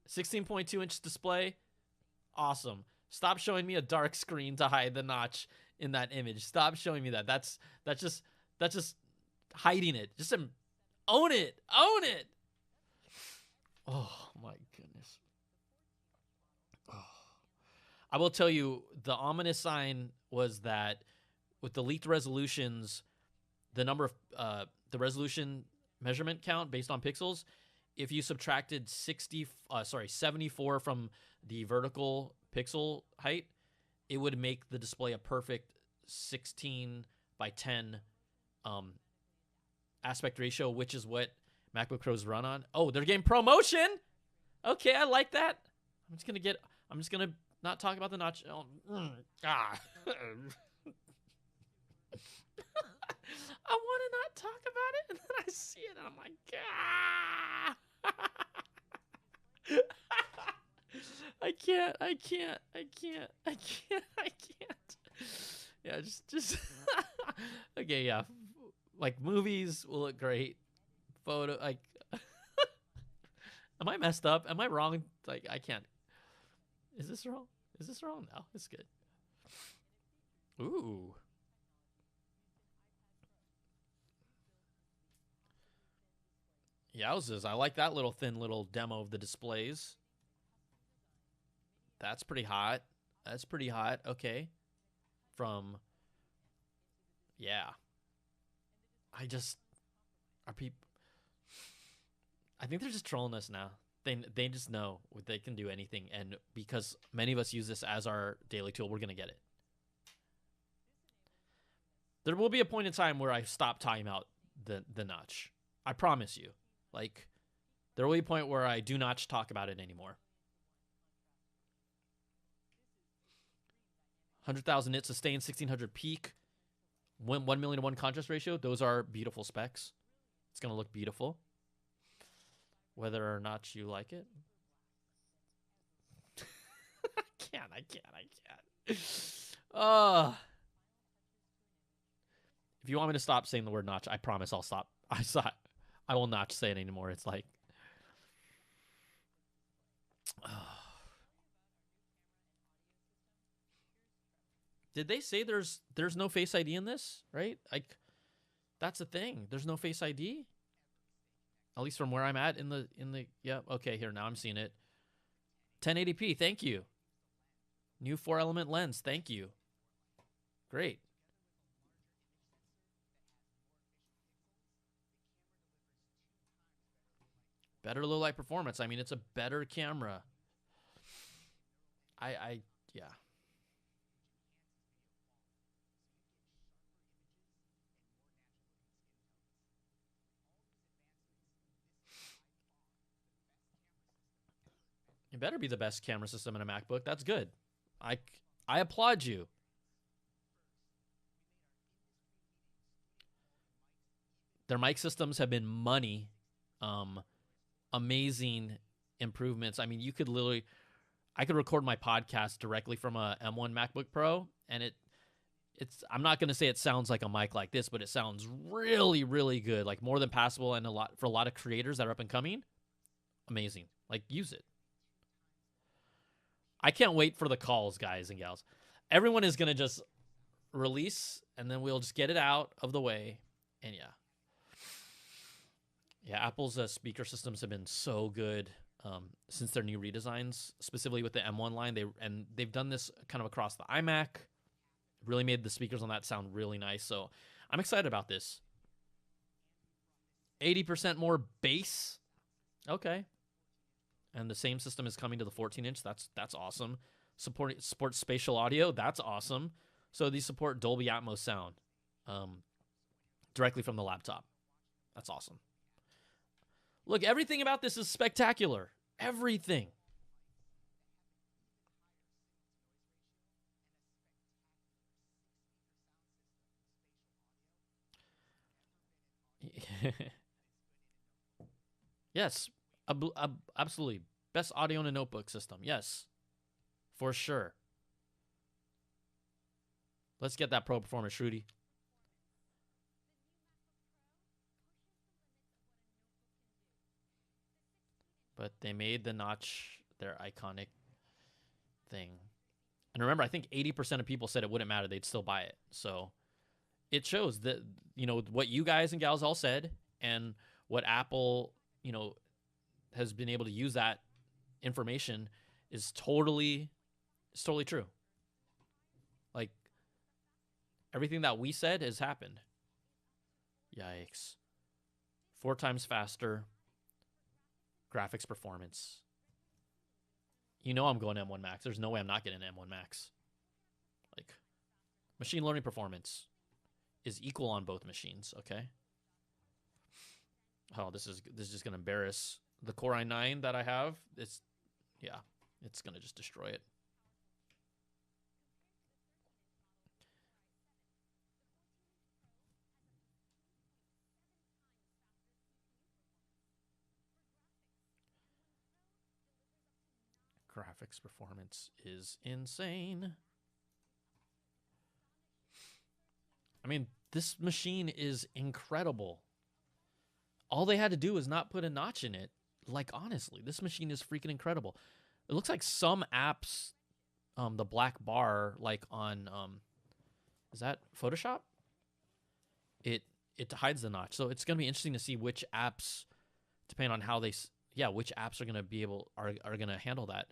16.2-inch display, awesome. Stop showing me a dark screen to hide the notch in that image. Stop showing me that. That's just hiding it. Just own it. Own it. Oh my goodness. Oh. I will tell you, the ominous sign was that with the leaked resolutions, the number of the resolution measurement count based on pixels, if you subtracted 74 from the vertical pixel height, it would make the display a perfect 16 by 10 aspect ratio, which is what MacBook Pros run on. Oh, they're getting ProMotion. Okay, I like that. I'm just gonna not talk about the notch. Oh, I want to not talk about it, and then I see it, and I'm like, I can't. Yeah, just okay, yeah. Like, movies will look great. Photo, like, am I messed up? Am I wrong? Like, I can't. Is this wrong? No, it's good. Ooh. Yowzers, I like that thin little demo of the displays. That's pretty hot. Okay. Yeah. Are people... I think they're just trolling us now. They just know they can do anything, and because many of us use this as our daily tool, we're going to get it. There will be a point in time where I stop talking about the notch. I promise you. Like, there will be a point where I do not talk about it anymore. 100,000 nit sustain, 1600 peak, 1 million to 1 contrast ratio. Those are beautiful specs. It's going to look beautiful. Whether or not you like it. I can't. If you want me to stop saying the word notch, I promise I'll stop. I will not say it anymore. It's like... Did they say there's no Face ID in this? Right? Like, that's the thing. There's no Face ID? At least from where I'm at in the yeah, okay, here, now I'm seeing it. 1080p, thank you. New 4-element lens, thank you. Great. Better low light performance. I mean, it's a better camera. Yeah. It better be the best camera system in a MacBook. That's good. I applaud you. Their mic systems have been money. Amazing improvements. I mean, you could literally... I could record my podcast directly from a M1 MacBook Pro, and it's... I'm not going to say it sounds like a mic like this, but it sounds really, really good. Like, more than passable, and for a lot of creators that are up and coming. Amazing. Like, use it. I can't wait for the calls, guys and gals. Everyone is going to just release, and then we'll just get it out of the way. And yeah. Yeah, Apple's speaker systems have been so good since their new redesigns, specifically with the M1 line. They've done this kind of across the iMac. Really made the speakers on that sound really nice. So I'm excited about this. 80% more bass. Okay. And the same system is coming to the 14-inch. That's awesome. Support spatial audio. That's awesome. So these support Dolby Atmos sound directly from the laptop. That's awesome. Look, everything about this is spectacular. Everything. Yes, absolutely. Best audio in a notebook system. Yes, for sure. Let's get that pro performance, Shruti. But they made the notch their iconic thing. And remember, I think 80% of people said it wouldn't matter. They'd still buy it. So it shows that, you know, what you guys and gals all said and what Apple, you know, has been able to use that information is totally true. Like, everything that we said has happened. Yikes. 4 times faster graphics performance. You know I'm going M1 Max. There's no way I'm not getting an M1 Max. Like, machine learning performance is equal on both machines, okay? Oh, this is just going to embarrass the Core i9 that I have. It's going to just destroy it. Graphics performance is insane. I mean, this machine is incredible. All they had to do is not put a notch in it. Like, honestly, this machine is freaking incredible. It looks like some apps, the black bar, like on, is that Photoshop? It hides the notch. So it's going to be interesting to see which apps, depending on how they, which apps are going to be able, are going to handle that.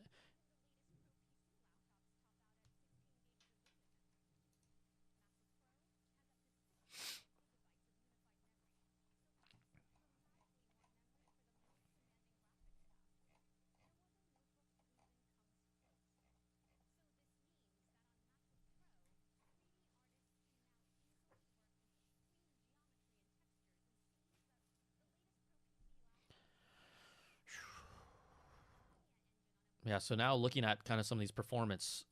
Yeah, so now looking at kind of some of these performance,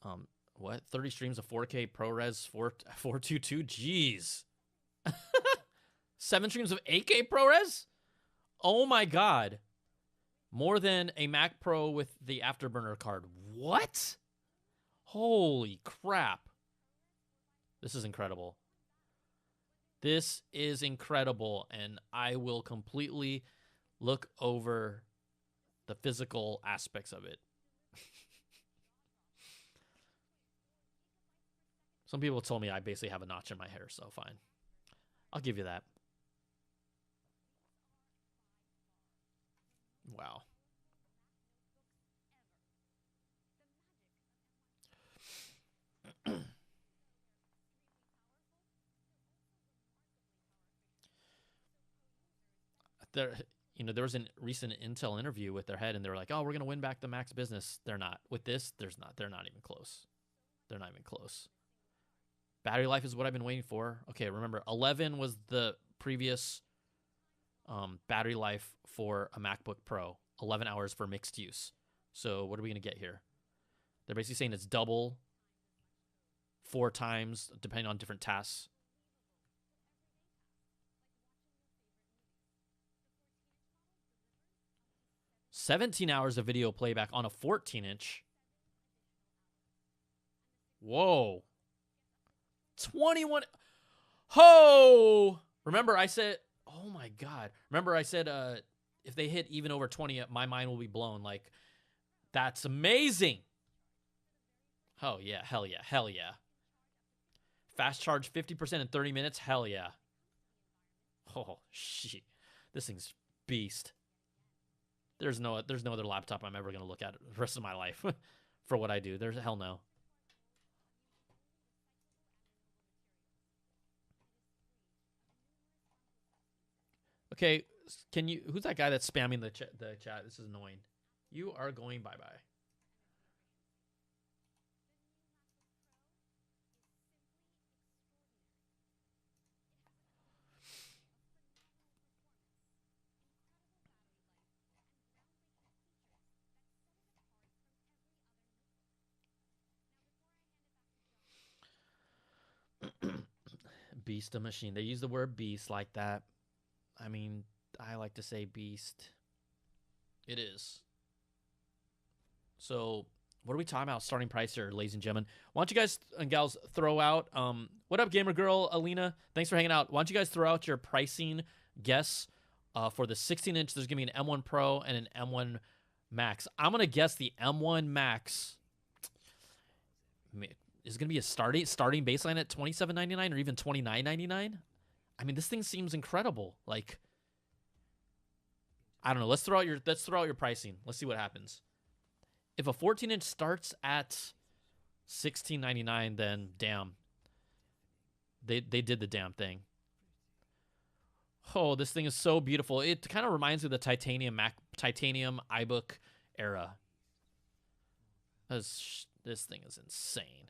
30 streams of 4K ProRes 422, jeez. 7 streams of 8K ProRes? Oh my God. More than a Mac Pro with the Afterburner card. What? Holy crap. This is incredible. This is incredible, and I will completely look over the physical aspects of it. Some people told me I basically have a notch in my hair, so fine. I'll give you that. Wow. There was a recent Intel interview with their head, and they were like, "Oh, we're gonna win back the Mac's business." They're not. With this, they're not even close. They're not even close. Battery life is what I've been waiting for. Okay, remember, 11 was the previous battery life for a MacBook Pro. 11 hours for mixed use. So what are we gonna get here? They're basically saying it's double, 4 times, depending on different tasks. "17 hours of video playback on a 14-inch. Whoa. 21. Ho! Remember I said, oh my God. Remember I said if they hit even over 20, my mind will be blown. Like, that's amazing. Oh yeah, hell yeah, hell yeah. Fast charge 50% in 30 minutes, hell yeah. Oh shit. This thing's beast. There's no other laptop I'm ever going to look at the rest of my life for what I do. There's hell no. Okay, who's that guy that's spamming the chat? This is annoying. You are going bye-bye. Beast of machine. They use the word beast like that. I mean, I like to say beast. It is. So, what are we talking about? Starting price here, ladies and gentlemen. Why don't you guys and gals throw out, what up, gamer girl, Alina? Thanks for hanging out. Why don't you guys throw out your pricing guess for the 16-inch? There's going to be an M1 Pro and an M1 Max. I'm going to guess the M1 Max is going to be a starting baseline at $27.99 or even $29.99. I mean, this thing seems incredible. Like, I don't know. Let's throw out your pricing. Let's see what happens. If a 14-inch starts at $16.99, then damn. They did the damn thing. Oh, this thing is so beautiful. It kind of reminds me of the titanium iBook era. This thing is insane.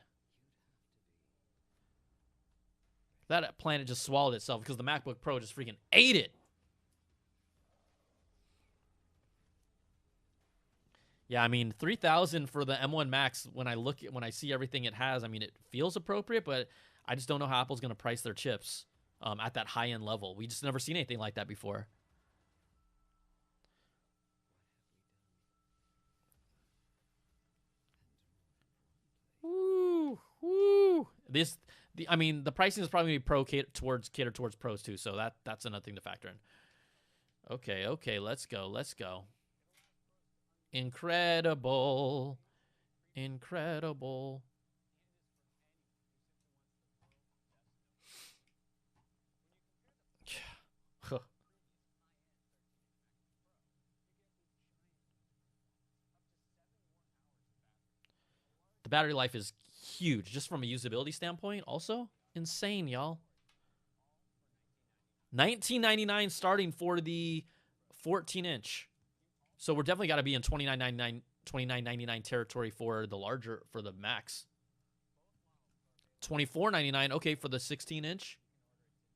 That planet just swallowed itself because the MacBook Pro just freaking ate it. Yeah, I mean, $3,000 for the M1 Max. When I see everything it has, I mean, it feels appropriate, but I just don't know how Apple's going to price their chips at that high-end level. We just never seen anything like that before. Woo, woo. I mean, the pricing is probably going to be catered towards pros too, so that's another thing to factor in. Okay, let's go. Incredible. The battery life is huge, just from a usability standpoint. Also, insane, y'all. $19.99 starting for the 14-inch. So we're definitely got to be in $29.99 territory for the Max. $24.99, okay, for the 16-inch.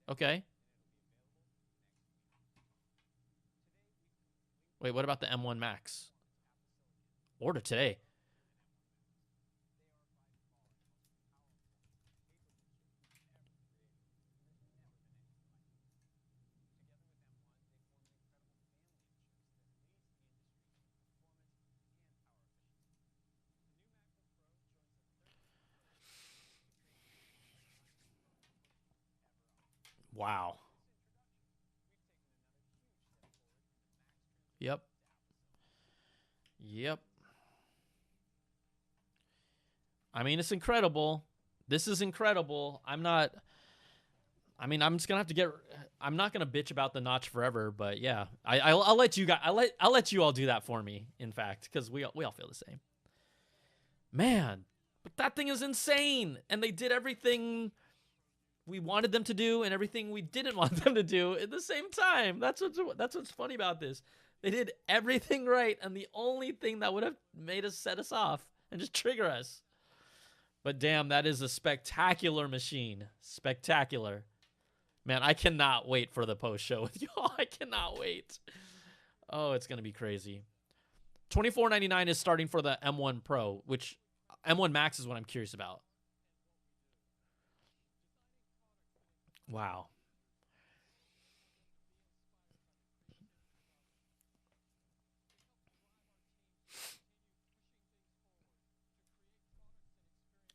Okay. Wait, what about the M1 Max? Order today. Wow. Yep. I mean, it's incredible. This is incredible. I'm just gonna have to get. I'm not gonna bitch about the notch forever, but yeah, I'll let you guys. I'll let you all do that for me. In fact, because we all feel the same. Man, but that thing is insane, and they did everything we wanted them to do and everything we didn't want them to do at the same time. That's what's funny about this. They did everything right, and the only thing that would have made us set us off and just trigger us. But damn, that is a spectacular machine. Spectacular. Man, I cannot wait for the post show with y'all. I cannot wait. Oh, it's going to be crazy. $24.99 is starting for the M1 Pro, which M1 Max is what I'm curious about. Wow.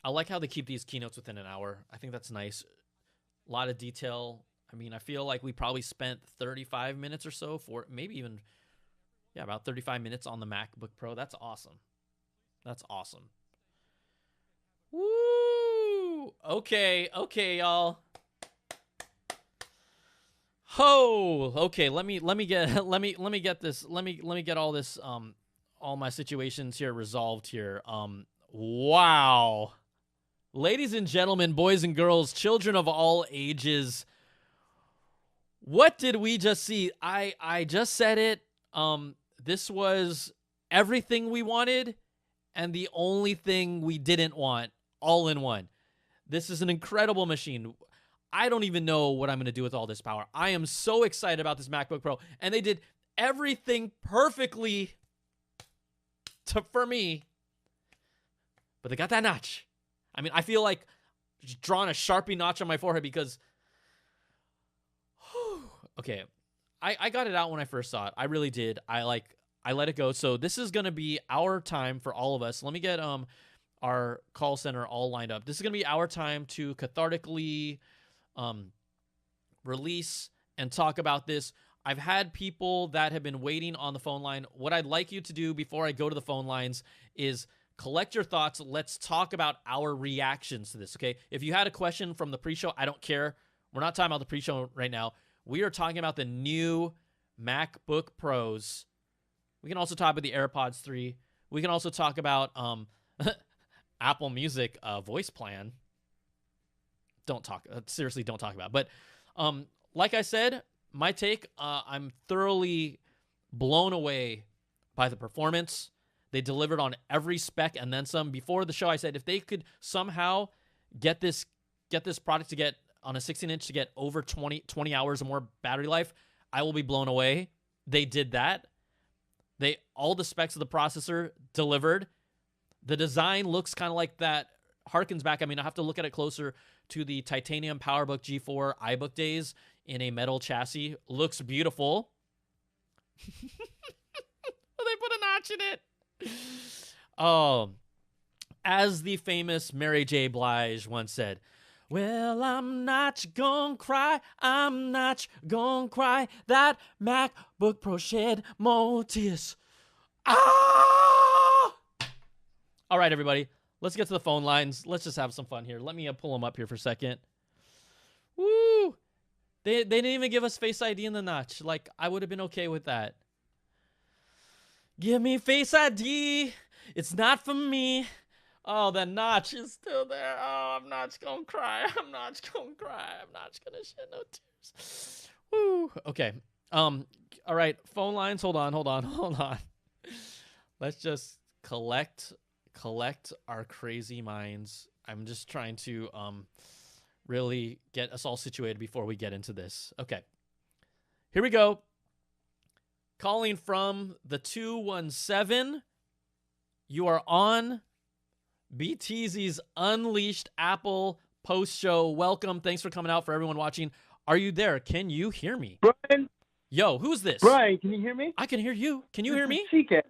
I like how they keep these keynotes within an hour. I think that's nice. A lot of detail. I mean, I feel like we probably spent 35 minutes or so for maybe even, yeah, about 35 minutes on the MacBook Pro. That's awesome. That's awesome. Woo! Okay, y'all. Oh, okay. Let me get all this all my situations here resolved here. Wow. Ladies and gentlemen, boys and girls, children of all ages, what did we just see? I just said it. This was everything we wanted and the only thing we didn't want all in one. This is an incredible machine. I don't even know what I'm going to do with all this power. I am so excited about this MacBook Pro, and they did everything perfectly for me, but they got that notch. I mean, I feel like just drawing a Sharpie notch on my forehead because, okay, I got it out when I first saw it. I really did. I let it go. So this is going to be our time for all of us. Let me get our call center all lined up. This is going to be our time to cathartically release and talk about this. I've had people that have been waiting on the phone line. What I'd like you to do before I go to the phone lines is collect your thoughts. Let's talk about our reactions to this, okay? If you had a question from the pre-show, I don't care. We're not talking about the pre-show right now. We are talking about the new MacBook Pros. We can also talk about the AirPods 3. We can also talk about Apple Music voice plan. Seriously, don't talk about it. But like I said, my take, I'm thoroughly blown away by the performance. They delivered on every spec and then some. Before the show, I said if they could somehow get this product to get on a 16-inch to get over 20 hours or more battery life, I will be blown away. They did that. All the specs of the processor delivered. The design looks kind of like that, harkens back. I mean, I have to look at it closer to the titanium PowerBook G4 iBook days in a metal chassis. Looks beautiful. They put a notch in it. Oh, as the famous Mary J. Blige once said, well, I'm not gonna cry, I'm not gonna cry, that MacBook Pro shed more tears. Ah! All right, everybody, let's get to the phone lines. Let's just have some fun here. Let me pull them up here for a second. Woo! They didn't even give us Face ID in the notch. Like, I would have been okay with that. Give me Face ID. It's not for me. Oh, that notch is still there. Oh, I'm not gonna cry. I'm not gonna cry. I'm not gonna shed no tears. Woo. Okay. All right. Phone lines. Hold on. Let's just collect our crazy minds. I'm just trying to really get us all situated before we get into this. Okay. Here we go. Calling from the 217. You are on BTZ's Unleashed Apple post-show. Welcome. Thanks for coming out. For everyone watching, are you there? Can you hear me? Brian? Yo, who's this? Brian, can you hear me? I can hear you. Can you hear me? Chike.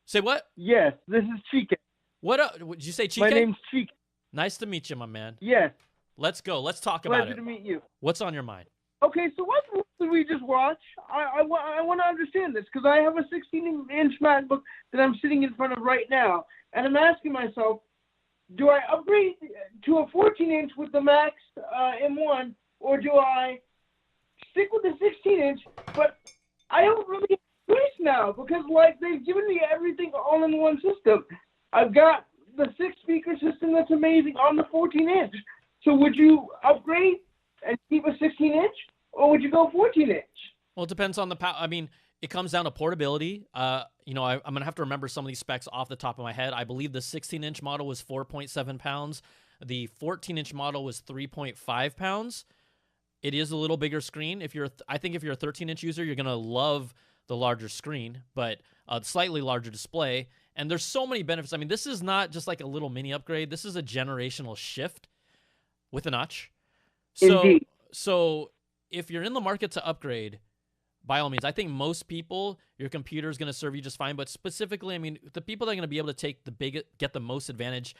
Say what? Yes, this is Chike. What? Did you say Chike? My name's Chike. Nice to meet you, my man. Yes. Let's go. Let's talk about it. Pleasure to meet you. What's on your mind? Okay, so what did we just watch? I want to understand this because I have a 16-inch MacBook that I'm sitting in front of right now, and I'm asking myself, do I upgrade to a 14-inch with the Max M1, or do I stick with the 16-inch? But I don't really have a choice now because, like, they've given me everything all in one system. I've got the 6-speaker system that's amazing on the 14-inch. So would you upgrade and keep a 16-inch, or would you go 14-inch? Well, it depends on the power. I mean, it comes down to portability. I'm going to have to remember some of these specs off the top of my head. I believe the 16-inch model was 4.7 pounds. The 14-inch model was 3.5 pounds. It is a little bigger screen. I think if you're a 13-inch user, you're going to love the larger screen, but slightly larger display. And there's so many benefits. I mean, this is not just like a little mini upgrade. This is a generational shift with a notch. So if you're in the market to upgrade, by all means, I think most people, your computer is going to serve you just fine. But specifically, I mean, the people that are going to be able to get the most advantage,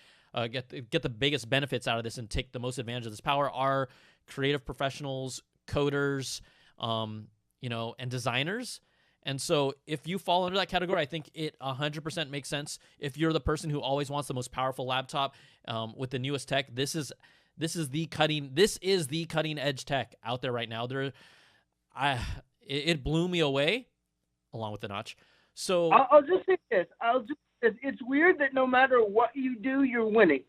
get the biggest benefits out of this and take the most advantage of this power are creative professionals, coders, and designers. And so if you fall under that category, I think it 100% makes sense. If you're the person who always wants the most powerful laptop with the newest tech, this is the cutting edge tech out there right now. It blew me away, along with the notch. So I'll just say this. It's weird that no matter what you do, you're winning.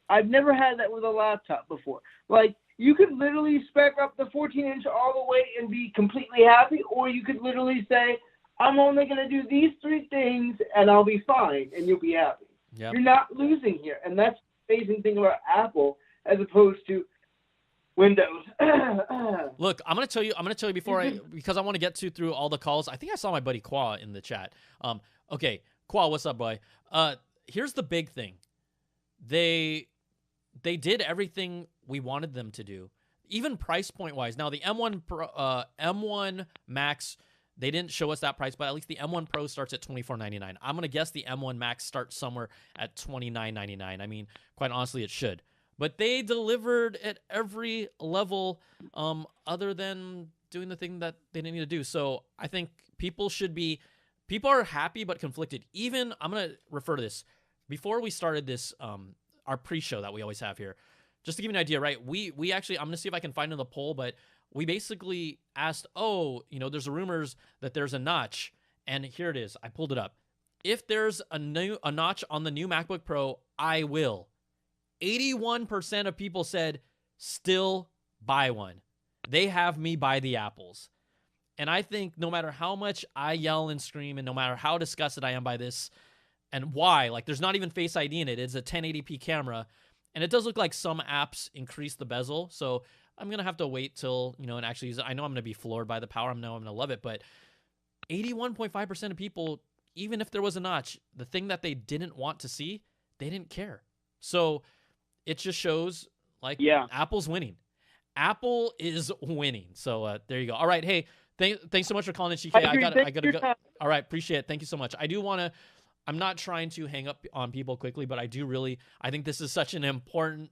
I've never had that with a laptop before. Like, you could literally spec up the 14-inch all the way and be completely happy, or you could literally say, I'm only going to do these 3 things and I'll be fine, and you'll be happy. Yep. You're not losing here, and that's the amazing thing about Apple as opposed to Windows. Look, I'm gonna tell you before because I want to get through all the calls. I think I saw my buddy Qua in the chat. Okay, Qua, what's up, boy? Here's the big thing. They did everything we wanted them to do, even price point wise. Now the M1 Pro, M1 Max, they didn't show us that price, but at least the M1 Pro starts at $24.99. I'm gonna guess the M1 Max starts somewhere at $29.99. I mean, quite honestly, it should. But they delivered at every level other than doing the thing that they didn't need to do. So I think people are happy but conflicted. Even, I'm going to refer to this. Before we started this, our pre-show that we always have here, just to give you an idea, right? We actually, I'm going to see if I can find in the poll, but we basically asked, there's rumors that there's a notch, and here it is. I pulled it up. If there's a notch on the new MacBook Pro, I will. 81% of people said still buy one. They have me buy the apples. And I think no matter how much I yell and scream and no matter how disgusted I am by this and why, like there's not even Face ID in it. It's a 1080p camera. And it does look like some apps increase the bezel. So I'm going to have to wait till, and actually use it. I know I'm going to be floored by the power. I know I'm going to love it. But 81.5% of people, even if there was a notch, the thing that they didn't want to see, they didn't care. So it just shows Apple's winning. Apple is winning. So there you go. All right. Hey, thanks so much for calling in, CK. I gotta go. All right. Appreciate it. Thank you so much. I'm not trying to hang up on people quickly, but I think this is such an important,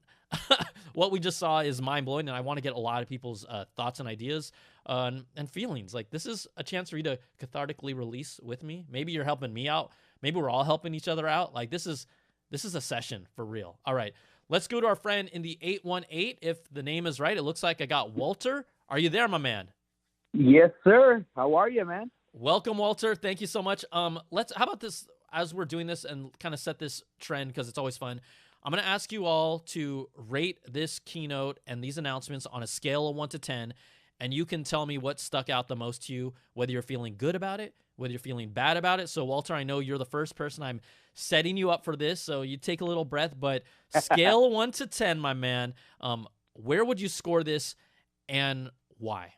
what we just saw is mind blowing. And I want to get a lot of people's thoughts and ideas and feelings. Like this is a chance for you to cathartically release with me. Maybe you're helping me out. Maybe we're all helping each other out. Like this is a session for real. All right. Let's go to our friend in the 818. If the name is right, it looks like I got Walter. Are you there, my man? Yes, sir. How are you, man? Welcome, Walter. Thank you so much. How about this, as we're doing this and kind of set this trend, because it's always fun, I'm going to ask you all to rate this keynote and these announcements on a scale of 1 to 10, and you can tell me what stuck out the most to you, whether you're feeling good about it, whether you're feeling bad about it. So, Walter, I know you're the first person. I'm setting you up for this, so you take a little breath, but scale of 1 to 10, my man, where would you score this and why?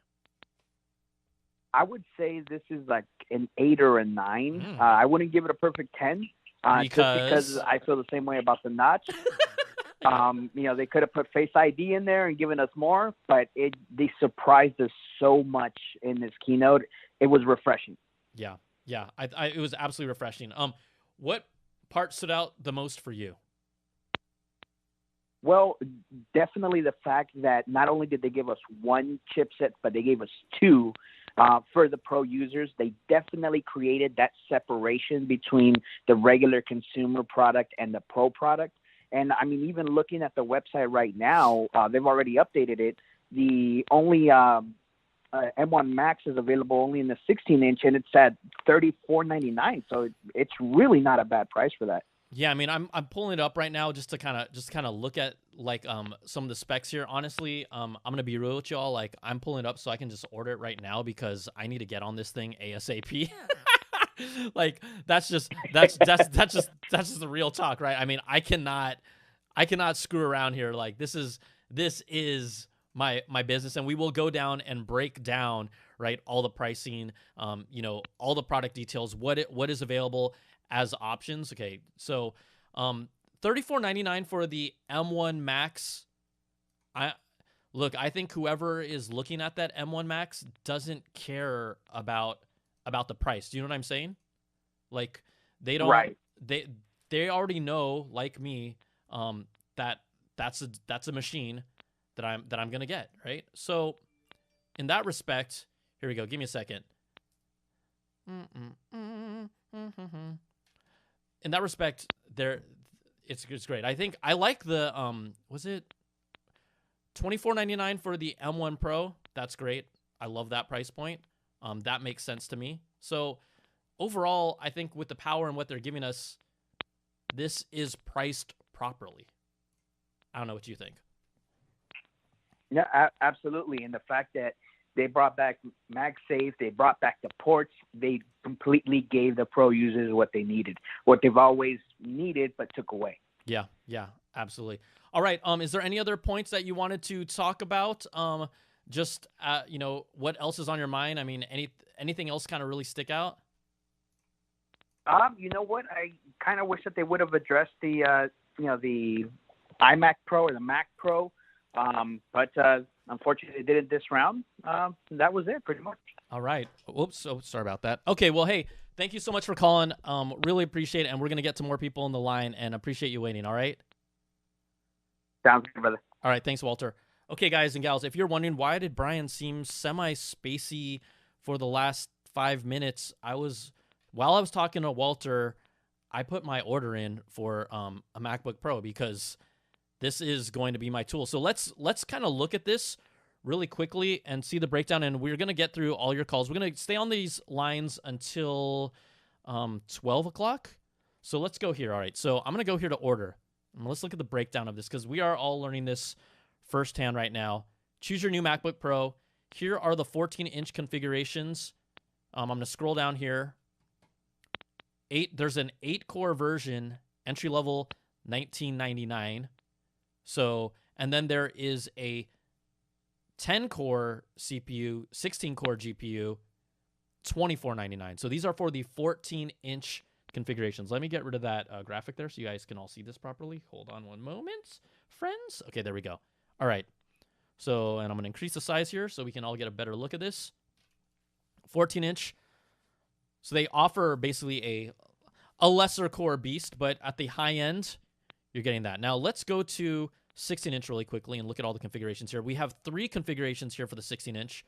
I would say this is like an 8 or a 9. I wouldn't give it a perfect 10 just because I feel the same way about the notch. They could have put Face ID in there and given us more, but they surprised us so much in this keynote. It was refreshing. Yeah. It was absolutely refreshing. What part stood out the most for you? Well, definitely the fact that not only did they give us one chipset, but they gave us two for the pro users. They definitely created that separation between the regular consumer product and the pro product. And I mean, even looking at the website right now, they've already updated it. The only M1 Max is available only in the 16-inch, and it's at $34.99. So it's really not a bad price for that. Yeah, I mean, I'm pulling it up right now just to kind of look at like some of the specs here. Honestly, I'm gonna be real with y'all. Like, I'm pulling it up so I can just order it right now because I need to get on this thing ASAP. Like, that's just the real talk, right? I mean, I cannot screw around here. Like, this is my business, and we will go down and break down, right, all the pricing, all the product details, what is available as options. Okay, so $34.99 for the M1 Max. I think whoever is looking at that M1 Max doesn't care about the price. Do you know what I'm saying? Like, they don't. Right. They already know, like me, that that's a machine that I'm gonna get, right? So in that respect, here we go. Give me a second. In that respect, it's great. I think I like the was it $24.99 for the M1 Pro? That's great. I love that price point. That makes sense to me. So overall, I think with the power and what they're giving us, this is priced properly. I don't know what you think. Yeah, absolutely. And the fact that they brought back MagSafe, they brought back the ports, they completely gave the pro users what they needed, what they've always needed but took away. Yeah, absolutely. All right, is there any other points that you wanted to talk about? Just what else is on your mind? I mean, anything else kind of really stick out? You know what? I kind of wish that they would have addressed the the iMac Pro or the Mac Pro. But unfortunately, they did it this round. That was it, pretty much. All right. Whoops. Oh, sorry about that. Okay. Well, hey, thank you so much for calling. Really appreciate it, and we're gonna get to more people on the line, and appreciate you waiting. All right. Sounds good, brother. All right. Thanks, Walter. Okay, guys and gals, if you're wondering why did Brian seem semi-spacey for the last 5 minutes, while I was talking to Walter, I put my order in for a MacBook Pro because this is going to be my tool. So let's kind of look at this really quickly and see the breakdown, and we're going to get through all your calls. We're going to stay on these lines until 12 o'clock. So let's go here. All right, so I'm going to go here to order. And let's look at the breakdown of this because we are all learning this firsthand right now. Choose your new MacBook Pro. Here are the 14-inch configurations. I'm going to scroll down here. There's an 8-core version, entry level, $19.99. So, and then there is a 10-core CPU, 16-core GPU, $24.99. So these are for the 14-inch configurations. Let me get rid of that graphic there so you guys can all see this properly. Hold on one moment, friends. Okay, there we go. All right. So, and I'm going to increase the size here so we can all get a better look at this. 14-inch. So they offer basically a lesser core beast, but at the high end, you're getting that. Now, let's go to 16-inch really quickly and look at all the configurations here. We have 3 configurations here for the 16-inch.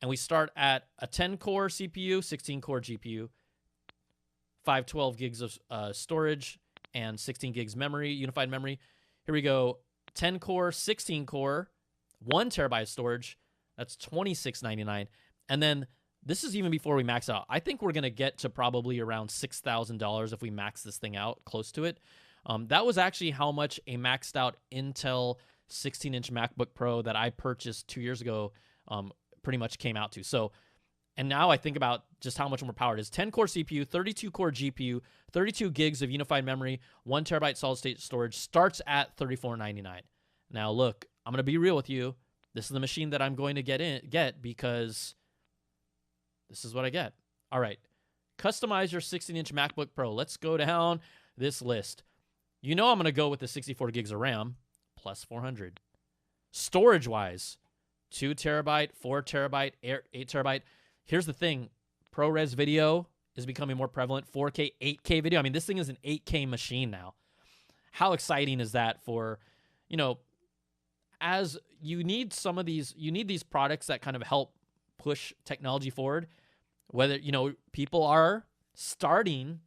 And we start at a 10-core CPU, 16-core GPU, 512 gigs of storage, and 16 gigs memory, unified memory. Here we go. 10-core, 16-core, 1 terabyte of storage. That's $26.99. And then this is even before we max out. I think we're going to get to probably around $6,000 if we max this thing out, close to it. That was actually how much a maxed out Intel 16-inch MacBook Pro that I purchased 2 years ago pretty much came out to. So, and now I think about just how much more power it is. 10-core CPU, 32-core GPU, 32 gigs of unified memory, 1 terabyte solid-state storage, starts at $34.99. Now, look, I'm going to be real with you. This is the machine that I'm going to get because this is what I get. All right. Customize your 16-inch MacBook Pro. Let's go down this list. You know I'm going to go with the 64 gigs of RAM plus 400. Storage-wise, 2 terabyte, 4 terabyte, 8 terabyte. Here's the thing. ProRes video is becoming more prevalent. 4K, 8K video. I mean, this thing is an 8K machine now. How exciting is that for, as you need some of these, you need these products that kind of help push technology forward. Whether, people are starting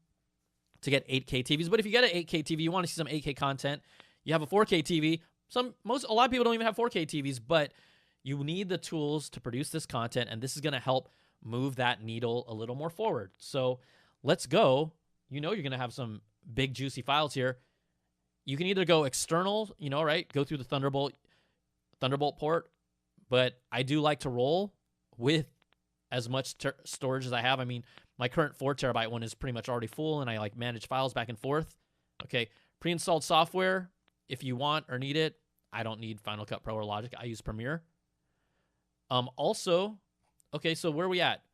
to get 8K TVs, but if you get an 8K TV, you want to see some 8K content. You have a 4K TV. A lot of people don't even have 4K TVs, but you need the tools to produce this content, and this is going to help move that needle a little more forward. So let's go. You're going to have some big juicy files here. You can either go external, right? Go through the Thunderbolt port, but I do like to roll with as much storage as I have. I mean, my current 4 terabyte one is pretty much already full, and I manage files back and forth. Okay, pre-installed software, if you want or need it. I don't need Final Cut Pro or Logic. I use Premiere. Also, okay, so where are we at?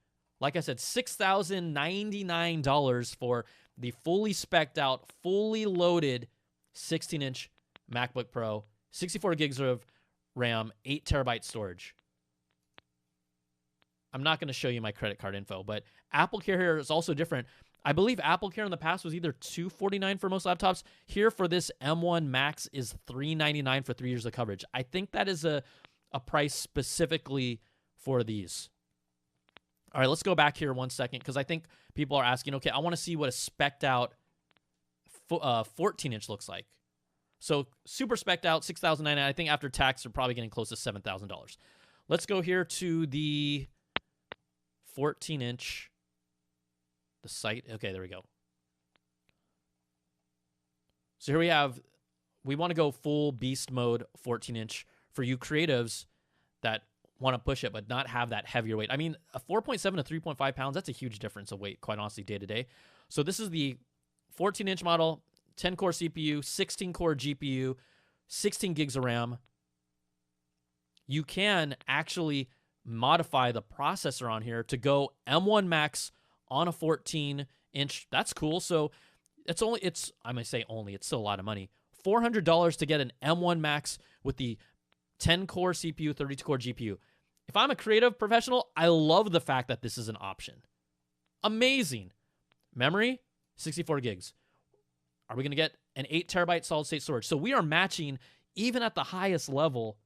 Like I said, $6,099 for the fully spec'd out, fully loaded 16-inch MacBook Pro, 64 gigs of RAM, 8 terabyte storage. I'm not going to show you my credit card info, but Apple Care here is also different. I believe Apple Care in the past was either $249 for most laptops. Here for this M1 Max is $399 for 3 years of coverage. I think that is a price specifically for these. All right, let's go back here 1 second because I think people are asking, okay, I want to see what a spec'd out 14-inch looks like. So super spec'd out, $6,099. I think after tax, they're probably getting close to $7,000. Let's go here to the 14-inch, the site. Okay, there we go. So here we want to go full beast mode 14-inch for you creatives that want to push it but not have that heavier weight. I mean, a 4.7 to 3.5 pounds, that's a huge difference of weight, quite honestly, day to day. So this is the 14-inch model, 10-core CPU, 16-core GPU, 16 gigs of RAM. You can actually modify the processor on here to go M1 Max on a 14-inch. That's cool. So it's still a lot of money. $400 to get an M1 Max with the 10-core CPU, 32-core GPU. If I'm a creative professional, I love the fact that this is an option. Amazing. Memory, 64 gigs. Are we going to get an 8 terabyte solid state storage? So we are matching, even at the highest level,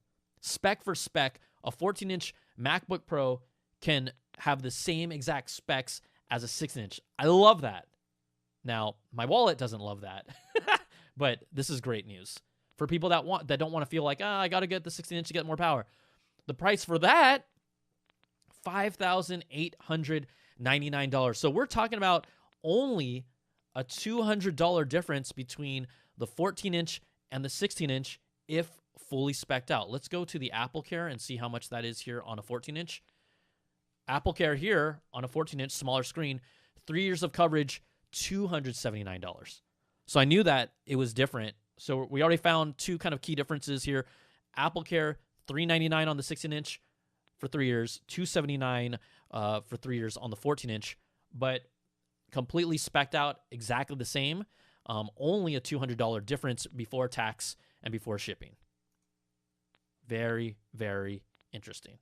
spec for spec, a 14-inch MacBook Pro can have the same exact specs as a 16-inch. I love that. Now, my wallet doesn't love that, but this is great news for people that don't want to feel like, I got to get the 16-inch to get more power. The price for that, $5,899. So we're talking about only a $200 difference between the 14-inch and the 16-inch if fully spec'd out. Let's go to the AppleCare and see how much that is here on a 14-inch. AppleCare here on a 14-inch, smaller screen, 3 years of coverage, $279. So I knew that it was different. So we already found two kind of key differences here. AppleCare, $399 on the 16-inch for 3 years, $279 for 3 years on the 14-inch, but completely spec'd out, exactly the same. Only a $200 difference before tax and before shipping. Very, very interesting.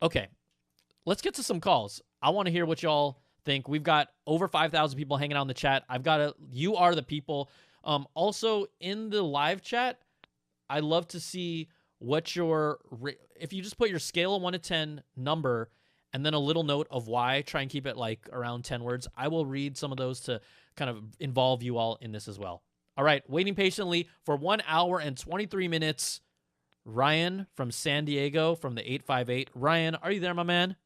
Okay, let's get to some calls. I want to hear what y'all think. We've got over 5,000 people hanging out in the chat. You are the people. Also, in the live chat, I'd love to see what if you just put your scale of 1 to 10 number and then a little note of why, try and keep it like around 10 words. I will read some of those to kind of involve you all in this as well. All right, waiting patiently for 1 hour and 23 minutes. Ryan from San Diego from the 858. Ryan, are you there, my man?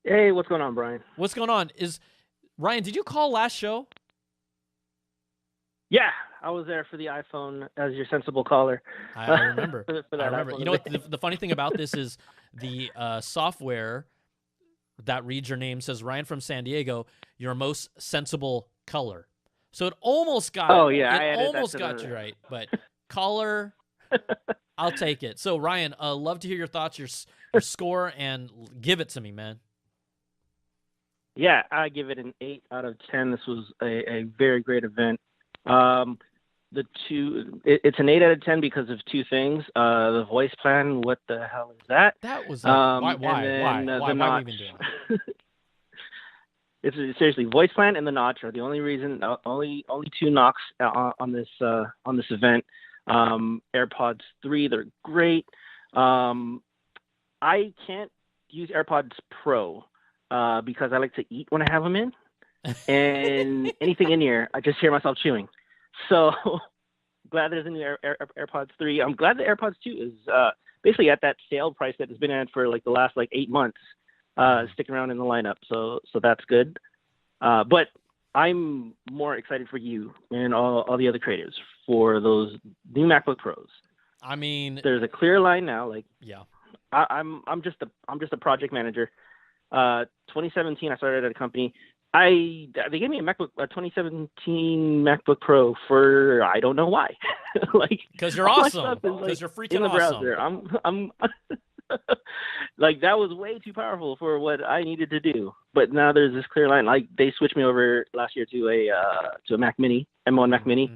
Hey, what's going on, Brian? What's going on? Ryan, did you call last show? Yeah, I was there for the iPhone as your sensible caller. I remember. I remember. You know what? The funny thing about this is the software that reads your name says Ryan from San Diego, your most sensible color. So it almost got. Oh yeah, it almost got you right, but caller, I'll take it. So Ryan, love to hear your thoughts, your score, and give it to me, man. Yeah, I give it an 8 out of 10. This was a very great event. It's an 8 out of 10 because of two things. The voice plan, what the hell is that? That was why the notch. Why we even doing it? It's seriously, voice plan and the notch are the only reason. Only two knocks on this event. AirPods 3, they're great. I can't use AirPods Pro because I like to eat when I have them in, and anything in here, I just hear myself chewing. So glad there's a new AirPods 3. I'm glad the AirPods 2 is basically at that sale price that has been at for like the last 8 months, sticking around in the lineup. So that's good. But I'm more excited for you and all the other creatives for those new MacBook Pros. I mean, there's a clear line now. Yeah, I'm just a project manager. 2017, I started at a company. They gave me a 2017 MacBook Pro for I don't know why. Because you're awesome. Because you're freaking in the awesome. Browser. I'm that was way too powerful for what I needed to do. But now there's this clear line. They switched me over last year to a Mac Mini, M1 Mac Mini.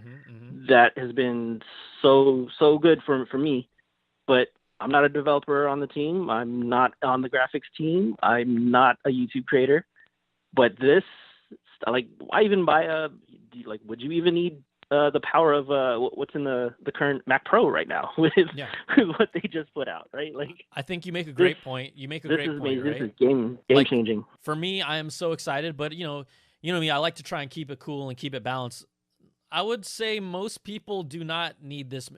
That has been so good for me. But I'm not a developer on the team. I'm not on the graphics team. I'm not a YouTube creator. But this, why even buy would you even need the power of what's in the current Mac Pro right now with what they just put out, right? I think you make a great point. You make a great point, right? This is game changing. For me, I am so excited, but you know me, I like to try and keep it cool and keep it balanced. I would say most people do not need this.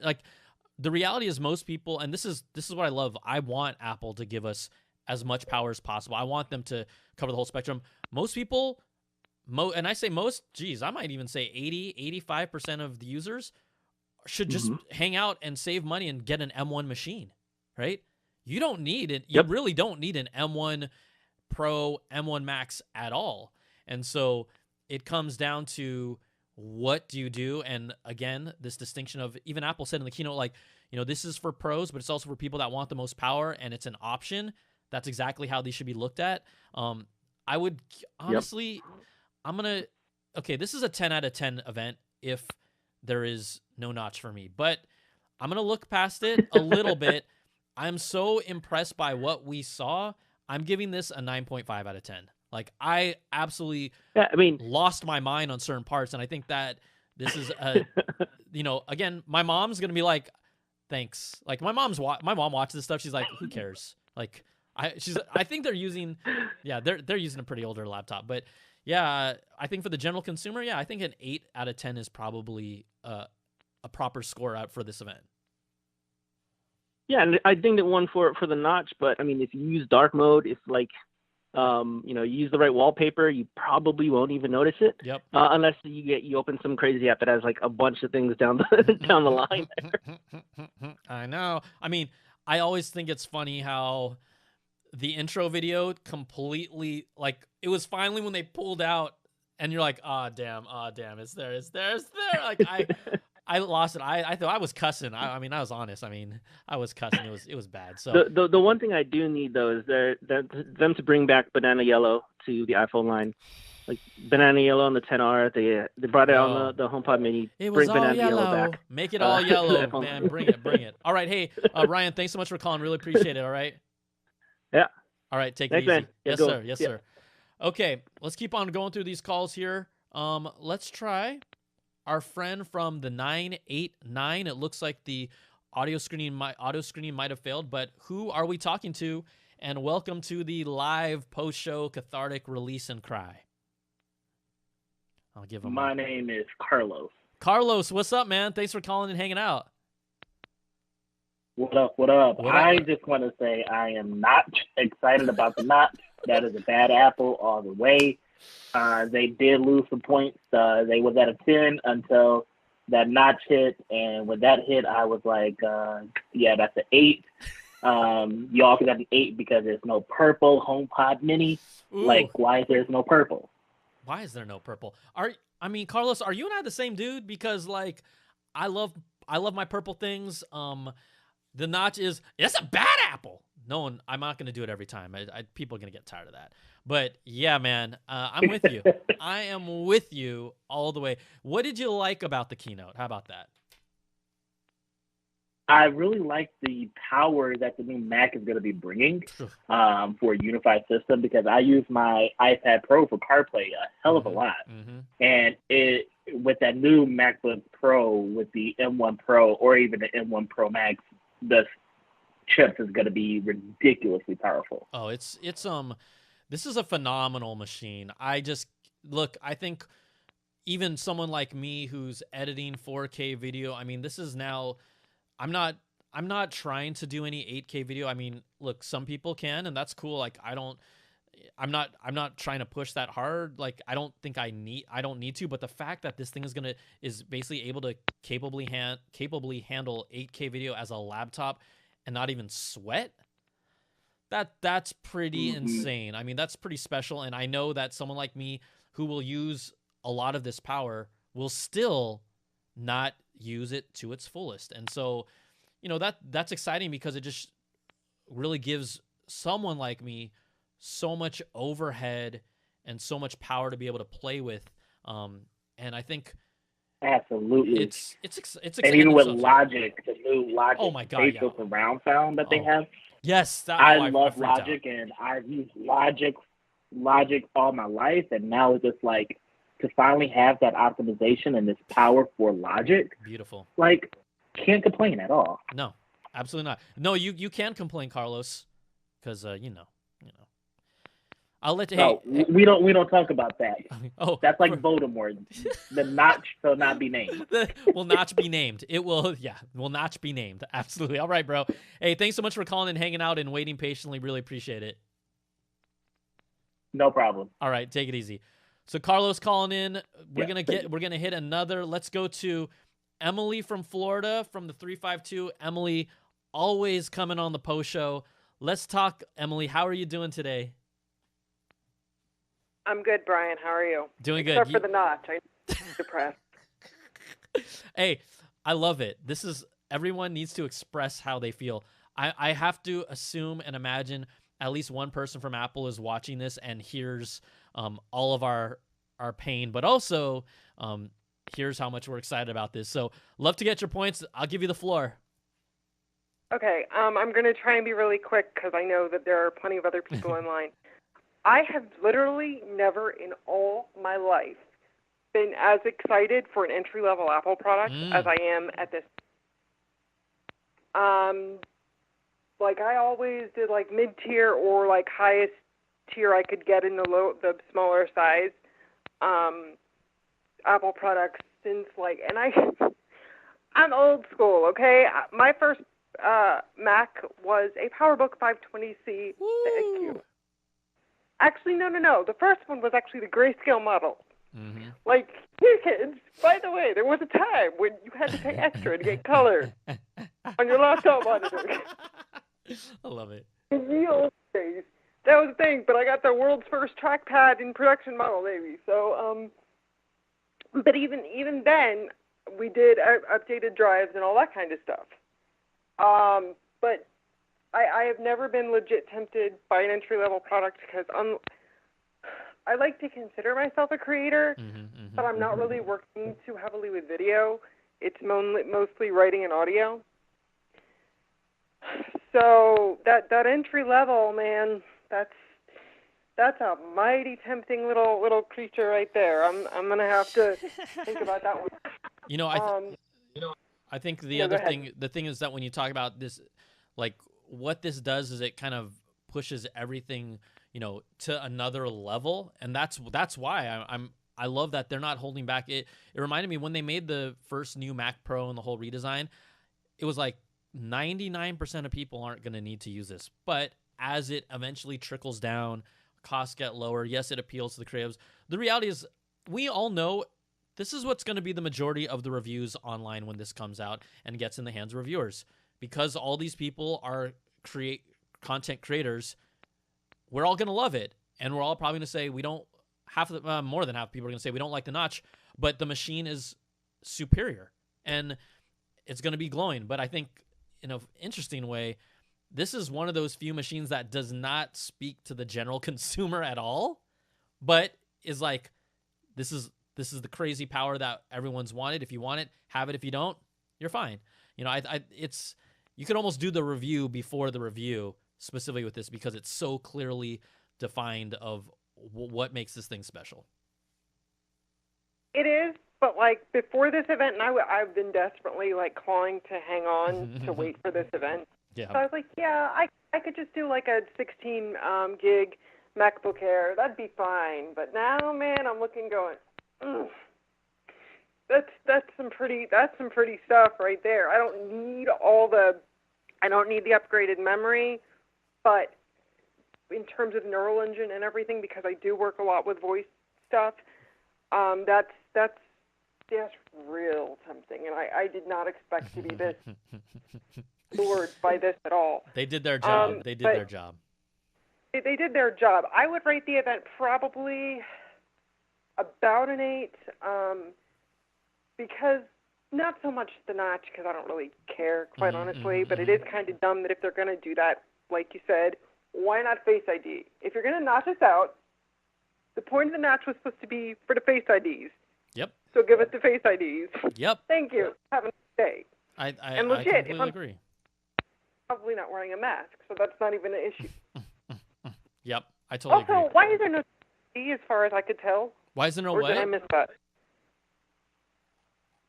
The reality is most people, and this is what I love. I want Apple to give us as much power as possible. I want them to cover the whole spectrum. Most people, and I say most, geez, I might even say 85% of the users should just hang out and save money and get an M1 machine, right? You don't need it. You really don't need an M1 Pro, M1 Max at all. And so it comes down to what do you do? And again, this distinction of, even Apple said in the keynote, this is for pros, but it's also for people that want the most power, and it's an option. That's exactly how these should be looked at. I would honestly, this is a 10 out of 10 event if there is no notch for me, but I'm going to look past it a little bit. I'm so impressed by what we saw. I'm giving this a 9.5 out of 10. I absolutely lost my mind on certain parts. And I think that this is, again, my mom's going to be like, thanks. Like my mom watches this stuff. She's like, who cares? Like I think they're using, they're using a pretty older laptop. But yeah, I think for the general consumer, I think an 8 out of 10 is probably a proper score out for this event. Yeah, and I think that one for the notch. But I mean, if you use dark mode, if like you use the right wallpaper, you probably won't even notice it. Yep. Unless you open some crazy app that has like a bunch of things down the down the line there. I know. I mean, I always think it's funny how the intro video completely, like, it was finally when they pulled out and you're like, damn, it's there. Like I lost it. I thought I was cussing. I mean, I was honest. I mean, I was cussing. It was bad. So the one thing I do need though is them to bring back banana yellow to the iPhone line, like banana yellow on the 10R. They brought it on the HomePod Mini. It was bring all banana yellow. back. Make it all yellow, man. Bring it. All right, hey Ryan, thanks so much for calling. Really appreciate it. All right. Yeah. All right, take Thanks, it easy. man. Yes, Go. sir. Yes, sir. Okay, let's keep on going through these calls here. Let's try our friend from the 989. It looks like the audio screening might have failed, but who are we talking to? And welcome to the live post-show cathartic release and cry. I'll give him. My name is Carlos. Carlos, what's up, man? Thanks for calling and hanging out. What up? I just want to say I am not excited about the notch. That is a bad apple all the way. They did lose some points. They was at a 10 until that notch hit, and when that hit, I was like, that's an 8. Y'all could have an 8 because there's no purple HomePod Mini. Ooh. Like, why is there no purple? Why is there no purple? Carlos, are you and I the same dude? Because like, I love my purple things. The notch it's a bad apple. I'm not going to do it every time. People are going to get tired of that. But yeah, man, I'm with you. I am with you all the way. What did you like about the keynote? How about that? I really like the power that the new Mac is going to be bringing for a unified system, because I use my iPad Pro for CarPlay a hell of a lot. Mm-hmm. And with that new MacBook Pro, with the M1 Pro or even the M1 Pro Max, the chips is going to be ridiculously powerful. Oh, this is a phenomenal machine. I think even someone like me who's editing 4K video, I mean, this is now, I'm not trying to do any 8K video. I mean, look, some people can, and that's cool. Like, I'm not trying to push that hard. Like, I don't need to, but the fact that this thing is basically able to capably handle 8K video as a laptop and not even sweat, that's pretty insane. I mean, that's pretty special. And I know that someone like me who will use a lot of this power will still not use it to its fullest. And so, that's exciting, because it just really gives someone like me so much overhead and so much power to be able to play with. And I think absolutely it's and even with Logic, the new Logic spatial surround sound that they have. Yes, I love Logic, and I've used Logic all my life, and now it's just like to finally have that optimization and this power for Logic. Beautiful. Like, can't complain at all. No, absolutely not. No, you can complain, Carlos, because I'll let you. No, we don't talk about that. Oh, that's like Voldemort. The notch shall not be named. Will not be named. It will not be named. Absolutely. All right, bro. Hey, thanks so much for calling and hanging out and waiting patiently. Really appreciate it. No problem. All right, take it easy. So Carlos calling in. We're gonna hit another. Let's go to Emily from Florida from the 352. Emily, always coming on the post show. Let's talk, Emily. How are you doing today? I'm good, Brian. How are you? Doing good. Except for the notch. I'm depressed. Hey, I love it. Everyone needs to express how they feel. I have to assume and imagine at least one person from Apple is watching this and hears all of our pain, but also here's how much we're excited about this. So love to get your points. I'll give you the floor. Okay. I'm going to try and be really quick because I know that there are plenty of other people in line. I have literally never in all my life been as excited for an entry-level Apple product as I am at this. Like I always did like mid-tier or like highest tier I could get in the smaller size Apple products since like, and I'm old school, okay? My first Mac was a PowerBook 520C. Thank you. Actually, no. The first one was actually the grayscale model. Mm-hmm. Like, here, kids, by the way, there was a time when you had to pay extra to get color on your laptop monitor. I love it. In the old days, that was the thing, but I got the world's first trackpad in production model, maybe. So, but even then, we did updated drives and all that kind of stuff. But I have never been legit tempted by an entry-level product because I like to consider myself a creator, but I'm not really working too heavily with video. It's mostly writing and audio. So that entry level, man, that's a mighty tempting little creature right there. I'm gonna have to think about that one. You know, I think the other thing, the thing is that when you talk about this, like what this does is it kind of pushes everything, you know, to another level, and that's why I love that they're not holding back. It reminded me when they made the first new Mac Pro and the whole redesign, it was like 99% of people aren't going to need to use this, but as it eventually trickles down, costs get lower. Yes, it appeals to the creatives. The reality is, we all know this is what's going to be the majority of the reviews online when this comes out and gets in the hands of reviewers, because all these people are content creators. We're all going to love it, and we're all probably going to say we don't. More than half of people are going to say we don't like the notch, but the machine is superior and it's going to be glowing. But I think in an interesting way, this is one of those few machines that does not speak to the general consumer at all, but is like, this is the crazy power that everyone's wanted. If you want it, have it. If you don't, you're fine. You know, it's you could almost do the review before the review specifically with this, because it's so clearly defined of what makes this thing special. It is, but like before this event, and I've been desperately like clawing to hang on to wait for this event. Yeah. So I was like, yeah, I could just do like a 16 gig MacBook Air. That'd be fine. But now, man, I'm looking going, that's some pretty stuff right there. I don't need the upgraded memory, but in terms of neural engine and everything, because I do work a lot with voice stuff, that's real tempting, and I did not expect to be this lured by this at all. They did their job. They did their job. They did their job. I would rate the event probably about an 8, because not so much the notch, because I don't really care, quite honestly, but it is kind of dumb that if they're going to do that, like you said, why not Face ID? If you're going to notch us out, the point of the notch was supposed to be for the Face IDs. Yep. So give us the Face IDs. Yep. Thank you. Have a nice day. I legit, completely agree. Probably not wearing a mask, so that's not even an issue. Yep, I totally agree. Also, why is there no ID as far as I could tell? Why is there no or what? Did I miss that?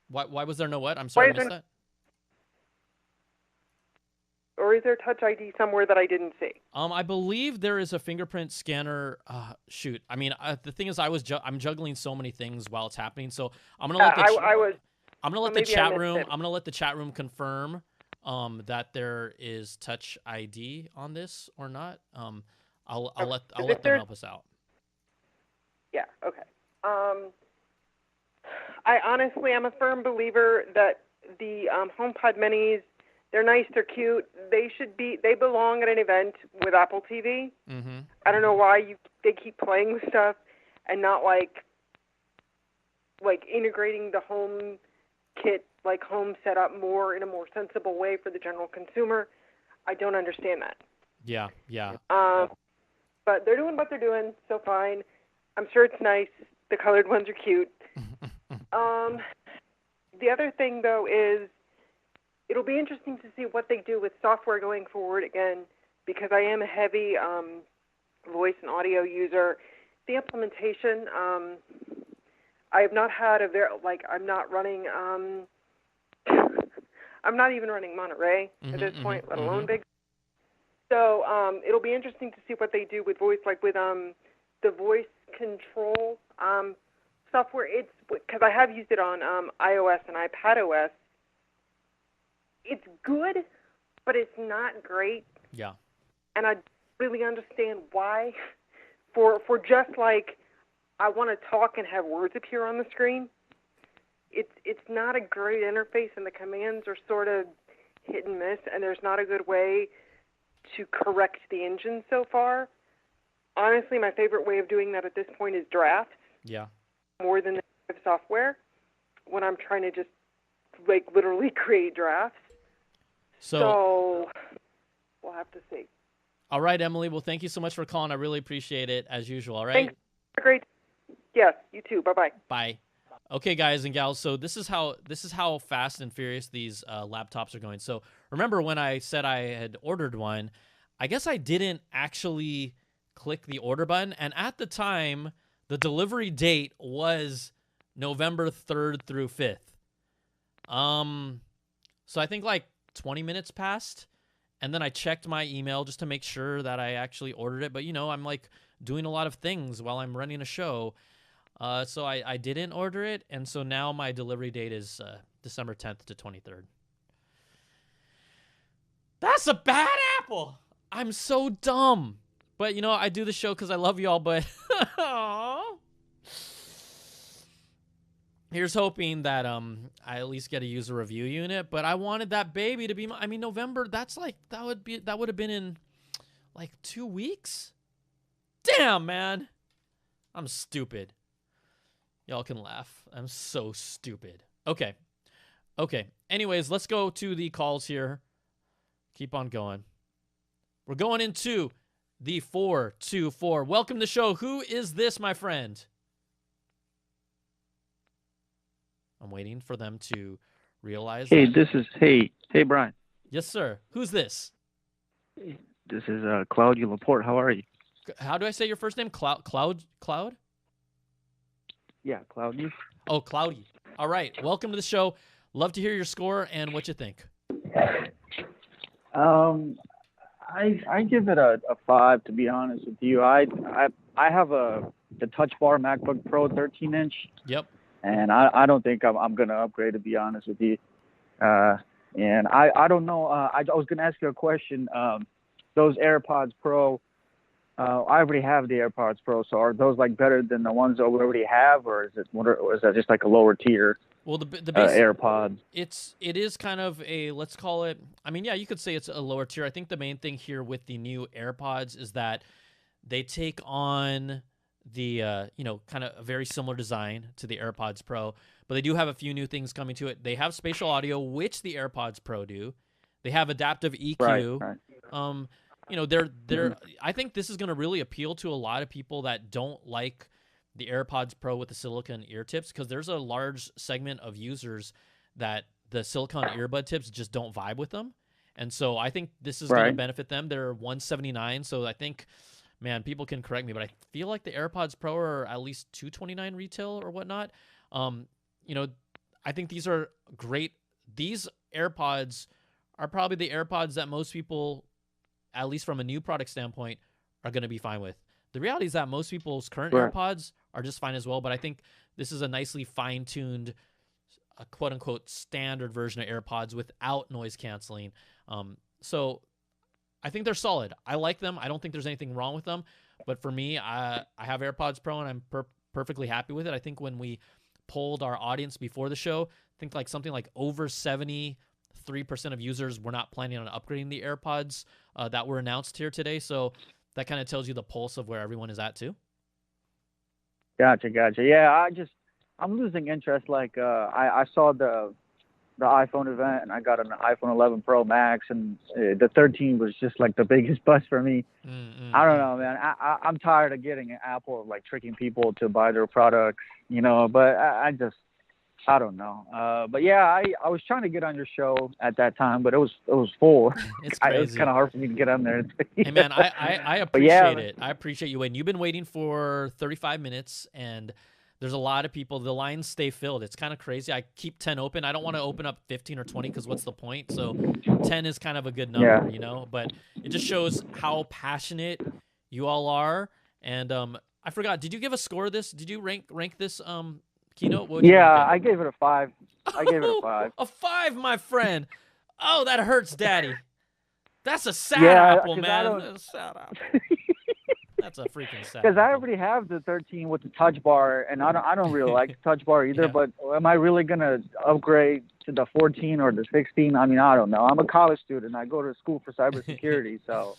Why was there no what? I'm sorry, I missed that. Or is there Touch ID somewhere that I didn't see? I believe there is a fingerprint scanner. Shoot, I mean, the thing is, I'm juggling so many things while it's happening. So I'm gonna let the chat room. I'm gonna let the chat room confirm that there is Touch ID on this or not. I'll let them help us out. Yeah. Okay. I honestly am a firm believer that the HomePod Minis, they're nice, they're cute. They belong at an event with Apple TV. Mm-hmm. I don't know why they keep playing with stuff and not like integrating the home kit, like home setup more in a more sensible way for the general consumer. I don't understand that. Yeah. But they're doing what they're doing, so fine. I'm sure it's nice. The colored ones are cute. The other thing, though, is it'll be interesting to see what they do with software going forward again, because I am a heavy voice and audio user. The implementation, I have not had I'm not running, I'm not even running Monterey at this point, let alone big. So it'll be interesting to see what they do with voice, like with the voice control software. It's because I have used it on iOS and iPadOS. It's good, but it's not great. Yeah. And I really understand why. For just like I want to talk and have words appear on the screen, it's not a great interface, and the commands are sort of hit and miss, and there's not a good way to correct the engine so far. Honestly, my favorite way of doing that at this point is drafts. Yeah. More than the software, when I'm trying to just like literally create drafts. So we'll have to see. All right, Emily. Well, thank you so much for calling. I really appreciate it, as usual. All right. Thanks. Great. Yes, you too. Bye-bye. Bye. Okay, guys and gals. So this is how fast and furious these laptops are going. So remember when I said I had ordered one, I guess I didn't actually click the order button, and at the time, the delivery date was November 3rd through 5th. So I think like 20 minutes passed. And then I checked my email just to make sure that I actually ordered it. But, you know, I'm like doing a lot of things while I'm running a show. So I didn't order it. And so now my delivery date is December 10th to 23rd. That's a bad apple. I'm so dumb. But, you know, I do the show because I love y'all. But here's hoping that I at least get a user review unit, but I wanted that baby to be November, that would have been in like 2 weeks. Damn, man. I'm stupid. Y'all can laugh. I'm so stupid. Okay. Anyways, let's go to the calls here. Keep on going. We're going into the 424. Welcome to the show. Who is this, my friend? I'm waiting for them to realize. Hey, that. Brian. Yes, sir. Who's this? This is Claudia Laporte. How are you? How do I say your first name? Cloud? Yeah, Cloudy. Oh, Cloudy. All right. Welcome to the show. Love to hear your score and what you think. I give it a 5, to be honest with you. I have the Touch Bar MacBook Pro 13-inch. Yep. And I don't think I'm going to upgrade, to be honest with you. And I don't know. I was going to ask you a question. Those AirPods Pro, I already have the AirPods Pro. So are those like better than the ones that we already have, or is that just like a lower tier? Well, the basic, AirPods. It is kind of a, let's call it. I mean, yeah, you could say it's a lower tier. I think the main thing here with the new AirPods is that they take on the kind of a very similar design to the AirPods Pro, but they do have a few new things coming to it. They have spatial audio, which the AirPods Pro do. They have adaptive EQ. Right. They're I think this is going to really appeal to a lot of people that don't like the AirPods Pro with the silicone ear tips, because there's a large segment of users that the silicone earbud tips just don't vibe with them. And so I think this is going to benefit them. They're $179, so I think, man, people can correct me, but I feel like the AirPods Pro are at least $229 retail or whatnot. I think these are great. These AirPods are probably the AirPods that most people, at least from a new product standpoint, are going to be fine with. The reality is that most people's current AirPods are just fine as well, but I think this is a nicely fine-tuned, quote-unquote, standard version of AirPods without noise canceling. So I think they're solid. I like them. I don't think there's anything wrong with them. But for me, I have AirPods Pro, and I'm perfectly happy with it. I think when we polled our audience before the show, I think like something like over 73% of users were not planning on upgrading the AirPods that were announced here today. So that kind of tells you the pulse of where everyone is at too. Gotcha. Yeah, I'm losing interest. Like I saw the iPhone event, and I got an iPhone 11 Pro Max, and the 13 was just like the biggest bust for me. I don't know, man. I'm tired of getting Apple like tricking people to buy their products, but I don't know. But yeah, I was trying to get on your show at that time, but it was full. It's crazy. It was kind of hard for me to get on there. Hey man, I appreciate it. I appreciate you waiting. You've been waiting for 35 minutes, and There's a lot of people. The lines stay filled. It's kind of crazy. I keep 10 open. I don't want to open up 15 or 20 because what's the point? So 10 is kind of a good number, you know. But it just shows how passionate you all are. And I forgot. Did you give a score of this? Did you rank this keynote? I gave it a 5. I gave it a 5. A 5, my friend. Oh, that hurts, Daddy. That's a sad apple, man. That's a sad apple. That's a freaking sad. Because I already have the 13 with the touch bar, and I don't really like the touch bar either. But am I really gonna upgrade to the 14 or the 16? I mean, I don't know. I'm a college student. I go to school for cybersecurity, so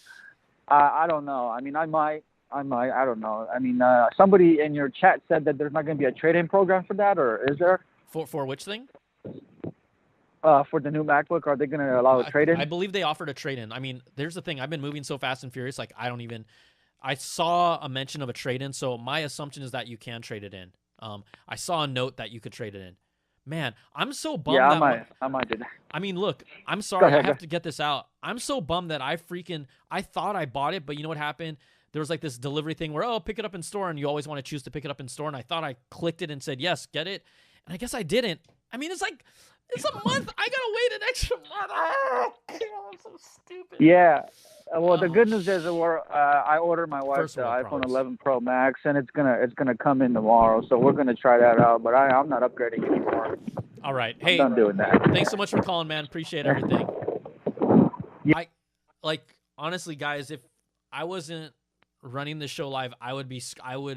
I don't know. I mean, I might. I don't know. I mean, somebody in your chat said that there's not going to be a trade-in program for that, or is there? For which thing? For the new MacBook, are they going to allow a trade-in? I believe they offered a trade-in. I mean, there's the thing. I've been moving so fast and furious, like I saw a mention of a trade-in, so my assumption is that you can trade it in. I saw a note that you could trade it in. Man, I'm so bummed. Yeah, I might do that. I mean, look, I'm sorry. I have to get this out. I'm so bummed that I thought I bought it, but you know what happened? There was like this delivery thing where, pick it up in store, and you always want to choose to pick it up in store. And I thought I clicked it and said, yes, get it. And I guess I didn't. I mean, it's a month. I got to wait an extra month. Oh, God, I'm so stupid. Yeah. Well, the good news is I ordered my wife the iPhone 11 Pro Max, and it's gonna come in tomorrow. So we're gonna try that out. But I'm not upgrading anymore. All right. Hey, I'm done doing that. Thanks so much for calling, man. Appreciate everything. Yeah. Honestly, guys, if I wasn't running the show live, I would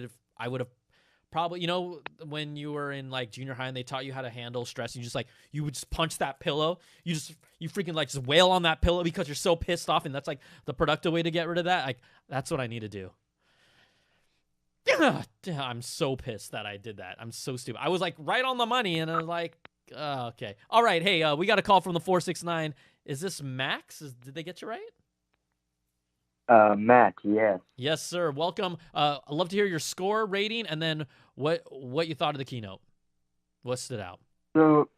have probably, you know, when you were in like junior high and they taught you how to handle stress, you would just punch that pillow. You freaking like just wail on that pillow because you're so pissed off, and that's like the productive way to get rid of that. Like, that's what I need to do. I'm so pissed that I did that. I'm so stupid. I was like right on the money, and I was like, okay. All right. Hey, we got a call from the 469. Is this Max? Did they get you right? Matt, yes. Yes, sir. Welcome. I'd love to hear your score, rating, and then what you thought of the keynote. What stood out? So,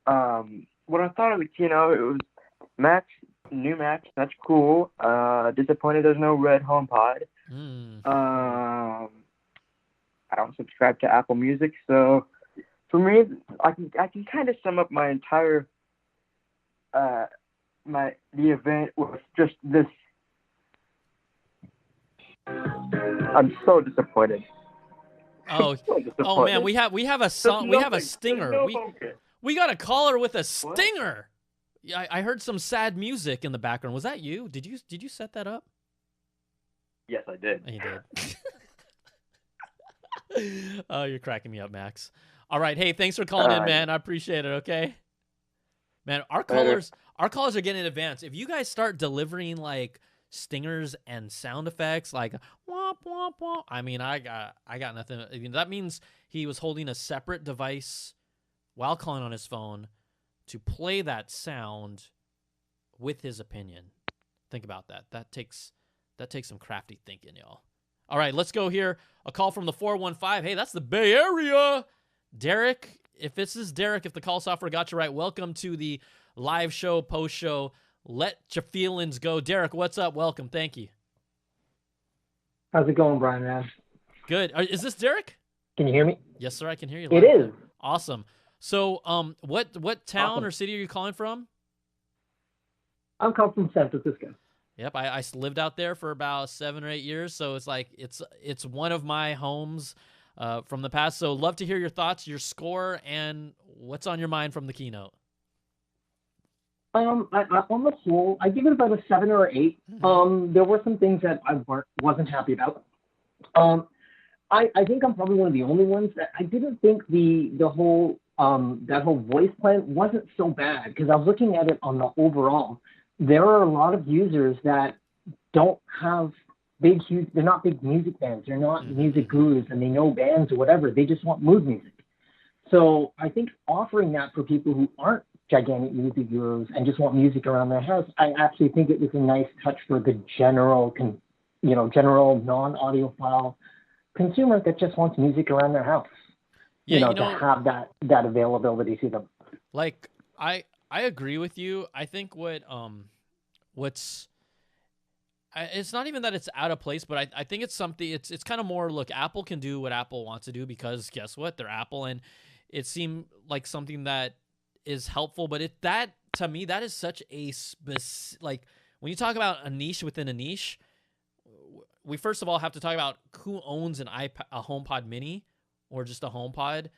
what I thought of the keynote, it was new Max. That's cool. Disappointed there's no red HomePod. I don't subscribe to Apple Music, so for me, I can kind of sum up my entire the event with just this. I'm so disappointed. Oh, oh man, we have a song. We have a stinger. We got a caller with a stinger. Yeah, I heard some sad music in the background. Was that you? Did you set that up? Yes, I did. You did. Oh, you're cracking me up, Max. All right, hey, thanks for calling in, man. I appreciate it. Okay, man. Our callers are getting in advance. If you guys start delivering like stingers and sound effects like womp womp womp, I mean, I got nothing. I mean, that means he was holding a separate device while calling on his phone to play that sound with his opinion. Think about that. That takes some crafty thinking, y'all. All right, let's go here. A call from the 415. Hey, that's the Bay Area. Derek, if the call software got you right, welcome to the live show, post show. Let your feelings go. Derek, what's up? Welcome. Thank you. How's it going, Brian, man? Good. Is this Derek? Can you hear me? Yes, sir. I can hear you. It is. Awesome. So, what town or city are you calling from? I'm calling from San Francisco. Yep, I lived out there for about 7 or 8 years, so it's like it's one of my homes from the past. So, love to hear your thoughts, your score, and what's on your mind from the keynote. On the whole, I give it about a 7 or 8. There were some things that I wasn't happy about. I think I'm probably one of the only ones that I didn't think the whole that whole voice plan wasn't so bad, because I was looking at it on the overall. There are a lot of users that don't have they're not big music fans. They're not music gurus, and they know bands or whatever. They just want mood music. So I think offering that for people who aren't gigantic music gurus and just want music around their house, I actually think it was a nice touch for the general non-audiophile consumer that just wants music around their house. Yeah, to have that availability to them. Like, I agree with you. I think what's it's not even that it's out of place, but I think it's something. It's kind of more. Look, Apple can do what Apple wants to do because guess what? They're Apple, and it seemed like something that is helpful. But that to me, that is such a like when you talk about a niche within a niche. We first of all have to talk about who owns a HomePod Mini or just a HomePod.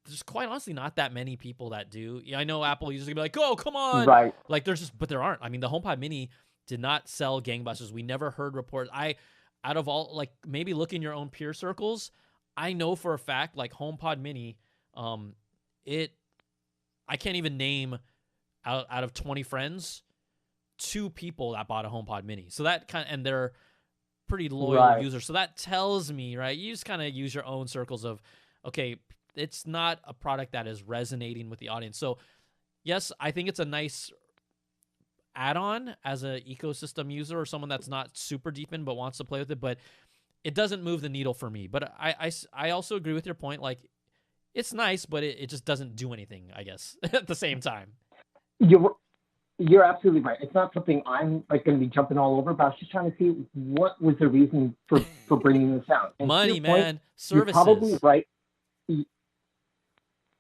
There's quite honestly not that many people that do. Yeah, I know Apple users gonna be like, "Oh, come on!" Right. Like but there aren't. I mean, the HomePod Mini did not sell gangbusters. We never heard reports. Out of all, like maybe look in your own peer circles. I know for a fact, like HomePod Mini, I can't even name out of 20 friends, 2 people that bought a HomePod Mini. So that and they're pretty loyal users. So that tells me, right? You just kind of use your own circles of, okay, it's not a product that is resonating with the audience. So yes, I think it's a nice add-on as an ecosystem user or someone that's not super deep in but wants to play with it, but it doesn't move the needle for me. But I also agree with your point. Like, it's nice, but it just doesn't do anything, I guess, at the same time. You're absolutely right. It's not something I'm like going to be jumping all over, but I was just trying to see what was the reason for bringing this out. And money, man. Services. You're probably right.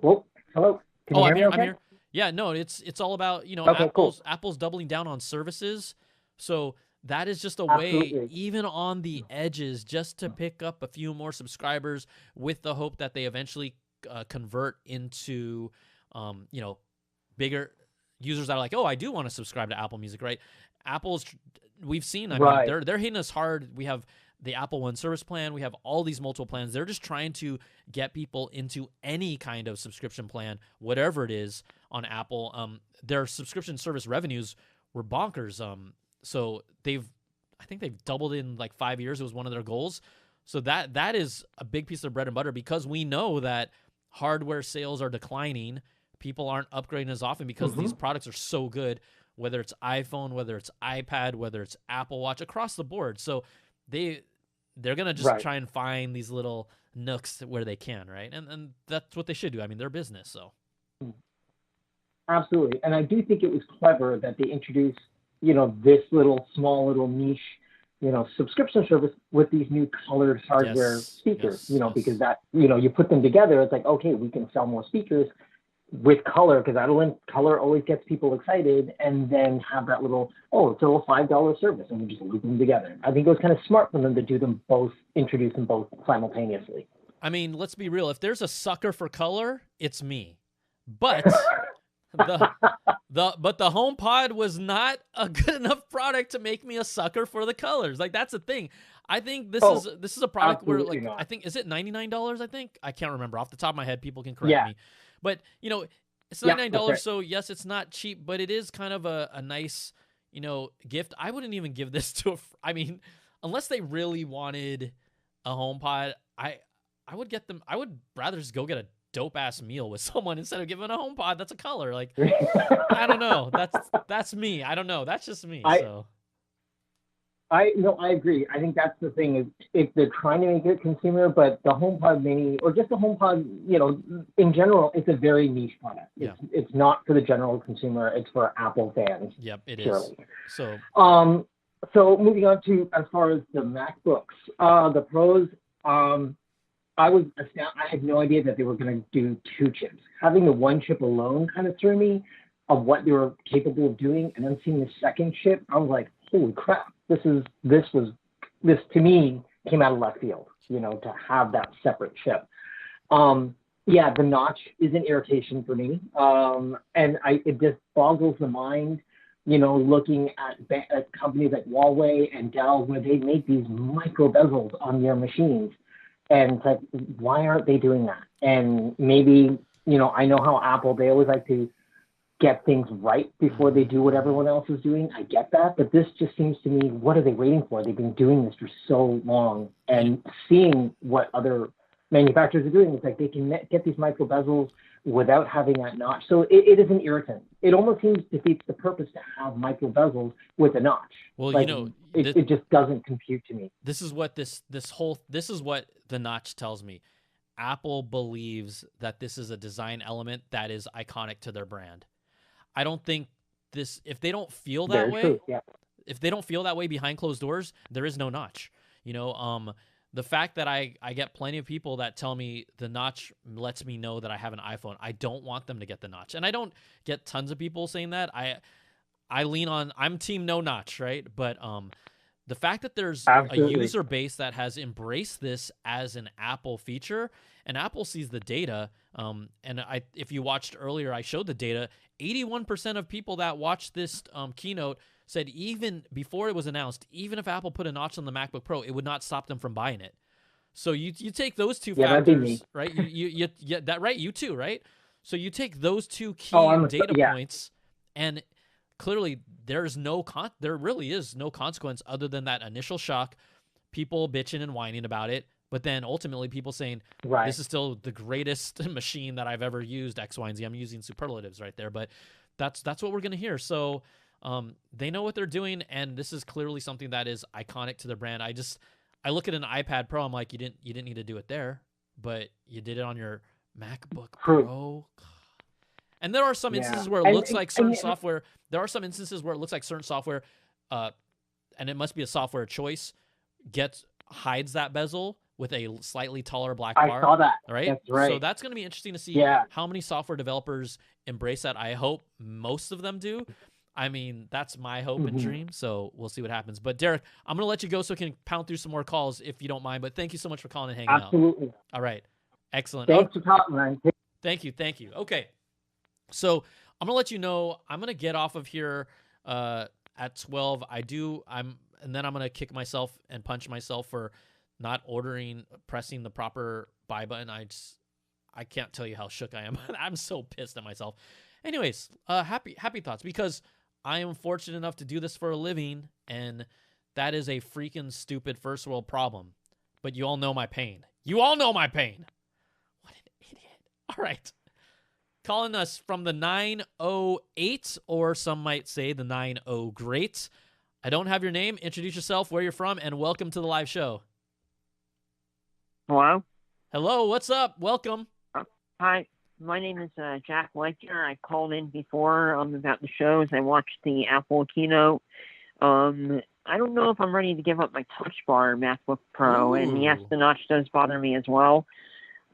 Well, hello. Can you hear me okay? I'm here. Yeah, no, it's all about, okay, Apple's doubling down on services. So that is just a Absolutely. way, even on the edges, just to pick up a few more subscribers with the hope that they eventually convert into, bigger users that are like, oh, I do want to subscribe to Apple Music, right? We've seen, I mean, they're hitting us hard. We have the Apple One service plan. We have all these multiple plans. They're just trying to get people into any kind of subscription plan, whatever it is on Apple. Their subscription service revenues were bonkers. So I think they've doubled in like 5 years. It was one of their goals. So that is a big piece of bread and butter because we know that hardware sales are declining. People aren't upgrading as often because these products are so good, whether it's iPhone, whether it's iPad, whether it's Apple Watch, across the board. So they're going to just try and find these little nooks where they can, right? And that's what they should do. I mean, they're business, so. Absolutely. And I do think it was clever that they introduced, this small little niche, subscription service with these new colored hardware speakers, because that, you put them together, it's like, okay, we can sell more speakers with color, because color always gets people excited, and then have that little, it's a little $5 service, and we just loop them together. I think it was kind of smart for them to do them both, introduce them both simultaneously. I mean, let's be real. If there's a sucker for color, it's me. But the HomePod was not a good enough product to make me a sucker for the colors. Like, that's the thing. I think this is a product where, like, not. I think, is it $99? I think I can't remember off the top of my head. People can correct me. But, it's $99, right. So yes, it's not cheap, but it is kind of a nice, gift. I wouldn't even give this to unless they really wanted a HomePod, I would get them. I would rather just go get a dope-ass meal with someone instead of giving a HomePod that's a color. Like, I don't know. That's me. I don't know. That's just me. I agree. I think that's the thing is if they're trying to make it consumer, but the HomePod Mini or just the HomePod, in general, it's a very niche product. It's not for the general consumer. It's for Apple fans. Yep, it surely. Is. So, so moving on to as far as the MacBooks, the Pros, I was astounded. I had no idea that they were going to do 2 chips. Having the 1 chip alone kind of threw me of what they were capable of doing, and then seeing the second chip, I was like, holy crap. This to me came out of left field, to have that separate chip. The notch is an irritation for me. And it just boggles the mind, looking at companies like Huawei and Dell, where they make these micro bezels on their machines. And it's like, why aren't they doing that? And maybe, I know how Apple, they always like to get things right before they do what everyone else is doing. I get that, but this just seems to me, what are they waiting for? They've been doing this for so long, and seeing what other manufacturers are doing, it's like they can get these micro bezels without having that notch. So it is an irritant. It almost seems defeats the purpose to have micro bezels with a notch. Well, like, it just doesn't compute to me. This is what this is what the notch tells me. Apple believes that this is a design element that is iconic to their brand. I don't think if they don't feel that way, if they don't feel that way behind closed doors, there is no notch. You know, the fact that I get plenty of people that tell me the notch lets me know that I have an iPhone. I don't want them to get the notch. And I don't get tons of people saying that. I lean on, I'm team no notch, right? But the fact that there's Absolutely. a user base that has embraced this as an Apple feature, and Apple sees the data, and if you watched earlier, I showed the data, 81% of people that watched this keynote said even before it was announced, even if Apple put a notch on the MacBook Pro, it would not stop them from buying it. So you take those two factors, right? You that right? You too, right? So you take those two key data points, and clearly there really is no consequence other than that initial shock, people bitching and whining about it, but then ultimately people saying, this is still the greatest machine that I've ever used, X, Y, and Z. I'm using superlatives right there, but that's what we're going to hear. So they know what they're doing, and this is clearly something that is iconic to the brand. I look at an iPad Pro, I'm like, you didn't need to do it there, but you did it on your MacBook Pro. And there are some instances where it looks like certain software. There are some instances where it looks like certain software, and it must be a software choice, hides that bezel with a slightly taller black bar. I saw that. Right? That's right. So that's going to be interesting to see how many software developers embrace that. I hope most of them do. I mean, that's my hope and dream. So we'll see what happens. But Derek, I'm going to let you go so we can pound through some more calls if you don't mind. But thank you so much for calling and hanging out. Absolutely. All right. Excellent. Thanks for calling, man. Thank you. Okay. So I'm going to let you know, I'm going to get off of here at 12. And then I'm going to kick myself and punch myself for not pressing the proper buy button. I can't tell you how shook I am. I'm so pissed at myself. Anyways, happy thoughts, because I am fortunate enough to do this for a living, and that is a freaking stupid first world problem. But you all know my pain. What an idiot. All right. Calling us from the 908, or some might say the 90 great. I don't have your name. Introduce yourself, where you're from, and welcome to the live show. Hello? Hello, what's up? Welcome. Hi, my name is Jack Lecter. I called in before about the shows. I watched the Apple Keynote. I don't know if I'm ready to give up my Touch Bar MacBook Pro, and yes, the notch does bother me as well.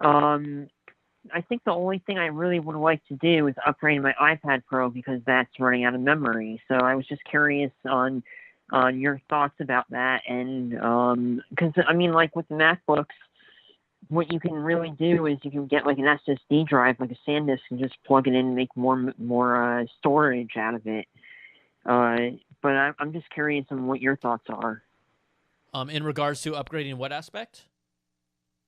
I think the only thing I really would like to do is upgrade my iPad Pro, because that's running out of memory. So I was just curious on your thoughts about that. And because, I mean, like with the MacBooks, what you can really do is you can get like an SSD drive, like a SanDisk, and just plug it in and make more storage out of it. But I'm just curious on what your thoughts are. In regards to upgrading what aspect?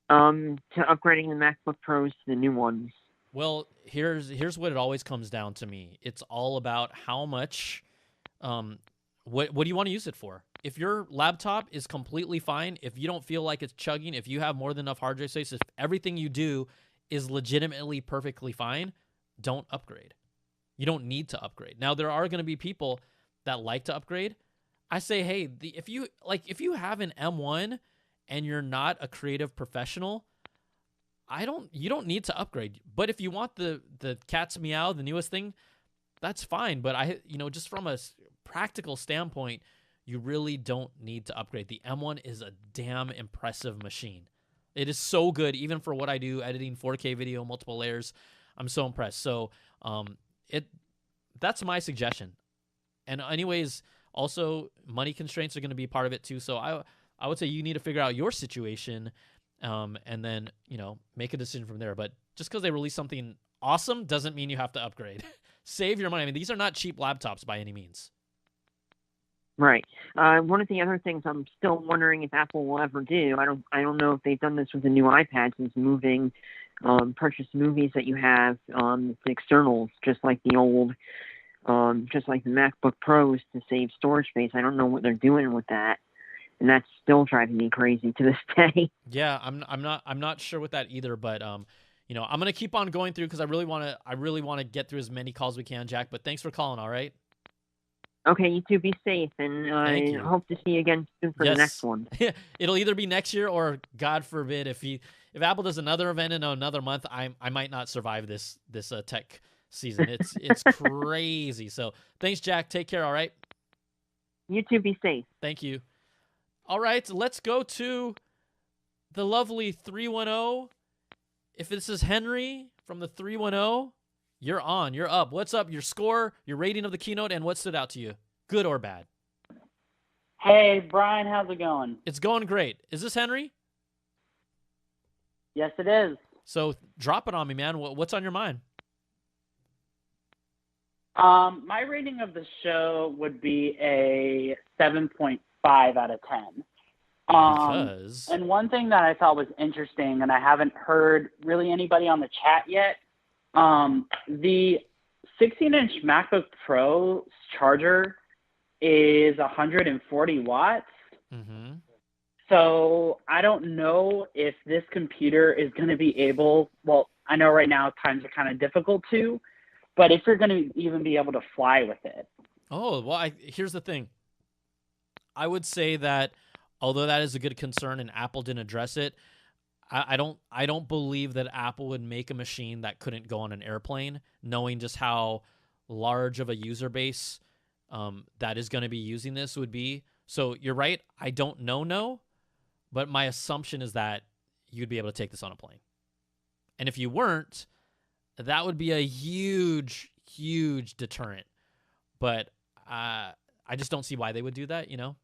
To upgrading the MacBook Pros to the new ones. Well, here's what it always comes down to me. It's all about how much, what do you want to use it for? If your laptop is completely fine, if you don't feel like it's chugging, if you have more than enough hard drive space, if everything you do is legitimately perfectly fine, don't upgrade. You don't need to upgrade. Now, there are going to be people that like to upgrade. I say, hey, if you have an M1 and you're not a creative professional, you don't need to upgrade. But if you want the cat's meow, the newest thing, that's fine. But just from a practical standpoint, you really don't need to upgrade. The M1 is a damn impressive machine. It is so good, even for what I do, editing 4K video, multiple layers. I'm so impressed. So that's my suggestion. And anyways, also money constraints are going to be part of it too. So I would say you need to figure out your situation, and then make a decision from there. But just because they release something awesome doesn't mean you have to upgrade. Save your money. I mean, these are not cheap laptops by any means. Right. One of the other things I'm still wondering if Apple will ever do, I don't know if they've done this with the new iPads, is moving purchased movies that you have to externals, just like the MacBook Pros, to save storage space. I don't know what they're doing with that, and that's still driving me crazy to this day. Yeah, I'm not sure with that either, but I'm gonna keep on going through because I really want to get through as many calls we can, Jack. But thanks for calling. All right. Okay, you two be safe, and I hope to see you again soon for the next one. It'll either be next year or, God forbid, if Apple does another event in another month, I might not survive this tech season. It's crazy. So thanks, Jack. Take care. All right. You too. Be safe. Thank you. All right, let's go to the lovely 310. If this is Henry from the 310, you're on. You're up. What's up? Your score, your rating of the keynote, and what stood out to you, good or bad? Hey, Brian, how's it going? It's going great. Is this Henry? Yes, it is. So drop it on me, man. What's on your mind? My rating of the show would be a 7.5 out of 10. Because? And one thing that I thought was interesting, and I haven't heard really anybody on the chat yet, the 16-inch MacBook Pro charger is 140 watts. Mm-hmm. So I don't know if this computer is going to be able, well, I know right now times are kind of difficult too, but if you're going to even be able to fly with it. Oh, well, here's the thing. I would say that although that is a good concern and Apple didn't address it, I don't believe that Apple would make a machine that couldn't go on an airplane, knowing just how large of a user base that is going to be using this would be. So you're right. I don't know, but my assumption is that you'd be able to take this on a plane. And if you weren't, that would be a huge, huge deterrent. But I just don't see why they would do that, you know?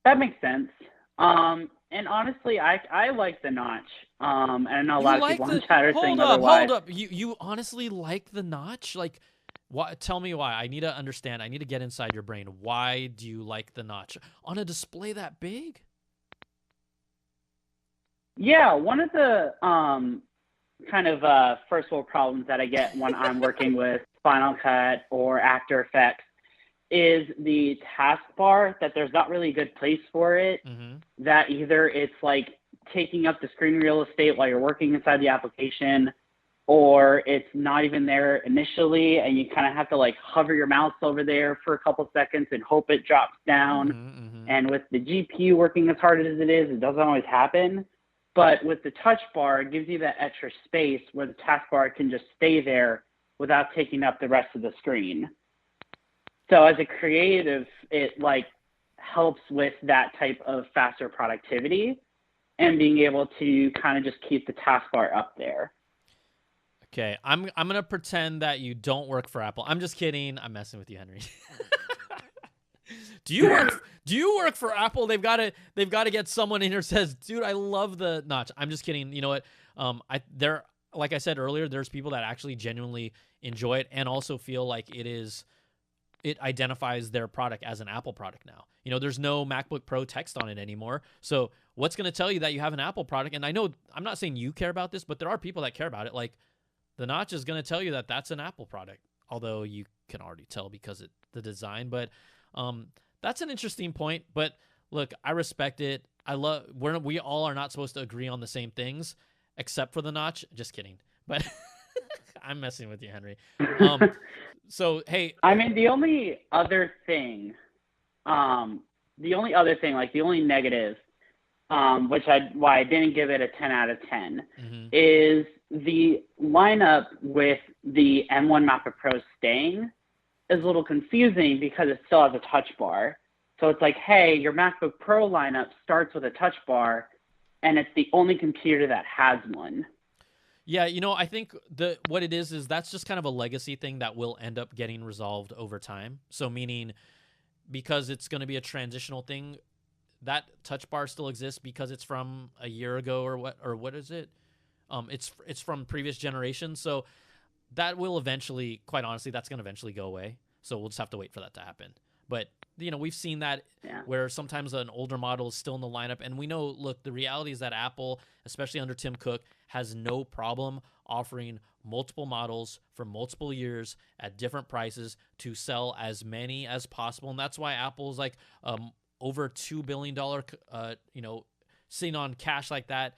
That makes sense. And honestly, I like the notch. And I know a lot of people on chat are saying otherwise. Hold up. You honestly like the notch? Like, what? Tell me why. I need to understand. I need to get inside your brain. Why do you like the notch on a display that big? Yeah, one of the kind of first world problems that I get when I'm working with Final Cut or After Effects is the taskbar, that there's not really a good place for it, that either it's like taking up the screen real estate while you're working inside the application, or it's not even there initially and you kind of have to like hover your mouse over there for a couple seconds and hope it drops down. And with the GPU working as hard as it is, it doesn't always happen. But with the touch bar, it gives you that extra space where the taskbar can just stay there without taking up the rest of the screen. So as a creative, it like helps with that type of faster productivity and being able to kind of just keep the taskbar up there. Okay, I'm gonna pretend that you don't work for Apple. I'm just kidding. I'm messing with you, Henry. Do you work for Apple? They've got to get someone in here who says, "Dude, I love the notch." I'm just kidding. You know what? Like I said earlier, there's people that actually genuinely enjoy it and also feel like it identifies their product as an Apple product now. You know, there's no MacBook Pro text on it anymore. So what's going to tell you that you have an Apple product? And I know I'm not saying you care about this, but there are people that care about it. Like the notch is going to tell you that that's an Apple product, although you can already tell because of the design. But that's an interesting point. But look, I respect it. We all are not supposed to agree on the same things, except for the notch. Just kidding. But I'm messing with you, Henry. So, hey. I mean, the only other thing, like the only negative, why I didn't give it a 10 out of 10, is the lineup with the M1 MacBook Pro staying is a little confusing because it still has a touch bar. So it's like, hey, your MacBook Pro lineup starts with a touch bar, and it's the only computer that has one. Yeah, you know, I think what it is that's just kind of a legacy thing that will end up getting resolved over time. So meaning because it's going to be a transitional thing, that touch bar still exists because it's from a year ago or what is it? It's from previous generations. So that will eventually, quite honestly, that's going to eventually go away. So we'll just have to wait for that to happen. But, you know, we've seen that where sometimes an older model is still in the lineup. And we know, look, the reality is that Apple, especially under Tim Cook, has no problem offering multiple models for multiple years at different prices to sell as many as possible. And that's why Apple's like over $2 billion, sitting on cash like that.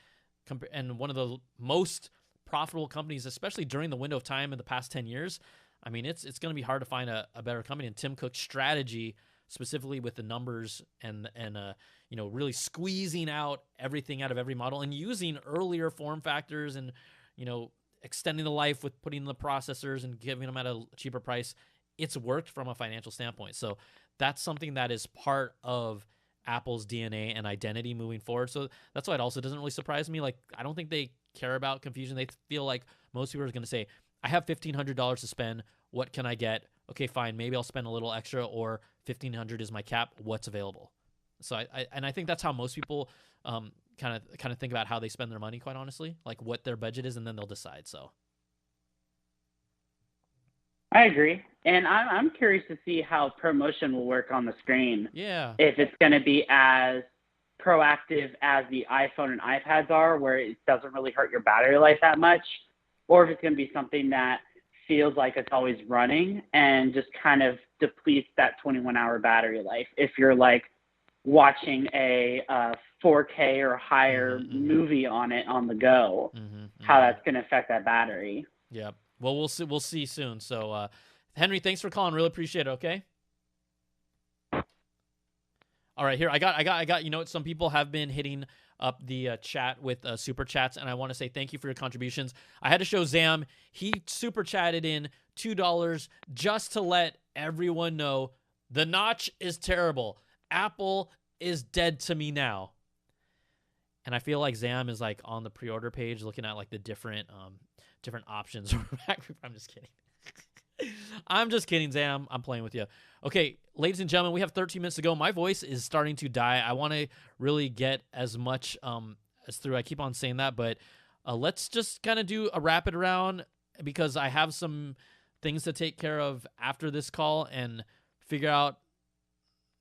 And one of the most profitable companies, especially during the window of time in the past 10 years. I mean, it's going to be hard to find a better company. And Tim Cook's strategy, specifically with the numbers and really squeezing out everything out of every model and using earlier form factors and, extending the life with putting in the processors and giving them at a cheaper price. it's worked from a financial standpoint. So that's something that is part of Apple's DNA and identity moving forward. So that's why it also doesn't really surprise me. Like, I don't think they care about confusion. They feel like most people are going to say, I have $1,500 to spend. What can I get? Okay, fine. Maybe I'll spend a little extra, or $1,500 is my cap. What's available? So I think that's how most people kind of think about how they spend their money, quite honestly, like what their budget is, and then they'll decide. So I agree. And I'm curious to see how promotion will work on the screen. Yeah. If it's going to be as proactive as the iPhone and iPads are, where it doesn't really hurt your battery life that much, or if it's going to be something that feels like it's always running and just kind of depletes that 21-hour battery life. If you're like watching a 4K or higher movie on it on the go, how that's going to affect that battery. Yep. Well, we'll see soon. So, Henry, thanks for calling. Really appreciate it. Okay. All right, here I got. You know what? Some people have been hitting up the chat with super chats, and I want to say thank you for your contributions. I had to show Zam. He super chatted in $2 just to let everyone know the notch is terrible. Apple is dead to me now. And I feel like Zam is like on the pre-order page looking at like the different options. I'm just kidding. I'm just kidding, Zam. I'm playing with you. Okay, ladies and gentlemen, we have 13 minutes to go. My voice is starting to die. I want to really get as much as through. I keep on saying that, but let's just kind of do a rapid round because I have some things to take care of after this call and figure out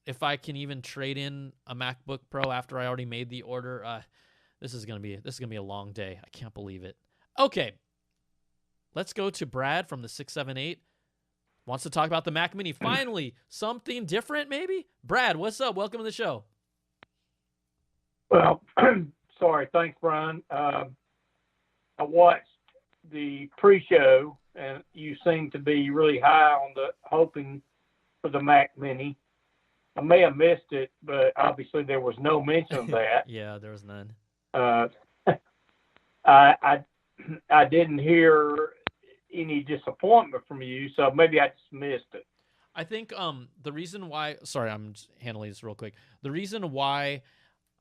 if I can even trade in a MacBook Pro after I already made the order. This is gonna be a long day. I can't believe it. Okay, let's go to Brad from the 678. Wants to talk about the Mac Mini. Finally, something different, maybe? Brad, what's up? Welcome to the show. Well, sorry. Thanks, Brian. I watched the pre-show, and you seem to be really high on the hoping for the Mac Mini. I may have missed it, but obviously there was no mention of that. Yeah, there was none. I didn't hear any disappointment from you, so maybe I just missed it. I think the reason why, sorry, I'm just handling this real quick. The reason why